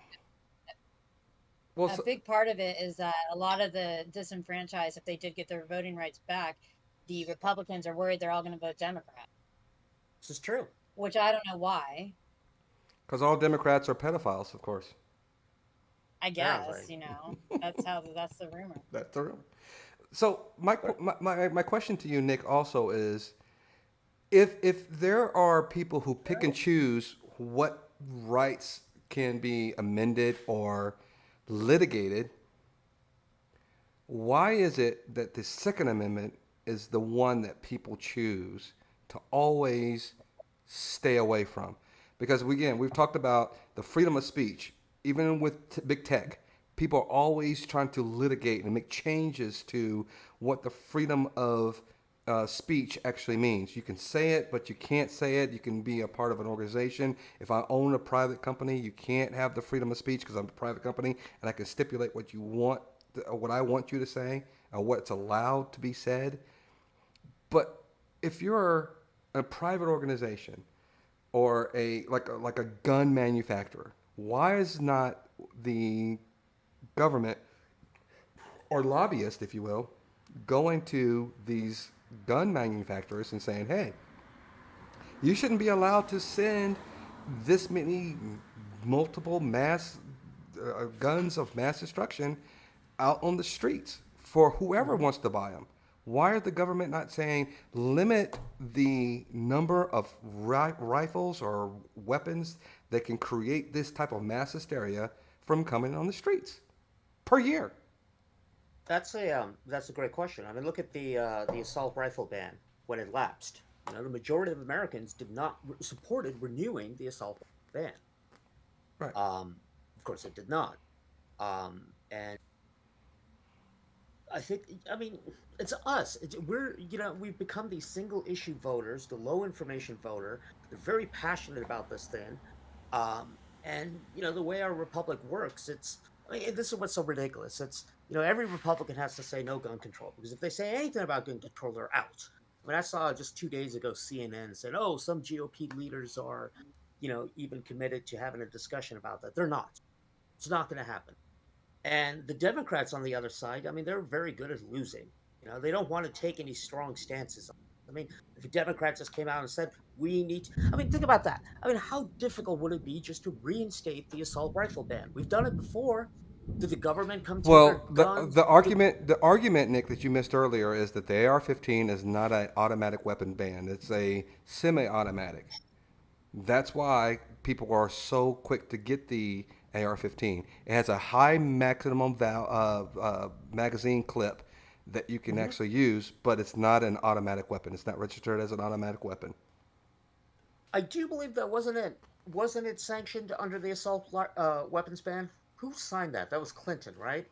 well, a big part of it is that a lot of the disenfranchised, if they did get their voting rights back, the Republicans are worried they're all going to vote Democrat. This is true. Which I don't know why. because all Democrats are pedophiles, of course. I guess, that's the rumor. That's the rumor. So my question to you, Nick, also is, if there are people who pick and choose what rights can be amended or litigated, why is it that the Second Amendment is the one that people choose to always stay away from? Because we've talked about the freedom of speech, even with big tech. People are always trying to litigate and make changes to what the freedom of speech actually means. You can say it, but you can't say it. You can be a part of an organization. If I own a private company, you can't have the freedom of speech because I'm a private company, and I can stipulate what you want, what I want you to say, or what's allowed to be said. But if you're a private organization or like a gun manufacturer, why is not the government or lobbyist, if you will, going to these gun manufacturers and saying, hey, you shouldn't be allowed to send this many multiple mass guns of mass destruction out on the streets for whoever wants to buy them? Why is the government not saying limit the number of rifles or weapons that can create this type of mass hysteria from coming on the streets per year? That's a great question. I mean, look at the assault rifle ban when it lapsed. The majority of Americans did not supported renewing the assault ban. Right. Of course, it did not. And I mean, it's us. We've become these single issue voters, the low information voter. They're very passionate about this thing. And the way our republic works, this is what's so ridiculous. It's, every Republican has to say no gun control, because if they say anything about gun control, they're out. I mean, I saw just 2 days ago, CNN said, oh, some GOP leaders are, even committed to having a discussion about that. They're not. It's not going to happen. And the Democrats on the other side, I mean, they're very good at losing. They don't want to take any strong stances. I mean, if a Democrat just came out and said, think about that. I mean, how difficult would it be just to reinstate the assault rifle ban? We've done it before. Did the government come to Well, guns? the argument, Nick, that you missed earlier is that the AR-15 is not an automatic weapon ban. It's a semi-automatic. That's why people are so quick to get the AR-15. It has a high maximum magazine clip that you can actually use, but it's not an automatic weapon. It's not registered as an automatic weapon. I do believe that wasn't it sanctioned under the assault weapons ban? Who signed that? That was Clinton, right?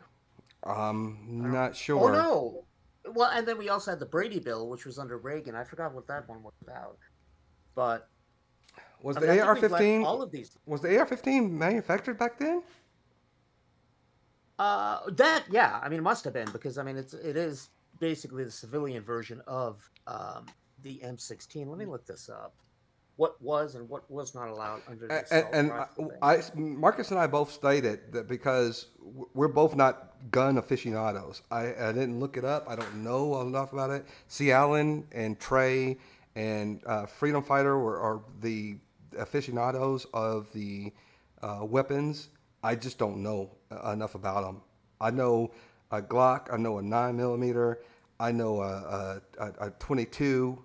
Not sure. Oh no. Well, and then we also had the Brady bill, which was under Reagan. I forgot what that one was about. But was the AR-15 all of these? Was the AR-15 manufactured back then? I mean, it must have been, because I mean, it is basically the civilian version of the M16. Let me look this up. What was and what was not allowed under the assault rifle ban. Marcus and I both stated that because we're both not gun aficionados. I didn't look it up. I don't know enough about it. C. Allen and Trey and Freedom Fighter are the aficionados of the weapons. I just don't know enough about them. I know a Glock. I know a 9mm. I know a 22.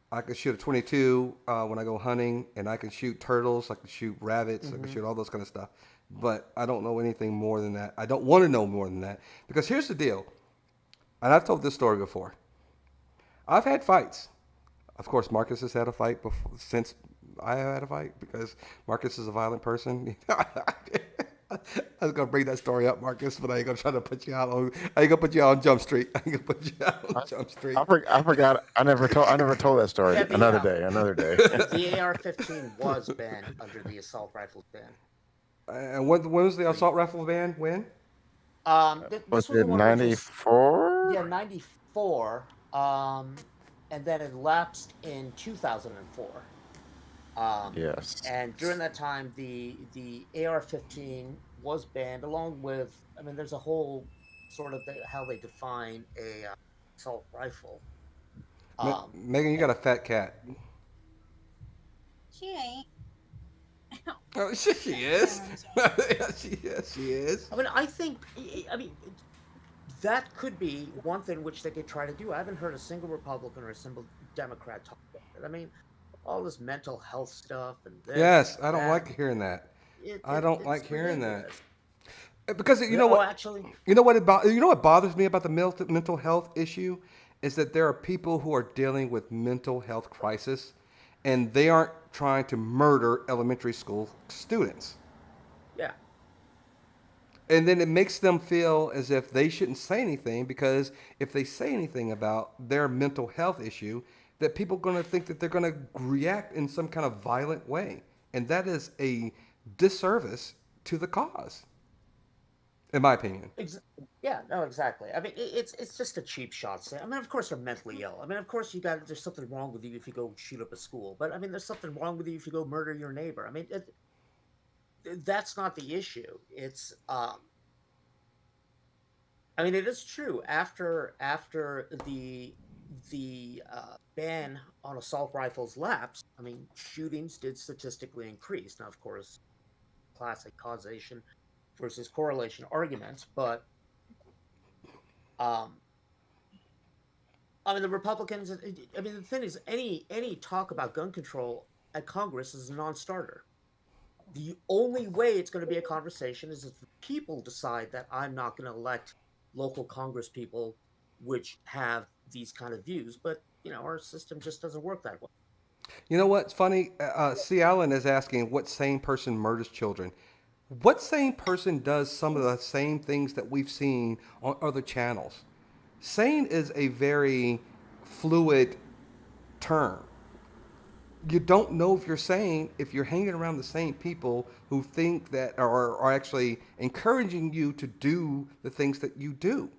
I can shoot a 22 when I go hunting, and I can shoot turtles. I can shoot rabbits. I can shoot all those kind of stuff. But I don't know anything more than that. I don't want to know more than that, because here's the deal. And I've told this story before. I've had fights. Of course, Marcus has had a fight since I have had a fight, because Marcus is a violent person. I was gonna bring that story up, Marcus, but I ain't gonna try to put you out on. I ain't gonna put you out on Jump Street. I ain't gonna put you out on Jump Street. I forgot. I never told that story. Yeah, Another day. The AR-15 was banned under the assault rifles ban. And when was the assault rifle ban? When? This Was was it the one which is- 94? Yeah, 94. And then it lapsed in 2004. Yes. And during that time, the AR-15 was banned, along with, I mean, there's a whole sort of how they define a assault rifle. Megan, you got a fat cat. She ain't. Oh, she is. She is. I mean, I mean, that could be one thing which they could try to do. I haven't heard a single Republican or a single Democrat talk about it. I mean, all this mental health stuff and this, Yes, I don't that, like hearing that. I don't like hearing that. ridiculous. Because you know what? Actually, You know what? You know what bothers me about the mental health issue is that there are people who are dealing with mental health crisis, and they aren't trying to murder elementary school students. yeah. And then it makes them feel as if they shouldn't say anything, because if they say anything about their mental health issue, that people are going to think that they're going to react in some kind of violent way. And that is a disservice to the cause, in my opinion. Yeah, no, exactly. I mean, it's just a cheap shot. I mean, of course they're mentally ill. I mean, of course there's something wrong with you if you go shoot up a school. But I mean, there's something wrong with you if you go murder your neighbor. I mean, that's not the issue. It's I mean, it is true. After the ban on assault rifles lapsed, I mean, shootings did statistically increase. Now, of course, classic causation versus correlation arguments, but I mean, the Republicans. I mean, the thing is, any talk about gun control at Congress is a non-starter. The only way it's going to be a conversation is if the people decide that I'm not going to elect local Congress people which have these kind of views. But you know, our system just doesn't work that way. You know what's funny? C. Allen is asking, what sane person murders children? What sane person does some of the same things that we've seen on other channels? Sane is a very fluid term. You don't know if you're sane if you're hanging around the same people who think that are actually encouraging you to do the things that you do.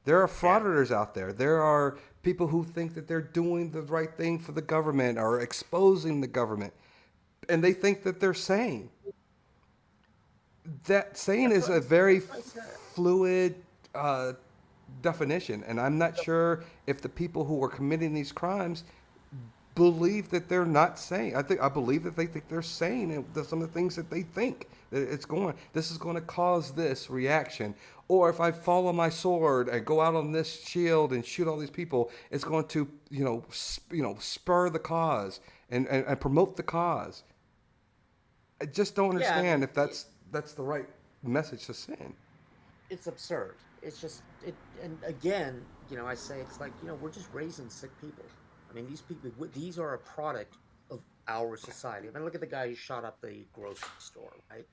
There are frauditors out there. There are people who think that they're doing the right thing for the government or exposing the government, and they think that they're sane. That sane is a very fluid definition, and I'm not sure if the people who are committing these crimes believe that they're not sane. I believe that they think they're sane, and some of the things that they think that this is going to cause this reaction, or if I follow my sword and go out on this shield and shoot all these people, it's going to spur the cause and promote the cause. I just don't understand if that's the right message to send. It's absurd. It's just and again, you know, I say it's like, you know, we're just raising sick people. I mean, these are a product of our society. I mean, look at the guy who shot up the grocery store, right?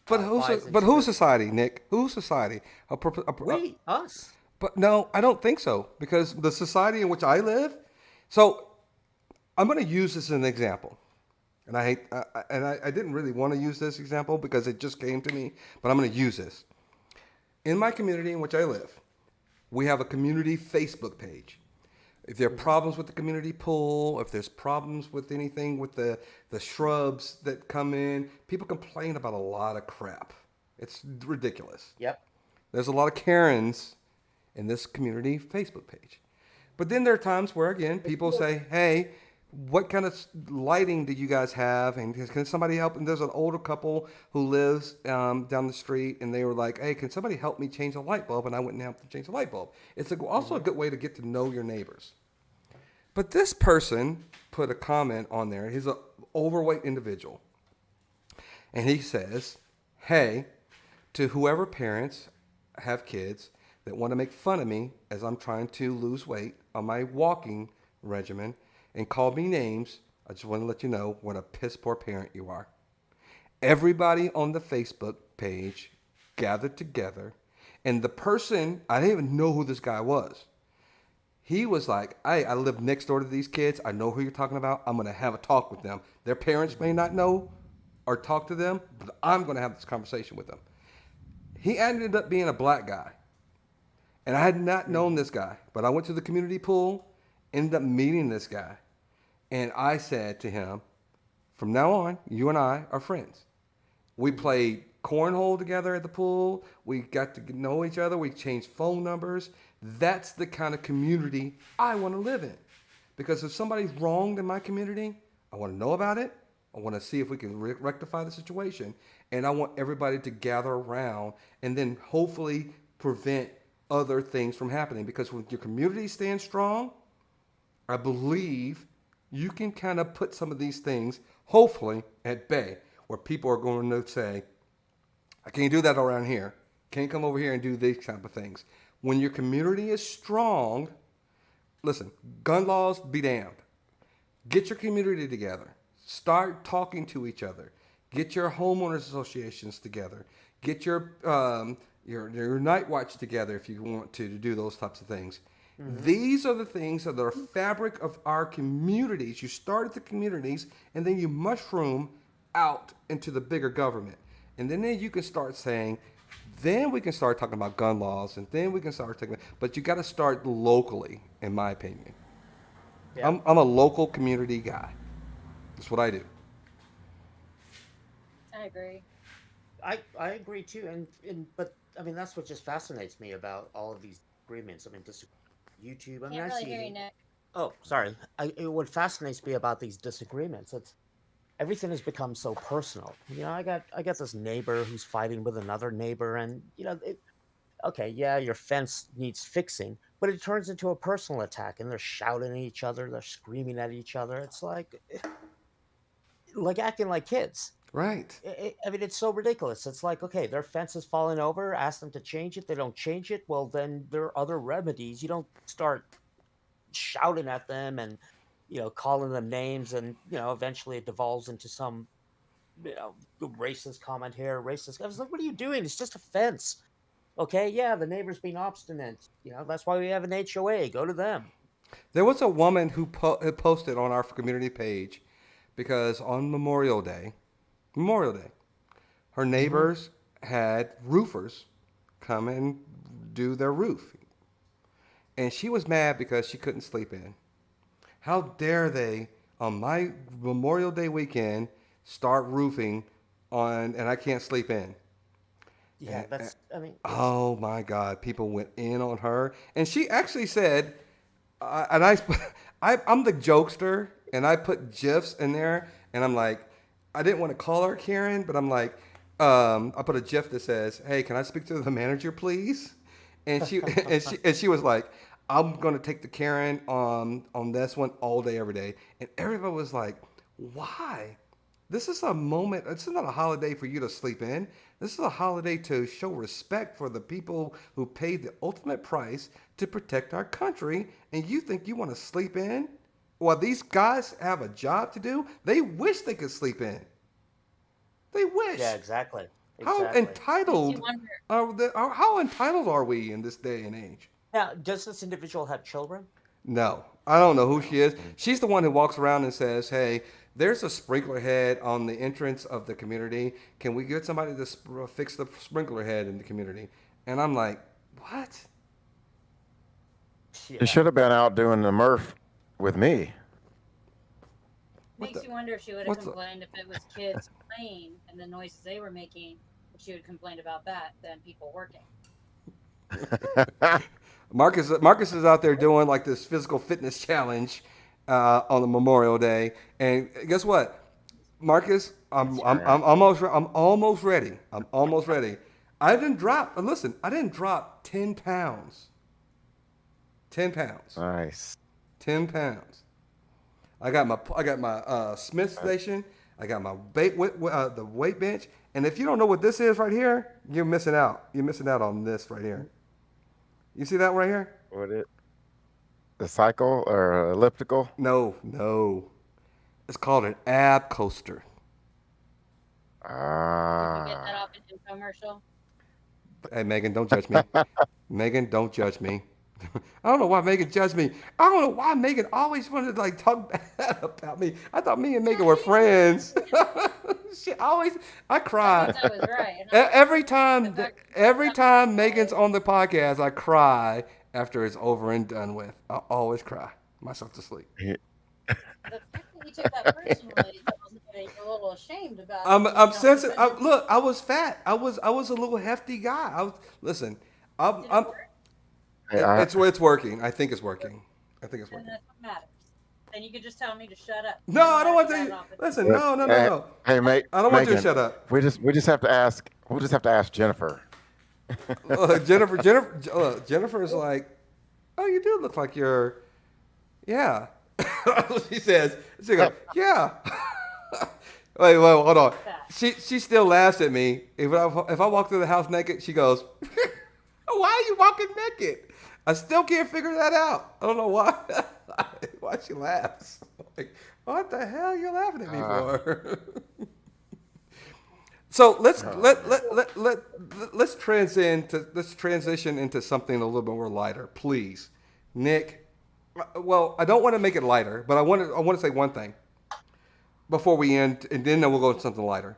But whose society, Nick? Whose society? Us. But no, I don't think so, because the society in which I live. So I'm going to use this as an example, and I didn't really want to use this example because it just came to me, but I'm going to use this. In my community in which I live, we have a community Facebook page. If there are problems with the community pool, if there's problems with anything with the shrubs that come in, people complain about a lot of crap. It's ridiculous. Yep. There's a lot of Karens in this community Facebook page. But then there are times where, again, people say, hey, what kind of lighting do you guys have? And can somebody help? And there's an older couple who lives down the street, and they were like, hey, can somebody help me change a light bulb? And I went and helped them change the light bulb. It's also a good way to get to know your neighbors. But this person put a comment on there. He's an overweight individual. And he says, hey, to whoever parents have kids that want to make fun of me as I'm trying to lose weight on my walking regimen and call me names, I just want to let you know what a piss poor parent you are. Everybody on the Facebook page gathered together, and the person, I didn't even know who this guy was. He was like, hey, I live next door to these kids. I know who you're talking about. I'm going to have a talk with them. Their parents may not know or talk to them, but I'm going to have this conversation with them. He ended up being a black guy. And I had not known this guy, but I went to the community pool, ended up meeting this guy. And I said to him, from now on, you and I are friends. We played cornhole together at the pool. We got to know each other. We changed phone numbers. That's the kind of community I want to live in. Because if somebody's wronged in my community, I want to know about it. I want to see if we can rectify the situation. And I want everybody to gather around and then hopefully prevent other things from happening. Because when your community stands strong, I believe you can kind of put some of these things, hopefully, at bay, where people are going to say, I can't do that around here. Can't come over here and do these type of things. When your community is strong, listen, gun laws be damned. Get your community together. Start talking to each other. Get your homeowners associations together. Get your night watch together if you want to do those types of things. Mm-hmm. These are the things that are the fabric of our communities. You start at the communities, and then you mushroom out into the bigger government. And then you can start saying, then we can start talking about gun laws, and then we can start talking. But you got to start locally, in my opinion. Yeah. I'm a local community guy. That's what I do. I agree. I agree too, but I mean that's what just fascinates me about all of these agreements. I mean, YouTube. I mean, Can't really hear you, Nick. Oh, sorry. What fascinates me about these disagreements, it's everything has become so personal. You know, I got this neighbor who's fighting with another neighbor, and you know, okay, yeah, your fence needs fixing, but it turns into a personal attack, and they're shouting at each other, they're screaming at each other. It's like acting like kids. Right. I mean, it's so ridiculous. It's like, okay, their fence is falling over. Ask them to change it. They don't change it. Well, then there are other remedies. You don't start shouting at them and, you know, calling them names, and you know, eventually it devolves into some, you know, racist comment here, racist. I was like, what are you doing? It's just a fence. Okay, yeah, the neighbor's being obstinate. You know, that's why we have an HOA. Go to them. There was a woman who posted on our community page because on Memorial Day, her neighbors had roofers come and do their roof. And she was mad because she couldn't sleep in. How dare they, on my Memorial Day weekend, start roofing and I can't sleep in. Yeah, oh my God, people went in on her. And she actually said, I'm the jokester, and I put GIFs in there, and I'm like, I didn't want to call her Karen, but I'm like, I put a GIF that says, "Hey, can I speak to the manager, please?" And she was like, "I'm gonna take the Karen on this one all day, every day." And everybody was like, "Why? This is a moment. This is not a holiday for you to sleep in. This is a holiday to show respect for the people who paid the ultimate price to protect our country. And you think you want to sleep in? Well, these guys have a job to do. They wish they could sleep in. They wish." Yeah, exactly. How entitled how entitled are we in this day and age? Now, does this individual have children? No, I don't know who she is. She's the one who walks around and says, "Hey, there's a sprinkler head on the entrance of the community. Can we get somebody to fix the sprinkler head in the community?" And I'm like, what? Yeah. You should have been out doing the Murph with me. Makes you wonder if she would have complained if it was kids playing and the noises they were making. If she would complain about that than people working. Marcus is out there doing like this physical fitness challenge on the Memorial Day, and guess what, Marcus? I'm almost ready. I didn't drop 10 pounds. 10 pounds. Nice. 10 pounds. I got my Smith station. I got my the weight bench. And if you don't know what this is right here, you're missing out. You're missing out on this right here. You see that right here? What it? The cycle or elliptical? No. It's called an ab coaster. Did you get that off of commercial. Hey, Megan, don't judge me. Megan, don't judge me. I don't know why Megan judged me. I don't know why Megan always wanted to like talk bad about me. I thought me and Megan were friends. She always, I That cry. means I was right. And Every the time, fact every that I'm time Megan's on the podcast, I cry after it's over and done with. I always cry myself to sleep. the fact that you took that personally tells me that you're a little ashamed about I'm what sensitive. I did. Look, I was fat. I was a little hefty guy. Listen. I'm, Did it I'm work? Hey, I, it's working. I think it's working. I think it's And working. that's what matters. Then you could just tell me to shut up. You No, don't I don't have want to have it to. off the Listen, but, no, no, no, hey, no. hey, I don't want you to Megan, shut up. we just have to ask. We'll just have to ask Jennifer. Jennifer is like, oh, you do look like you're, yeah. She says, she goes, yeah. Wait, hold on. that. She still laughs at me. If I walk through the house naked, she goes, why are you walking naked? I still can't figure that out. I don't know why. Why she laughs. Like, what the hell are you laughing at me for? So let's transition into something a little bit more lighter, please, Nick. Well, I don't want to make it lighter, but I want to say one thing before we end, and then we'll go to something lighter.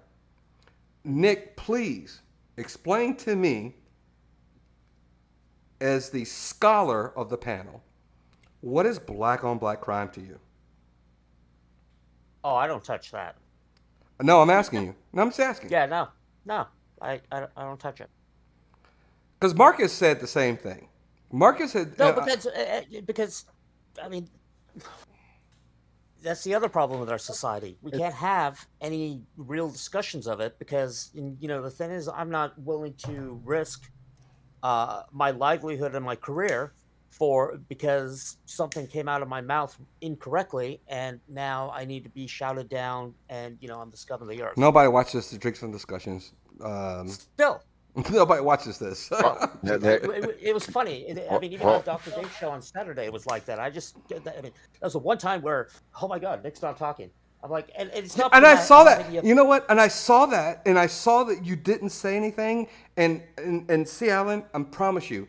Nick, please explain to me, as the scholar of the panel, what is black on black crime to you? Oh, I don't touch that. No, I'm asking you. No, I'm just asking. Yeah, no, I don't touch it. Because Marcus said the same thing. Marcus had No, because I mean, that's the other problem with our society. We can't have any real discussions of it because, the thing is, I'm not willing to risk my livelihood and my career because something came out of my mouth incorrectly, and now I need to be shouted down, and I'm the scum of the earth. Nobody watches the Drinks and Discussions. Still, Nobody watches this. it was funny. I mean, even on Dr. Dave's show on Saturday, it was like that. I mean, that was the one time where, oh my God, Nick's not talking. I'm like, and it's not. And I saw that. having You know what? And I saw that, and I saw that you didn't say anything. And see, Alan, I promise you,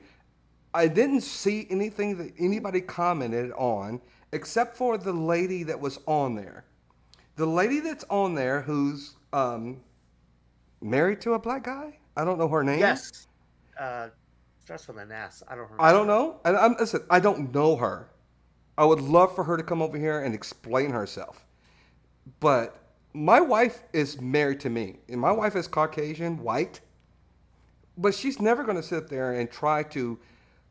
I didn't see anything that anybody commented on except for the lady that was on there. The lady that's on there who's married to a black guy. I don't know her name. Yes. Starts with an S. I don't remember. I don't know. And listen, I don't know her. I would love for her to come over here and explain herself. But my wife is married to me, and my wife is Caucasian, white. But she's never going to sit there and try to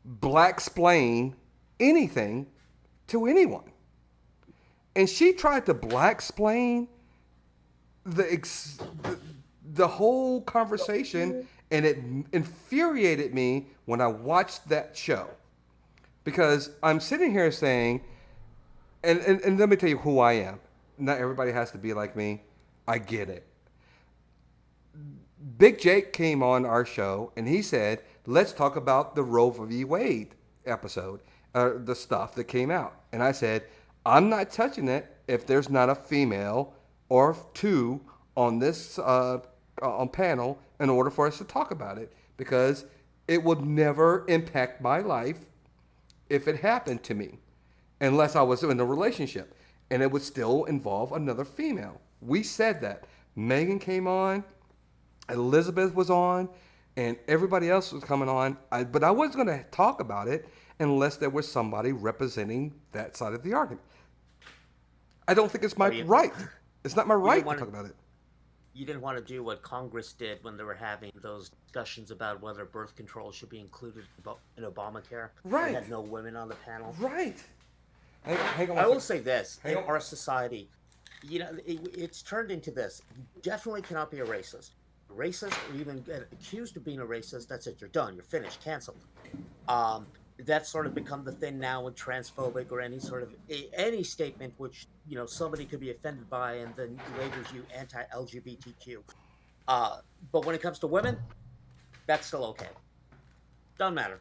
black-splain anything to anyone. And she tried to black-splain the whole conversation, and it infuriated me when I watched that show. Because I'm sitting here saying, and let me tell you who I am. Not everybody has to be like me. I get it. Big Jake came on our show, and he said, let's talk about the Roe v. Wade episode, the stuff that came out. And I said, I'm not touching it if there's not a female or two on this on panel in order for us to talk about it, because it would never impact my life if it happened to me, unless I was in a relationship, and it would still involve another female. We said that. Megan came on, Elizabeth was on, and everybody else was coming on. But I wasn't going to talk about it unless there was somebody representing that side of the argument. I don't think it's my right. It's not my right to talk about it. You didn't want to do what Congress did when they were having those discussions about whether birth control should be included in Obamacare. Right. They had no women on the panel. Right. Hang on. I will say this: Hang in on. our society, it's turned into this. You definitely cannot be a racist. Racist, or even get accused of being a racist, that's it. You're done. You're finished. Canceled. That's sort of become the thing now with transphobic or any sort of any statement which somebody could be offended by, and then labels you anti-LGBTQ. But when it comes to women, that's still okay. Doesn't matter.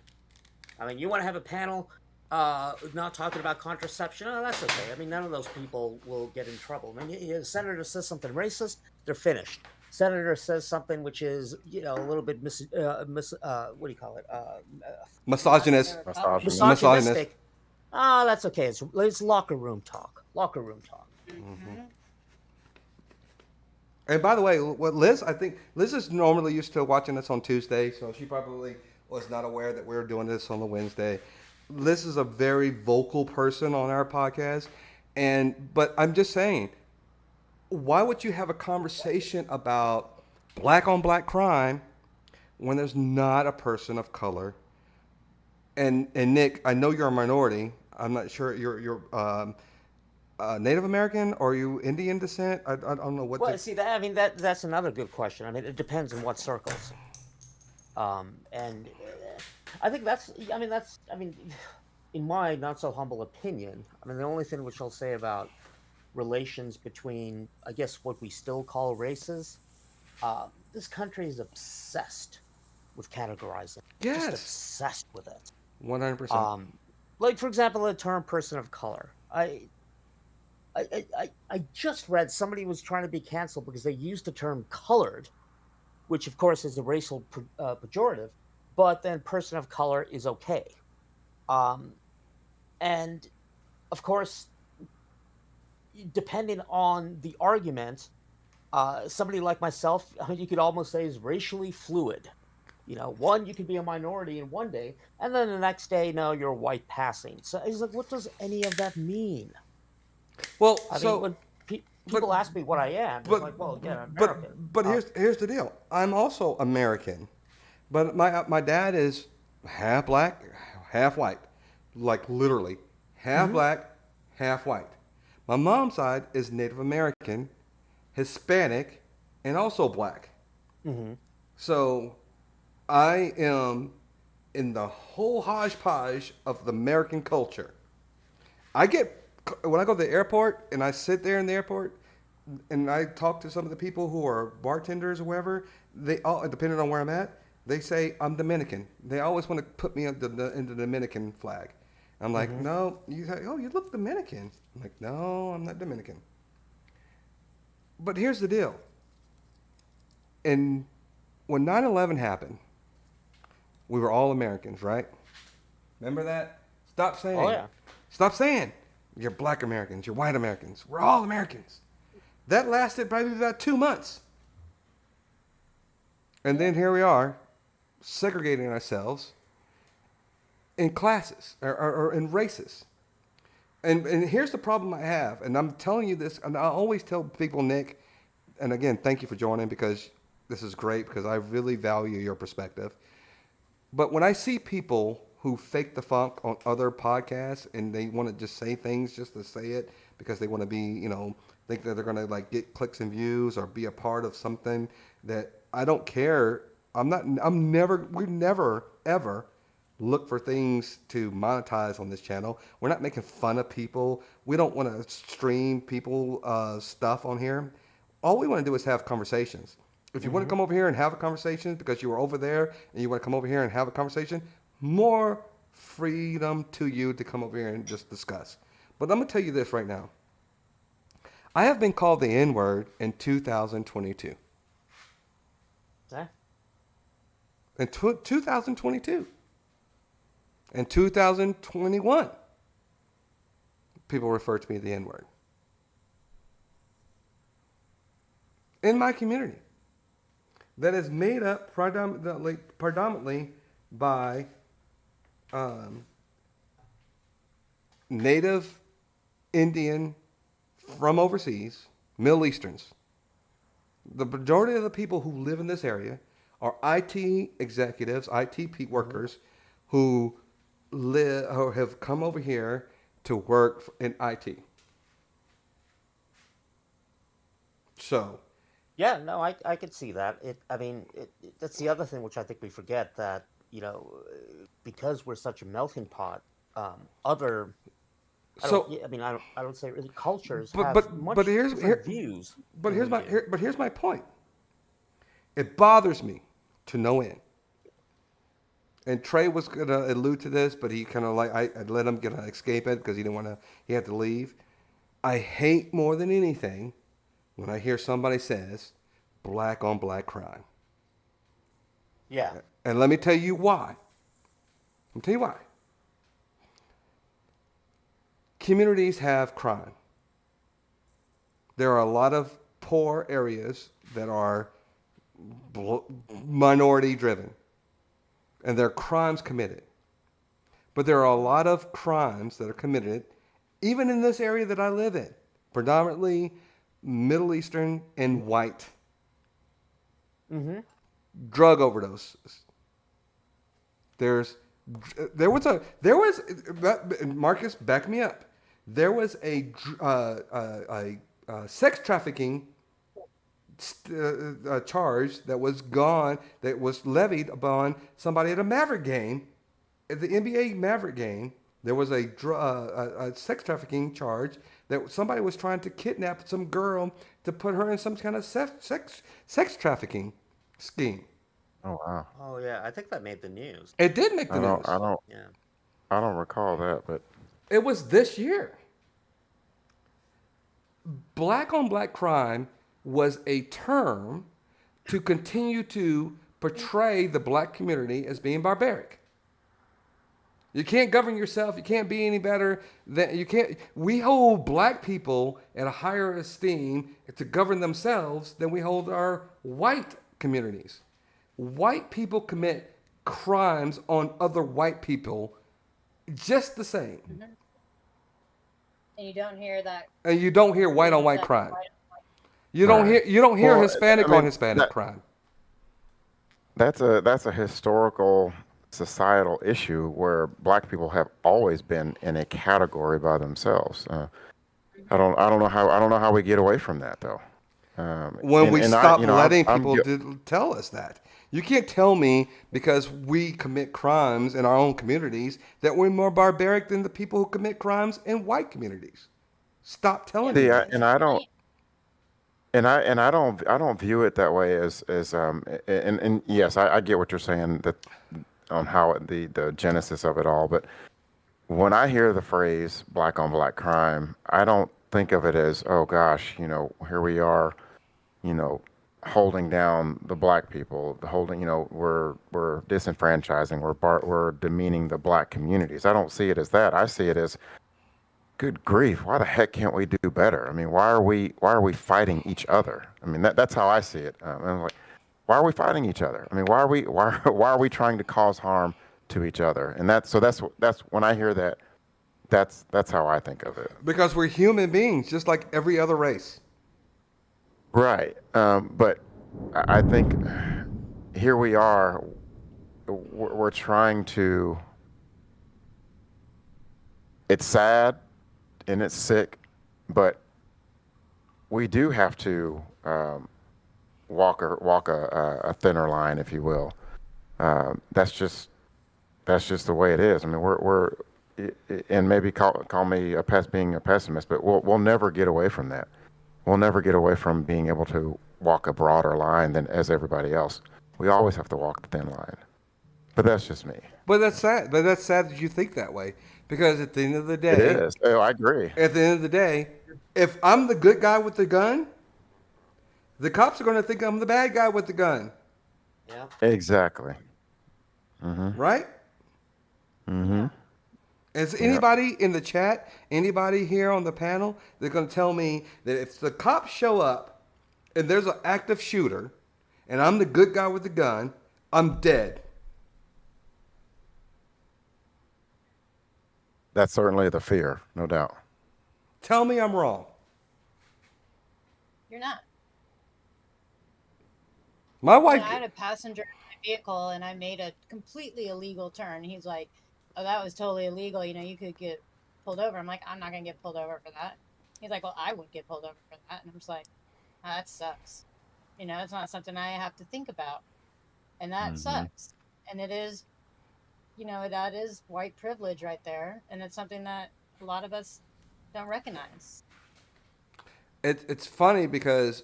I mean, you want to have a panel not talking about contraception? Oh, that's okay. I mean, none of those people will get in trouble. I mean, a senator says something racist, they're finished. senator says something which is, a little bit what do you call it? Misogynist. Misogynist. Misogynist. Misogynistic. That's okay. It's locker room talk. Locker room talk. And by the way, what Liz, I think Liz is normally used to watching this on Tuesday, so she probably was not aware that we were doing this on the Wednesday. Liz is a very vocal person on our podcast, but I'm just saying, why would you have a conversation about black on black crime when there's not a person of color? And Nick, I know you're a minority. I'm not sure you're Native American or are you Indian descent? I don't know what. Well, see that. I mean, that's another good question. I mean, it depends on what circles. And I think that's. I mean, that's. I mean, in my not so humble opinion, I mean, the only thing which I'll say about relations between, I guess, what we still call races, this country is obsessed with categorizing. Yes. Just obsessed with it. 100%. Like, for example, the term "person of color." I just read somebody was trying to be canceled because they used the term "colored," which of course is a racial pejorative, but then "person of color" is okay. And of course, depending on the argument, somebody like myself, I mean, you could almost say is racially fluid. One, you could be a minority in one day, and then the next day, no, you're white passing. So it's like, what does any of that mean? Well, I mean, when people ask me what I am, it's like, well, yeah, I'm American. But here's the deal. I'm also American, but my dad is half black, half white, like literally half black, half white. My mom's side is Native American, Hispanic, and also black. So I am in the whole hodgepodge of the American culture. When I go to the airport and I sit there in the airport and I talk to some of the people who are bartenders or whatever, they all, depending on where I'm at, they say I'm Dominican. They always want to put me in the Dominican flag. I'm like, no, you look Dominican. I'm like, no, I'm not Dominican. But here's the deal. And when 9/11 happened, we were all Americans, right? Remember that? Stop saying you're black Americans, you're white Americans. We're all Americans. That lasted probably about 2 months. And then here we are, segregating ourselves in classes or in races. And here's the problem I have, and I'm telling you this, and I always tell people, Nick, and again, thank you for joining because this is great because I really value your perspective. But when I see people who fake the funk on other podcasts and they want to just say things just to say it because they want to be, think that they're going to like get clicks and views or be a part of something that I don't care. We never, ever look for things to monetize on this channel. We're not making fun of people. We don't want to stream people stuff on here. All we want to do is have conversations. If you want to come over here and have a conversation because you were over there and you want to come over here and have a conversation, more freedom to you to come over here and just discuss. But I'm going to tell you this right now. I have been called the N-word in 2022. Yeah. In 2022. In 2021, people refer to me the N-word. In my community. That is made up predominantly by Native Indian from overseas, Middle Easterns. The majority of the people who live in this area are IT executives, IT workers who live or have come over here to work in IT. So, yeah, no, I could see that. That's the other thing which I think we forget, that because we're such a melting pot, other. I don't say really cultures have much different views. But here's my point. It bothers me to no end. And Trey was gonna allude to this, but he kind of I let him escape it because he had to leave. I hate more than anything when I hear somebody says black on black crime. Yeah. And let me tell you why. Let me tell you why. Communities have crime. There are a lot of poor areas that are minority driven, and there are crimes committed. But there are a lot of crimes that are committed, even in this area that I live in, predominantly Middle Eastern and white. Mm-hmm. Drug overdoses. There was Marcus, back me up. There was a sex trafficking charge that was levied upon somebody at a Maverick game, at the NBA Maverick game. There was a sex trafficking charge that somebody was trying to kidnap some girl to put her in some kind of sex trafficking scheme. Oh wow. Oh yeah, I think that made the news. It did make the I don't. news. I don't. Yeah. I don't recall that, but It was this year. Black on black crime was a term to continue to portray the black community as being barbaric. You can't govern yourself. You can't be any better than you can't. We hold black people at a higher esteem to govern themselves than we hold our white communities. White people commit crimes on other white people just the same. And you don't hear that. And you don't hear white on white that crime. white- You don't hear Well, Hispanic I mean, on Hispanic that- crime. that's a historical societal issue where black people have always been in a category by themselves. I don't know how we get away from that though. When we stop letting I'm people tell us that. You can't tell me because we commit crimes in our own communities that we're more barbaric than the people who commit crimes in white communities. Stop telling me See, that. I don't view it that way and yes, I get what you're saying that on how the genesis of it all, but when I hear the phrase black on black crime, I don't think of it as, oh gosh, here we are, holding down the black people, we're disenfranchising, we're demeaning the black communities. I don't see it as that. I see it as, good grief, why the heck can't we do better? I mean, why are we fighting each other? I mean, that's how I see it. And I'm like, why are we fighting each other? I mean, why are we trying to cause harm to each other? And that's when I hear that, that's how I think of it. Because we're human beings, just like every other race. Right. But I think here we are, we're trying to, it's sad and it's sick, but we do have to walk a thinner line, if you will. That's just the way it is. I mean, we're and maybe call me being a pessimist, but we'll never get away from that. We'll never get away from being able to walk a broader line than as everybody else. We always have to walk the thin line. But that's just me. But that's sad. But that's sad that you think that way. Because at the end of the day, It is. Oh, I agree. At the end of the day, if I'm the good guy with the gun, the cops are going to think I'm the bad guy with the gun. Yeah. Exactly. Right? Mm-hmm. Is anybody in the chat, anybody here on the panel, they're going to tell me that if the cops show up and there's an active shooter and I'm the good guy with the gun, I'm dead. That's certainly the fear, no doubt. Tell me I'm wrong. You're not. My wife. I had a passenger in my vehicle and I made a completely illegal turn. He's like, "Oh, that was totally illegal. You could get pulled over." I'm like, "I'm not gonna get pulled over for that." He's like, "Well, I would get pulled over for that." And I'm just like, "Oh, that sucks. It's not something I have to think about, and that sucks." And it is, that is white privilege right there, and it's something that a lot of us don't recognize. It's funny because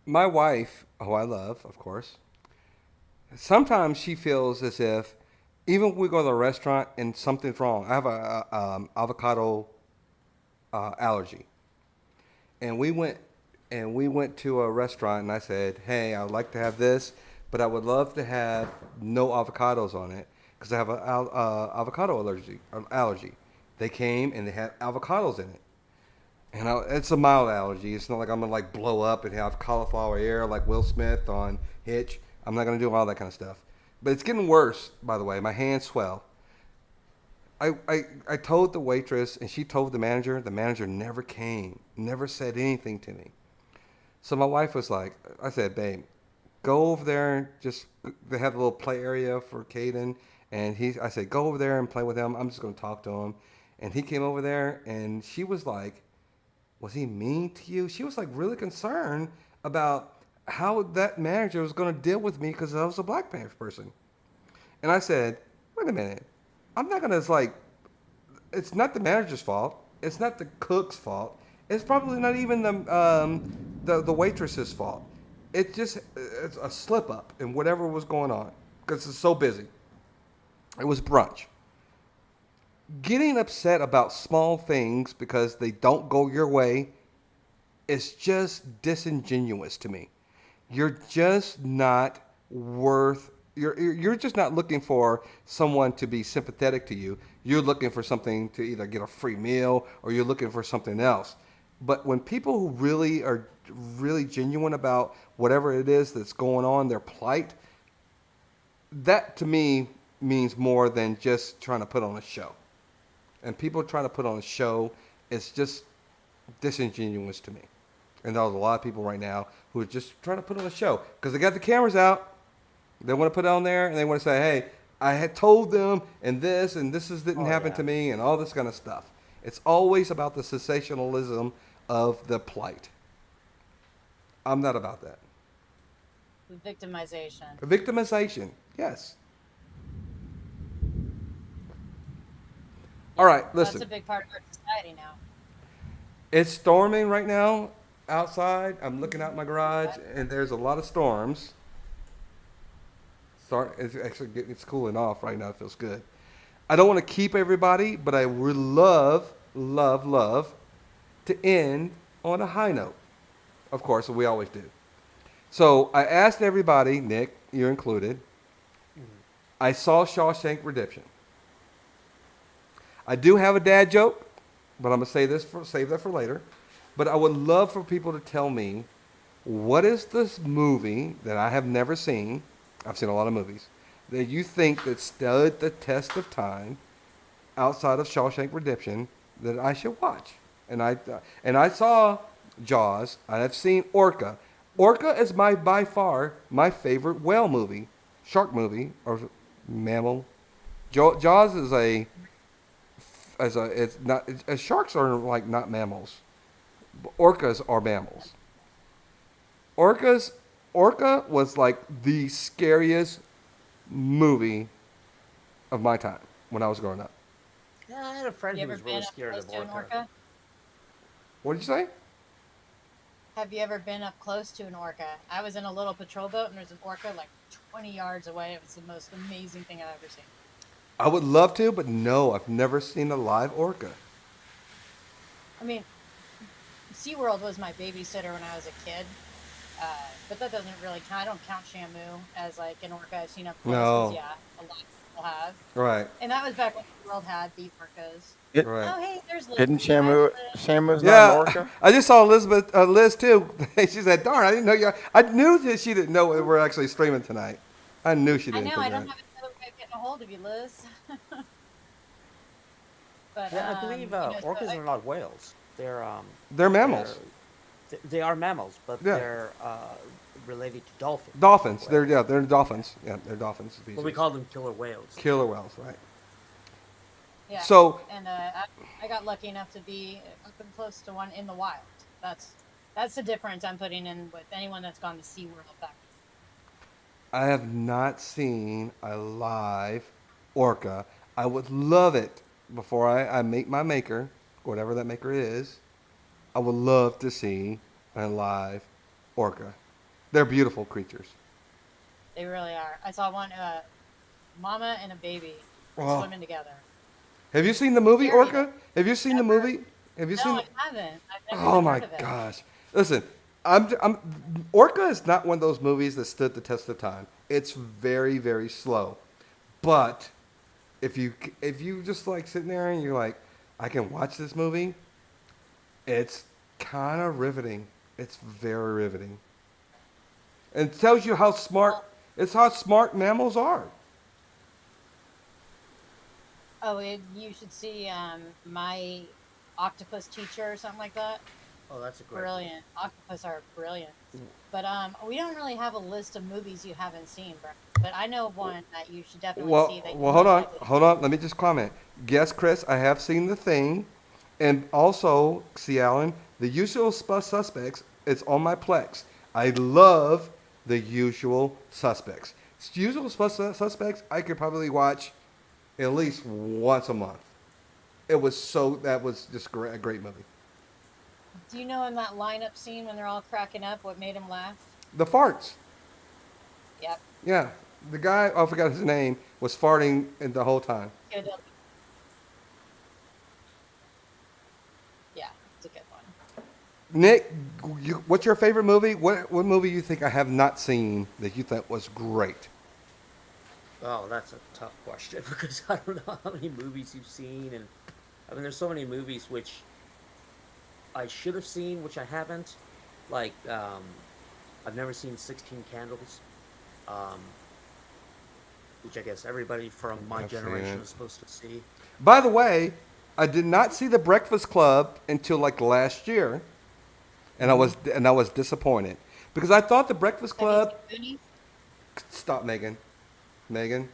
my wife, who I love, of course, sometimes she feels as if even when we go to a restaurant and something's wrong. I have a avocado allergy, and we went and we went to a restaurant, and I said, "Hey, I would like to have this, but I would love to have no avocados on it because I have an avocado allergy." They came and they had avocados in it, and it's a mild allergy. It's not like I'm gonna like blow up and have cauliflower ear like Will Smith on Hitch. I'm not gonna do all that kind of stuff. But it's getting worse, by the way. My hands swell. I told the waitress, and she told the manager. The manager never came, never said anything to me. So my wife was like, I said, babe, go over there and just, they have a little play area for Caden. And I said, go over there and play with him. I'm just going to talk to him. And he came over there, and she was like, was he mean to you? She was like really concerned about how that manager was going to deal with me because I was a black person. And I said, wait a minute. I'm not going to like, it's not the manager's fault. It's not the cook's fault. It's probably not even the waitress's fault. It's a slip up in whatever was going on because it's so busy. It was brunch. Getting upset about small things because they don't go your way is just disingenuous to me. You're just not worth. You're just not looking for someone to be sympathetic to you. You're looking for something to either get a free meal or you're looking for something else. But when people who really are really genuine about whatever it is that's going on, their plight, that to me means more than just trying to put on a show. And people trying to put on a show is just disingenuous to me. And there's a lot of people right now who are just trying to put on a show because they got the cameras out. They want to put it on there and they want to say, hey, I had told them and this didn't happen to me and all this kind of stuff. It's always about the sensationalism of the plight. I'm not about that. Victimization. Victimization, yes. All right, listen. That's a big part of our society now. It's storming right now outside. I'm looking out my garage, and there's a lot of storms. It's cooling off right now. It feels good. I don't want to keep everybody, but I would love to end on a high note. Of course, we always do. So I asked everybody, Nick, you're included. I saw Shawshank Redemption. I do have a dad joke, but I'm going to save that for later. But I would love for people to tell me, what is this movie that I have never seen? I've seen a lot of movies that you think that stood the test of time outside of Shawshank Redemption that I should watch. And I saw Jaws. I've seen Orca. Orca is by far my favorite whale movie, shark movie, or mammal. Jaws is sharks are like not mammals. Orcas are mammals. Orca was like the scariest movie of my time when I was growing up. Yeah, I had a friend You who ever was really been up scared close of to an orca. orca? What did you say? Have you ever been up close to an orca? I was in a little patrol boat and there's an orca like 20 yards away. It was the most amazing thing I've ever seen. I would love to, but no, I've never seen a live orca. I mean, SeaWorld was my babysitter when I was a kid. But that doesn't really count. I don't count Shamu as like an orca I've seen up close. No. Yeah, a lot of people have. Right. And that was back when the world had beef orcas. Right. Oh, hey, there's Liz. Didn't Hi, Liz. Shamu's not an Yeah, orca? I just saw Liz too. She said, "Darn, I didn't know you." I knew that she didn't know we're actually streaming tonight. I knew she I didn't. know, think I don't that. have another way of getting a hold of you, Liz. But, Yeah, I believe orcas are not whales. They're mammals. They are mammals, but Yeah. they're related to dolphins. Dolphins. Whales. They're dolphins. Yeah, they're dolphins. But we call them killer whales. killer whales, right? yeah. So And I got lucky enough to be up and close to one in the wild. That's the difference I'm putting in with anyone that's gone to SeaWorld back. I have not seen a live orca. I would love it before I meet my maker, whatever that maker is. I would love to see a live orca. They're beautiful creatures. They really are. I saw one mama and a baby Wow. swimming together. Have you seen the movie Scary. Orca? Have you seen the movie? Have you seen? No, I haven't. I've never Oh even my heard of it. gosh! Listen, Orca is not one of those movies that stood the test of time. It's very, very slow. But if you if you just like sitting there and you're like, I can watch this movie, it's kind of riveting. It's very riveting. And it tells you how smart Well, it's how smart mammals are. you should see my octopus teacher or something like that. Oh, that's a great movie. Brilliant. Octopus are brilliant. But we don't really have a list of movies you haven't seen, bro. But I know one that you should definitely see that you Hold most on, likely. hold on. Let me just comment. Yes, Chris, I have seen The Thing, and also, see, Alan, The Usual Suspects is on my Plex. I love The Usual Suspects. Suspects, I could probably watch at least once a month. That was just a great movie. Do you know in that lineup scene when they're all cracking up, what made them laugh? The farts. Yep. Yeah, the guy, I forgot his name, was farting the whole time. Good. Yeah, it's a good one. Nick, what's your favorite movie? What movie you think I have not seen that you thought was great? Oh, that's a tough question because I don't know how many movies you've seen, and I mean, there's so many movies which I should have seen, which I haven't. Like, I've never seen 16 Candles, um, which I guess everybody from my I've seen generation it. is supposed to see. By the way, I did not see The Breakfast Club until like last year, and I was disappointed because I thought The Breakfast Have you Club. seen Goonies? Stop, Megan. Megan,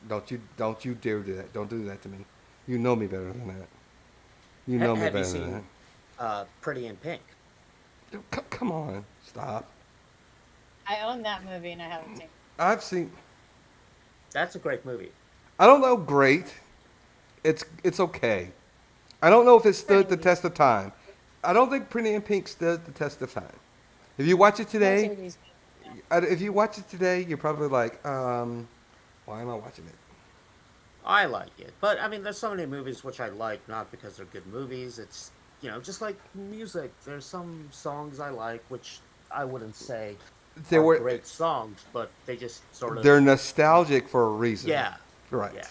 don't you dare do that. Don't do that to me. You know me better than that. You know me Have you better than seen Pretty in Pink? that. Come on, stop. I own that movie and I haven't seen it. I've seen. That's a great movie. I don't know. Great. It's okay. I don't know if it stood the test of time. I don't think Pretty in Pink stood the test of time. If you watch it Most today, of these- if you watch it today, you're probably like, why am I watching it? I like it, but I mean, there's so many movies which I like, not because they're good movies. It's just like music. There's some songs I like, which I wouldn't say They are were great songs, but they just sort of they're nostalgic for a reason. yeah, Right. yeah.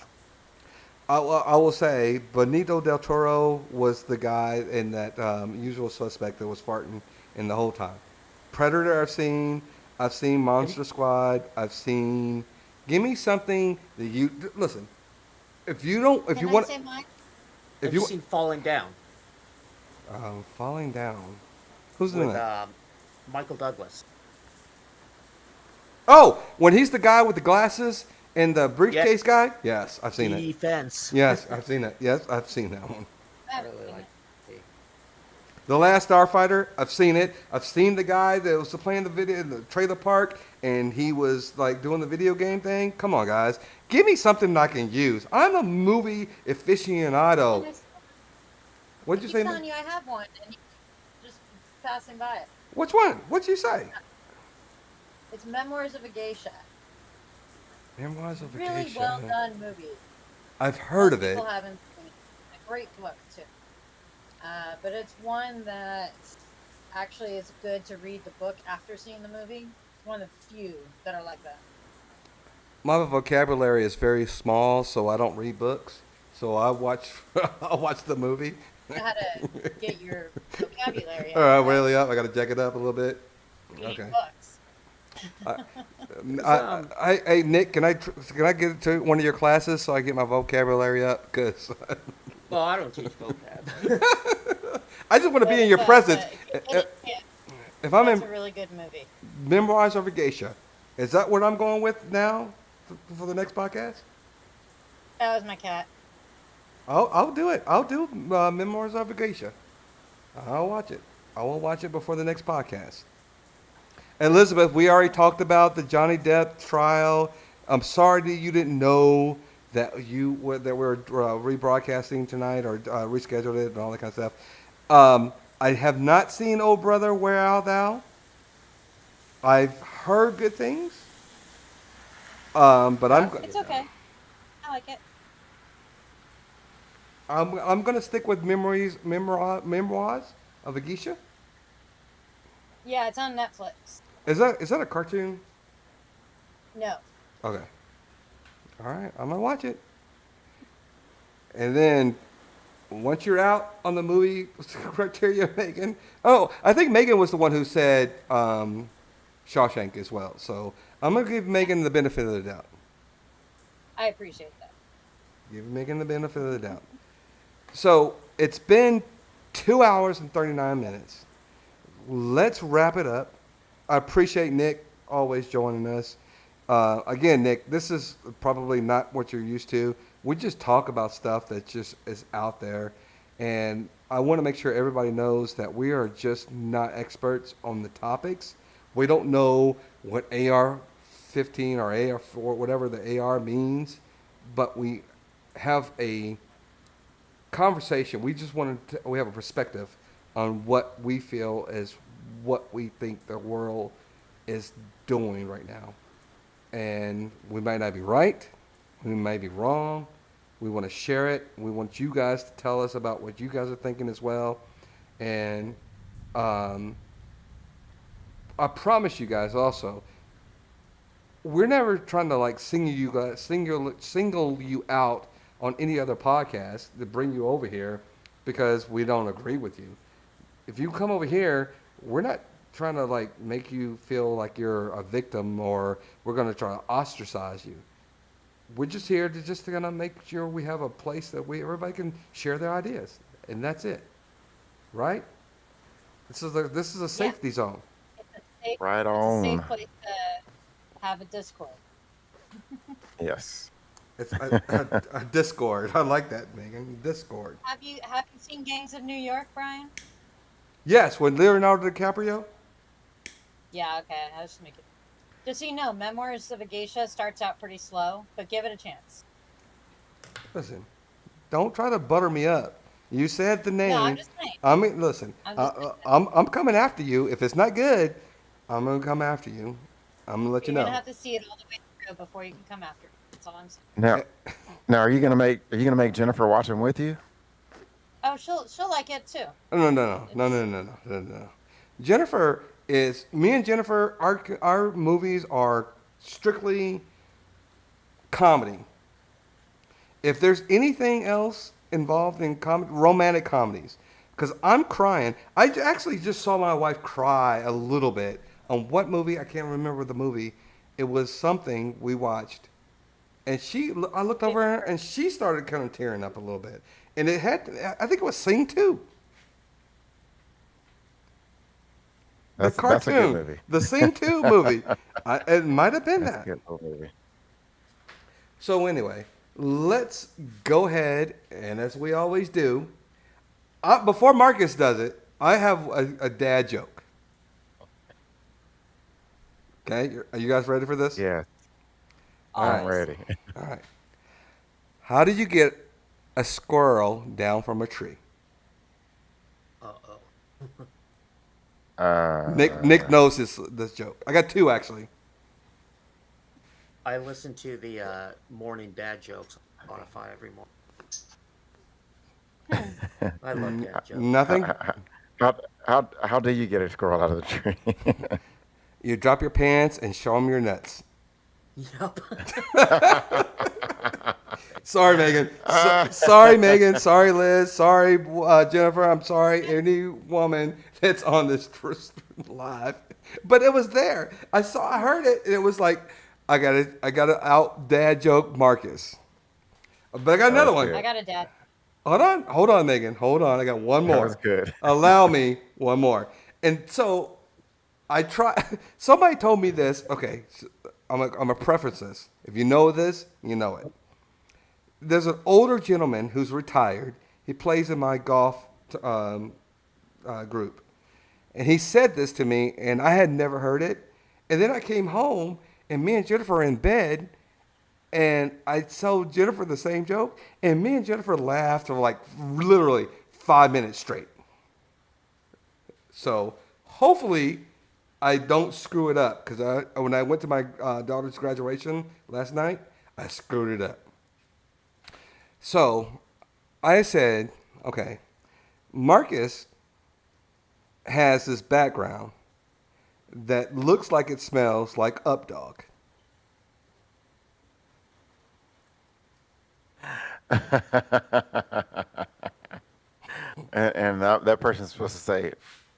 I will say Benito del Toro was the guy in that Usual Suspect that was farting in the whole time. Predator I've seen Monster Squad, I've seen. Give me something that you listen. If you don't, if Can you I want, say mine? if Have you you seen Falling Down falling down, who's in with that? Michael Douglas? Oh, when he's the guy with the glasses and the briefcase guy. Yes, I've seen it. Defense. Yes, I've seen it. Yes, I've seen that one. I I haven't really seen like it. it. The Last Starfighter, I've seen it. I've seen the guy that was playing the video in the trailer park, and he was like doing the video game thing. Come on, guys, give me something I can use. I'm a movie aficionado. And What'd I you keep say? telling you I have one, and you're just passing by it. Which one? What'd you say? It's Memoirs of a Geisha. Memoirs of a Really Geisha. well done movie. I've heard Most of it. People haven't seen it. A great book too. But it's one that actually is good to read the book after seeing the movie. It's one of the few that are like that. My vocabulary is very small, so I don't read books. So I watch. I watch the movie. You know how to get your vocabulary. All right, right? really up. I got to jack it up a little bit. Reading Okay. books. Hey Nick, can I get to one of your classes so I get my vocabulary up? Cause Well, I don't teach vocab. I just want to be in your But, presence. yeah, If I'm that's in a really good movie. Memoirs of a Geisha, is that what I'm going with now for the next podcast? That was my cat. I'll do it. I'll do Memoirs of a Geisha. I'll watch it. I will watch it before the next podcast. Elizabeth, we already talked about the Johnny Depp trial. I'm sorry that you didn't know that we're rebroadcasting tonight or rescheduled it and all that kind of stuff. I have not seen Oh Brother, Where Art Thou? I've heard good things. But It's okay. I like it. I'm gonna stick with memoirs of a Geisha. Yeah, it's on Netflix. Is that a cartoon? No. Okay. All right, I'm gonna watch it. And then once you're out on the movie criteria, Megan. Oh, I think Megan was the one who said Shawshank as well. So I'm gonna give Megan the benefit of the doubt. I appreciate that. Give Megan the benefit of the doubt. So it's been 2 hours and 39 minutes. Let's wrap it up. I appreciate Nick always joining us. Again, Nick, this is probably not what you're used to. We just talk about stuff that just is out there. And I want to make sure everybody knows that we are just not experts on the topics. We don't know what AR-15 or AR-4, whatever the AR means, but we have a conversation. We have a perspective on what we feel is what we think the world is doing right now. And we might not be right. We might be wrong. We want to share it. We want you guys to tell us about what you guys are thinking as well. And I promise you guys also, we're never trying to like single you out on any other podcast to bring you over here because we don't agree with you. If you come over here, we're not trying to like make you feel like you're a victim or we're going to try to ostracize you. We're just here to just kind of make sure we have a place that everybody can share their ideas, and that's it, right? This is a safety zone. Right It's a on. safe place to have a Discord. Yes. It's a Discord. I like that, Megan. Discord. Have you seen Gangs of New York, Brian? Yes, with Leonardo DiCaprio. Yeah, okay. I was just making. Just so you know, Memoirs of a Geisha starts out pretty slow, but give it a chance. Listen, don't try to butter me up. You said the name. No, I'm just saying. I mean, listen. I'm just saying. I'm coming after you. If it's not good, I'm gonna come after you. I'm gonna let you You're know. gonna have to see it all the way through before you can come after it. That's all I'm saying. Now, are you gonna make Jennifer watch them with you? Oh, she'll like it too. No. Jennifer is me and Jennifer. Our movies are strictly comedy. If there's anything else involved in romantic comedies, because I'm crying. I actually just saw my wife cry a little bit on what movie? I can't remember the movie. It was something we watched, and I looked over her and she started kind of tearing up a little bit. And I think it was Sing 2. The cartoon. That's a good movie. The Sing 2 movie. It might have been That's that. a good movie. So anyway, let's go ahead, and as we always do, before Marcus does it, I have a dad joke. Okay, are you guys ready for this? Yeah, All I'm right. ready. All right. How did you get a squirrel down from a tree? Nick knows this joke. I got two actually. I listen to the morning dad jokes on Spotify every morning. I love dad jokes. Nothing. How do you get a squirrel out of the tree? You drop your pants and show them your nuts. Yep. Sorry, Megan. Sorry, Megan. Sorry, Liz. Sorry, Jennifer. I'm sorry, any woman that's on this live. But it was there. I heard it, and it was like, I gotta out dad joke Marcus. But I got another one. I got a dad. Hold on, Megan. Hold on. I got one more. That was good. Allow me one more. And so I try. Somebody told me this. Okay, so I'm gonna preface this. If you know this, you know it. There's an older gentleman who's retired. He plays in my golf group, and he said this to me, and I had never heard it. And then I came home, and me and Jennifer are in bed, and I told Jennifer the same joke, and me and Jennifer laughed for like literally 5 minutes straight. So hopefully I don't screw it up, because when I went to my daughter's graduation last night, I screwed it up. So I said, okay, Marcus has this background that looks like it smells like Up Dog? And that person's supposed to say,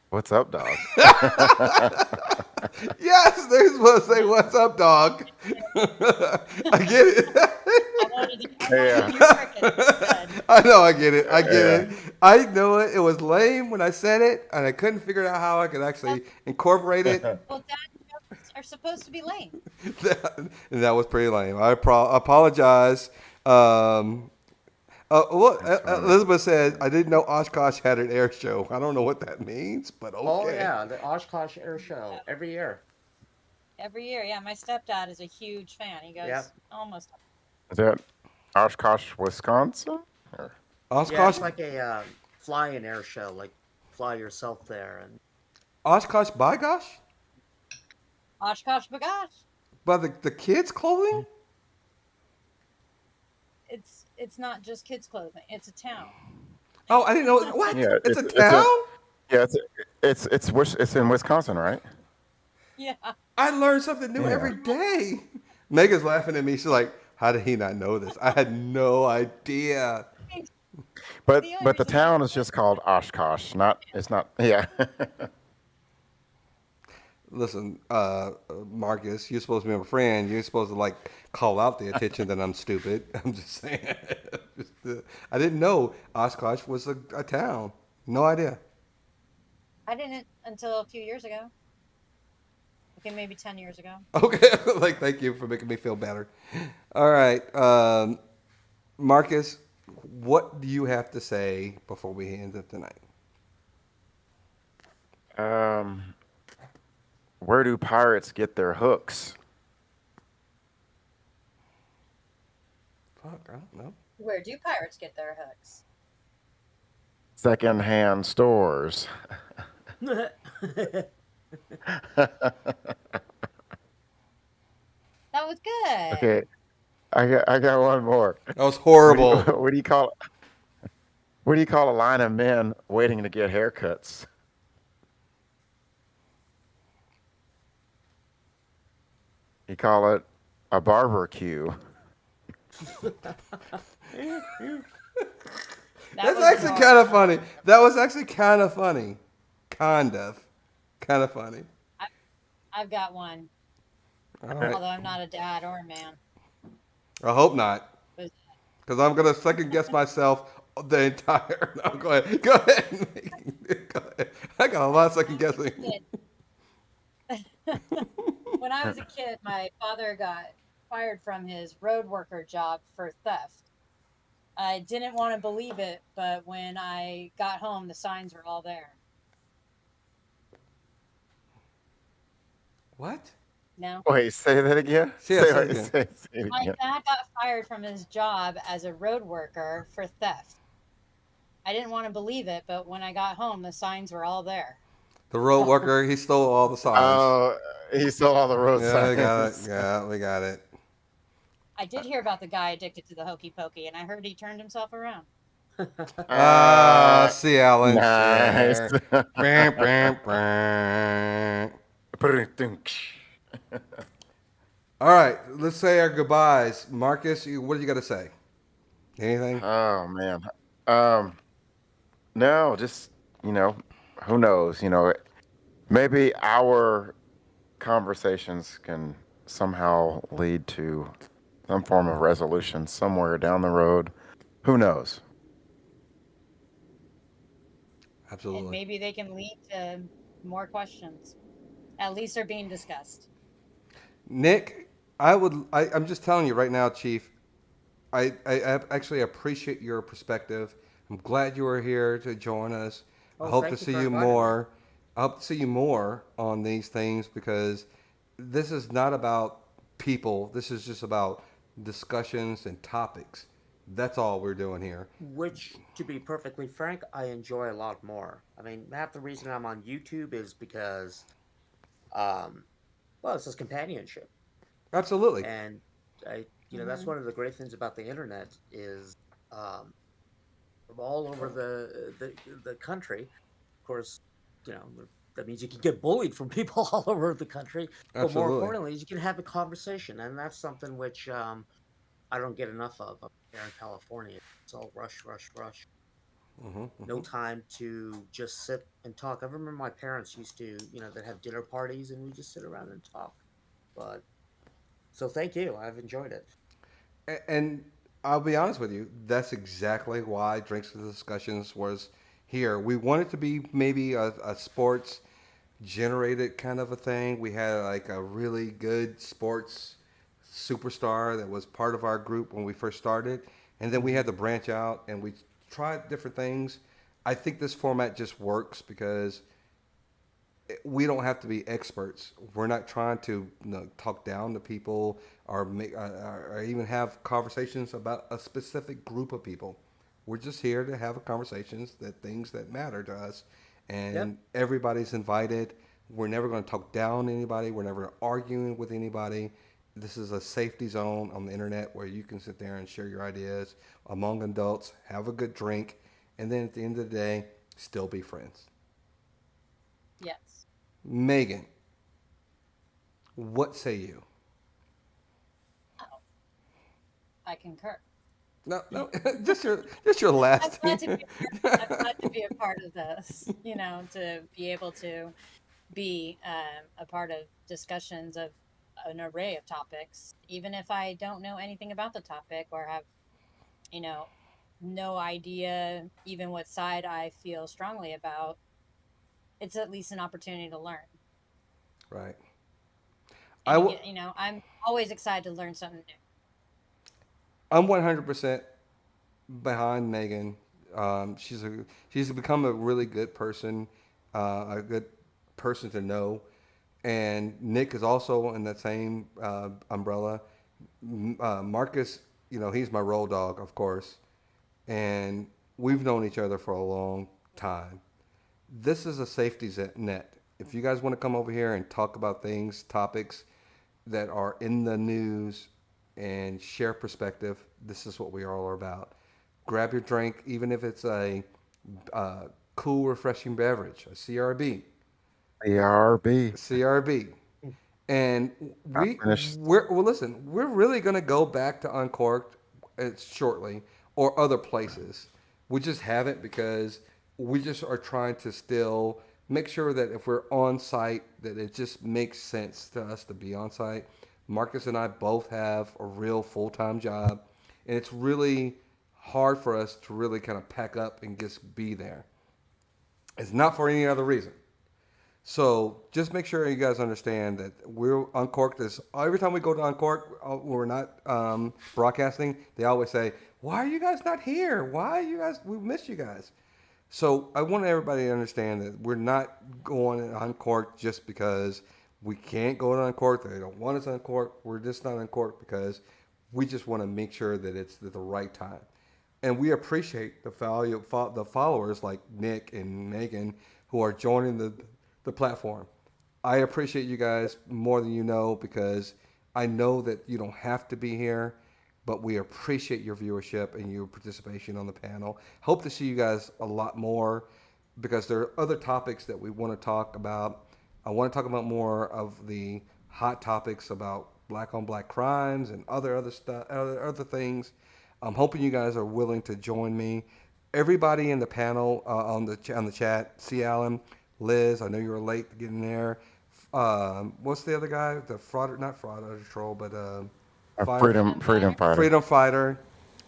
"What's up, dog?" Yes, they're supposed to say, "What's up, dog?" I get it. I wanted to Yeah. hear crickets instead. I know, I get it. I get Yeah. it. I know it. It was lame when I said it, and I couldn't figure out how I could actually incorporate it. Well, dad jokes are supposed to be lame. That was pretty lame. I apologize. Well, That's funny. Elizabeth said, I didn't know Oshkosh had an air show. I don't know what that means, but okay. Oh yeah, the Oshkosh Air Show every year. Every year, yeah. My stepdad is a huge fan. He goes Yep. almost. Is that Oshkosh, Wisconsin? Or- Yeah, Oshkosh, it's like a fly-in air show, like fly yourself there, and Oshkosh by gosh? Oshkosh Bagosh. By the kids' clothing? It's not just kids' clothing. It's a town. Oh, I didn't know. What? Yeah, It's a town? Yeah, it's in Wisconsin, right? Yeah. I learn something new Yeah. every day. Megan's laughing at me. She's like, how did he not know this? I had no idea. But The only but the reason town is just called Oshkosh. It's not. Yeah. Listen, Marcus, you're supposed to be my friend. You're supposed to like call out the attention that I'm stupid. I'm just saying. I didn't know Oshkosh was a town. No idea. I didn't until a few years ago. Okay, maybe 10 years ago. Okay, like thank you for making me feel better. All right, Marcus, what do you have to say before we end it tonight? Where do pirates get their hooks? Fuck, I don't know. Where do pirates get their hooks? Secondhand stores. That was good. Okay, I got one more. That was horrible. What do you call a line of men waiting to get haircuts? You call it a barbecue. That's was actually hard. kind of funny. That was actually kind of funny. Kind of funny. I've got one. All right. Although I'm not a dad or a man. I hope not, But because I'm gonna second guess myself the entire. No, go ahead. Go ahead. Go ahead. I got a lot of second guessing. when I was a kid, my father got fired from his road worker job for theft. I didn't want to believe it, but when I got home, the signs were all there. What? No. Wait, say that again. Yeah, say it again. Say it My again. dad got fired from his job as a road worker for theft. I didn't want to believe it, but when I got home, the signs were all there. The road worker. He stole all the signs. Oh, he stole all the road Yeah, we got it. signs. Yeah, we got it. I did hear about the guy addicted to the hokey pokey, and I heard he turned himself around. See, Alan. Nice. Bam, bam, bam. All right, let's say our goodbyes. Marcus, what do you got to say? Anything? Oh man. No, just who knows? Maybe our conversations can somehow lead to some form of resolution somewhere down the road. Who knows? And Absolutely. maybe they can lead to more questions. At least they're being discussed. Nick, I'm just telling you right now, Chief. I actually appreciate your perspective. I'm glad you were here to join us. I Oh, hope thank to you see for you inviting me. more. I hope to see you more on these things, because this is not about people. This is just about discussions and topics. That's all we're doing here. Which, to be perfectly frank, I enjoy a lot more. I mean, half the reason I'm on YouTube is because, well, it's just companionship, Absolutely. and that's one of the great things about the internet is, from all over the country. Of course, we're that means you can get bullied from people all over the country. But more Absolutely. importantly, is you can have a conversation, and that's something which I don't get enough of up here in California. It's all rush, rush, rush. No time to just sit and talk. I remember my parents used to, they'd have dinner parties and we just sit around and talk. But so thank you. I've enjoyed it. And I'll be honest with you, that's exactly why Drinks and Discussions was here. We wanted to be maybe a sports generated kind of a thing. We had like a really good sports superstar that was part of our group when we first started. And then we had to branch out and we tried different things. I think this format just works because we don't have to be experts. We're not trying to talk down to people or make or even have conversations about a specific group of people. We're just here to have conversations that things that matter to us, Yep. and everybody's invited. We're never going to talk down anybody. We're never arguing with anybody. This is a safety zone on the internet where you can sit there and share your ideas among adults, have a good drink, and then at the end of the day, still be friends. Yes. Megan, what say you? Oh, I concur. No, no, just your last. I'm glad to be a part of this. To be able to be a part of discussions of an array of topics, even if I don't know anything about the topic or have, you know, no idea even what side I feel strongly about. It's at least an opportunity to learn. Right. I And w- I'm always excited to learn something new. I'm 100% behind Megan. She's become a really good person, a good person to know. And Nick is also in that same umbrella. Marcus, he's my road dog, of course, and we've known each other for a long time. This is a safety net. If you guys want to come over here and talk about things, topics that are in the news, and share perspective, this is what we are all about. Grab your drink, even if it's a cool, refreshing beverage, a CRB, ARB. CRB. And Not finished. listen, we're really gonna go back to Uncorked shortly or other places. We just haven't because we just are trying to still make sure that if we're on site, that it just makes sense to us to be on site. Marcus and I both have a real full time job, and it's really hard for us to really kind of pack up and just be there. It's not for any other reason. So just make sure you guys understand that we're Uncorked. This every time we go to Uncorked, we're not broadcasting. They always say, "Why are you guys not here? Why are you guys? We missed you guys." So I want everybody to understand that we're not going Uncorked just because we can't go to Uncorked. They don't want us Uncorked. We're just not Uncorked because we just want to make sure that it's at the right time. And we appreciate the followers like Nick and Megan who are joining the platform. I appreciate you guys more than you know because I know that you don't have to be here, but we appreciate your viewership and your participation on the panel. Hope to see you guys a lot more because there are other topics that we want to talk about. I want to talk about more of the hot topics about black on black crimes and other stuff, other things. I'm hoping you guys are willing to join me. Everybody in the panel on the chat, C. Allen, Liz, I know you were late to get in there. What's the other guy? The fraud, not fraud troll, but fighter, Freedom fighter. freedom fighter.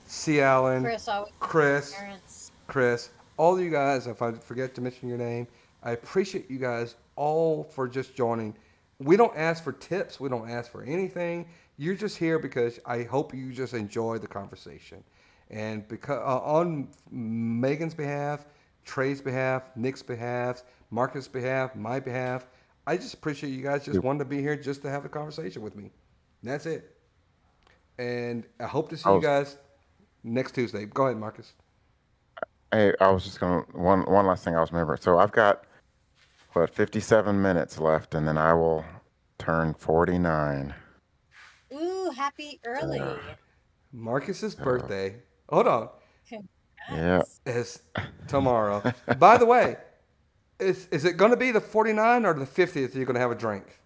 C. Allen, Chris always Chris, parents. Chris, all of you guys. If I forget to mention your name, I appreciate you guys all for just joining. We don't ask for tips. We don't ask for anything. You're just here because I hope you just enjoy the conversation. And because on Megan's behalf, Trey's behalf, Nick's behalf, Marcus' behalf, my behalf, I just appreciate you guys just wanting to be here just to have a conversation with me. That's it. And I hope to see I you was, guys next Tuesday. Go ahead, Marcus. hey, I was just gonna one last thing I was remembering. So I've got 57 minutes left, and then I will turn 49. Ooh, happy early. Marcus's birthday. Hold on. Yeah. Congrats. Is tomorrow. By the way, Is it going to be the 49 or the 50th you're going to have a drink?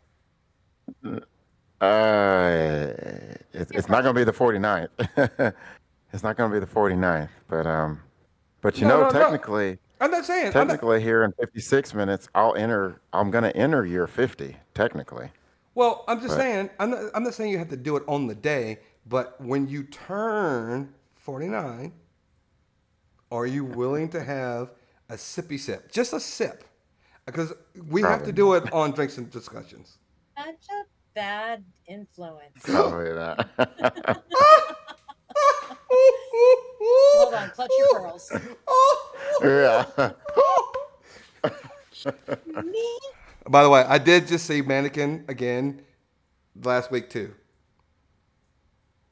It's not going to be the 49th. It's not going to be the 49th, but No, no, no. technically, I'm not saying. here in 56 minutes, I'm going to enter year 50, technically. Well, I'm just But saying. I'm not saying you have to do it on the day, but when you turn 49, are you willing to have a sippy sip, just a sip? Because we have to probably do not. it on Drinks and Discussions. Such a bad influence. Probably not. Hold on, clutch your pearls. Yeah. Me? By the way, I did just see Mannequin again last week too.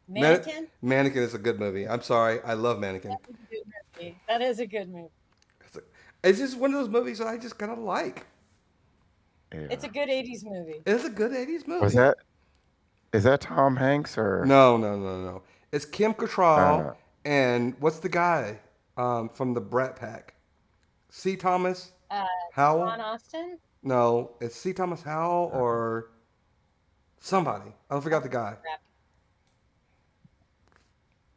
Mannequin? Mannequin is a good movie. I'm sorry, I love Mannequin. That is a good movie. That is a good movie. It's just one of those movies that I just kind of like. Yeah. It's a good 80s movie. It's a good 80s movie. Is that Tom Hanks or? No. It's Kim Cattrall Uh, and what's the guy from the Brat Pack? C. Thomas Uh, Howell? Ron Austin? No, it's C. Thomas Howell or somebody. I forgot the guy.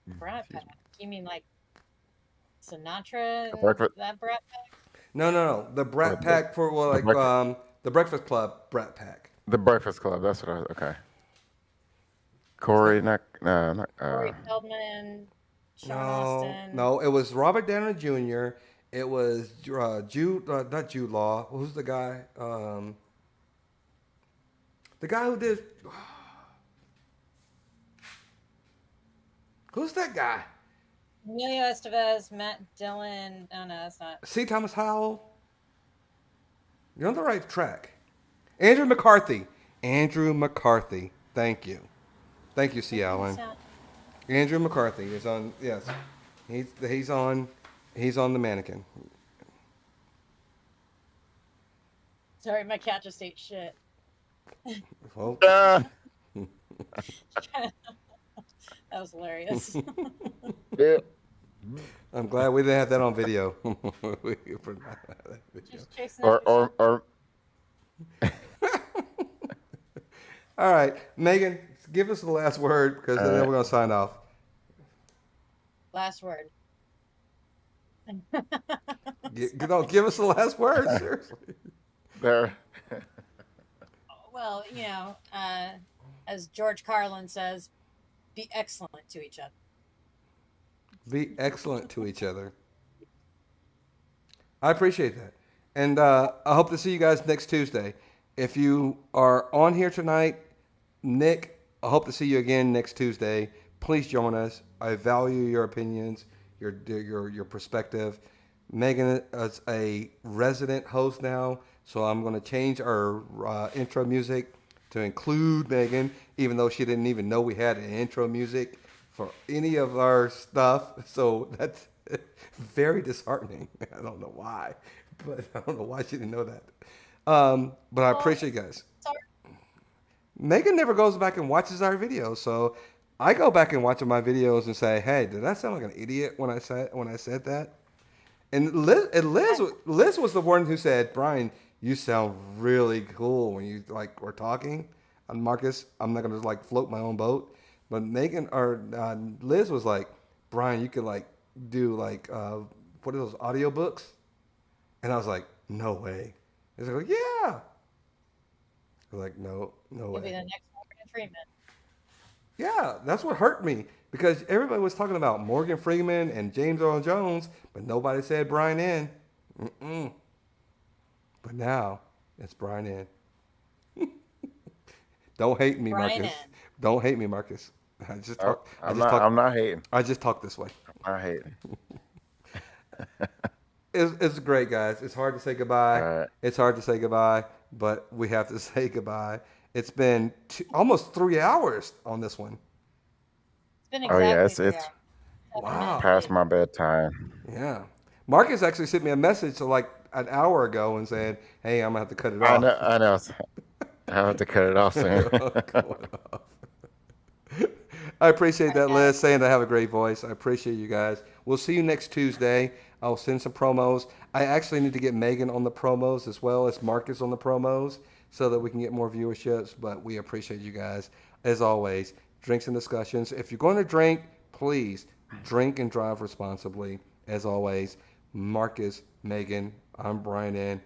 Brat Pack. You mean like Sinatra and Breakfast- that Brat Pack? No. The Brat the- Pack for well, the like breakfast- the Breakfast Club Brat Pack. The Breakfast Club. That's what okay. Corey, not Corey Feldman, Sean No, Austin. no, it was Robert Downey Jr. It was not Jude Law. Who's the guy? The guy who did. Who's that guy? Emilio Estevez, Matt Dillon. Oh, no, that's not. C. Thomas Howell. You're on the right track. Andrew McCarthy. Thank you. Thank you, C. Allen. Andrew McCarthy is on. Yes, he's on the Mannequin. Sorry, my cat just ate shit. Well, That was hilarious. yeah. I'm glad we didn't have that on video. Just chasing or All right, Megan, give us the last word because then we're gonna sign off. last word. Give us the last word. Seriously. there. Well, as George Carlin says, be excellent to each other. Be excellent to each other. I appreciate that. And I hope to see you guys next Tuesday. If you are on here tonight, Nick, I hope to see you again next Tuesday. Please join us. I value your opinions, your perspective. Megan is a resident host now, so I'm going to change our intro music to include Megan, even though she didn't even know we had an intro music for any of our stuff. So that's very disheartening. I don't know why, but I don't know why she didn't know that. But I appreciate you guys. Sorry. Megan never goes back and watches our videos, so I go back and watch my videos and say, "Hey, did I sound like an idiot when I said that?" And Liz was the one who said, "Brian, you sound really cool when you were talking." And Marcus, I'm not gonna float my own boat, but Megan or Liz was like, "Brian, you could do what are those audiobooks?" And I was like, "No way." He's like, "Yeah." I was like, "No You'll be way." the next Morgan Freeman. Yeah, that's what hurt me because everybody was talking about Morgan Freeman and James Earl Jones, but nobody said Brian N. But now it's Brian N. Don't hate me, Brian Marcus. N. Don't hate me, Marcus. I'm not hating. I just talk this way. I'm not hating. It's great, guys. It's hard to say goodbye. All right. It's hard to say goodbye, but we have to say goodbye. It's been almost 3 hours on this one. It's been Oh, exactly yeah, 3 it's hours. Wow. past my bedtime. Yeah. Marcus actually sent me a message an hour ago and said, "Hey, I'm gonna have to cut it I off." know. I have to cut it off soon. I appreciate that, Liz, saying I have a great voice. I appreciate you guys. We'll see you next Tuesday. I'll send some promos. I actually need to get Megan on the promos as well as Marcus on the promos so that we can get more viewerships. But we appreciate you guys. As always, Drinks and Discussions. If you're going to drink, please drink and drive responsibly. As always, Marcus, Megan, I'm Brian.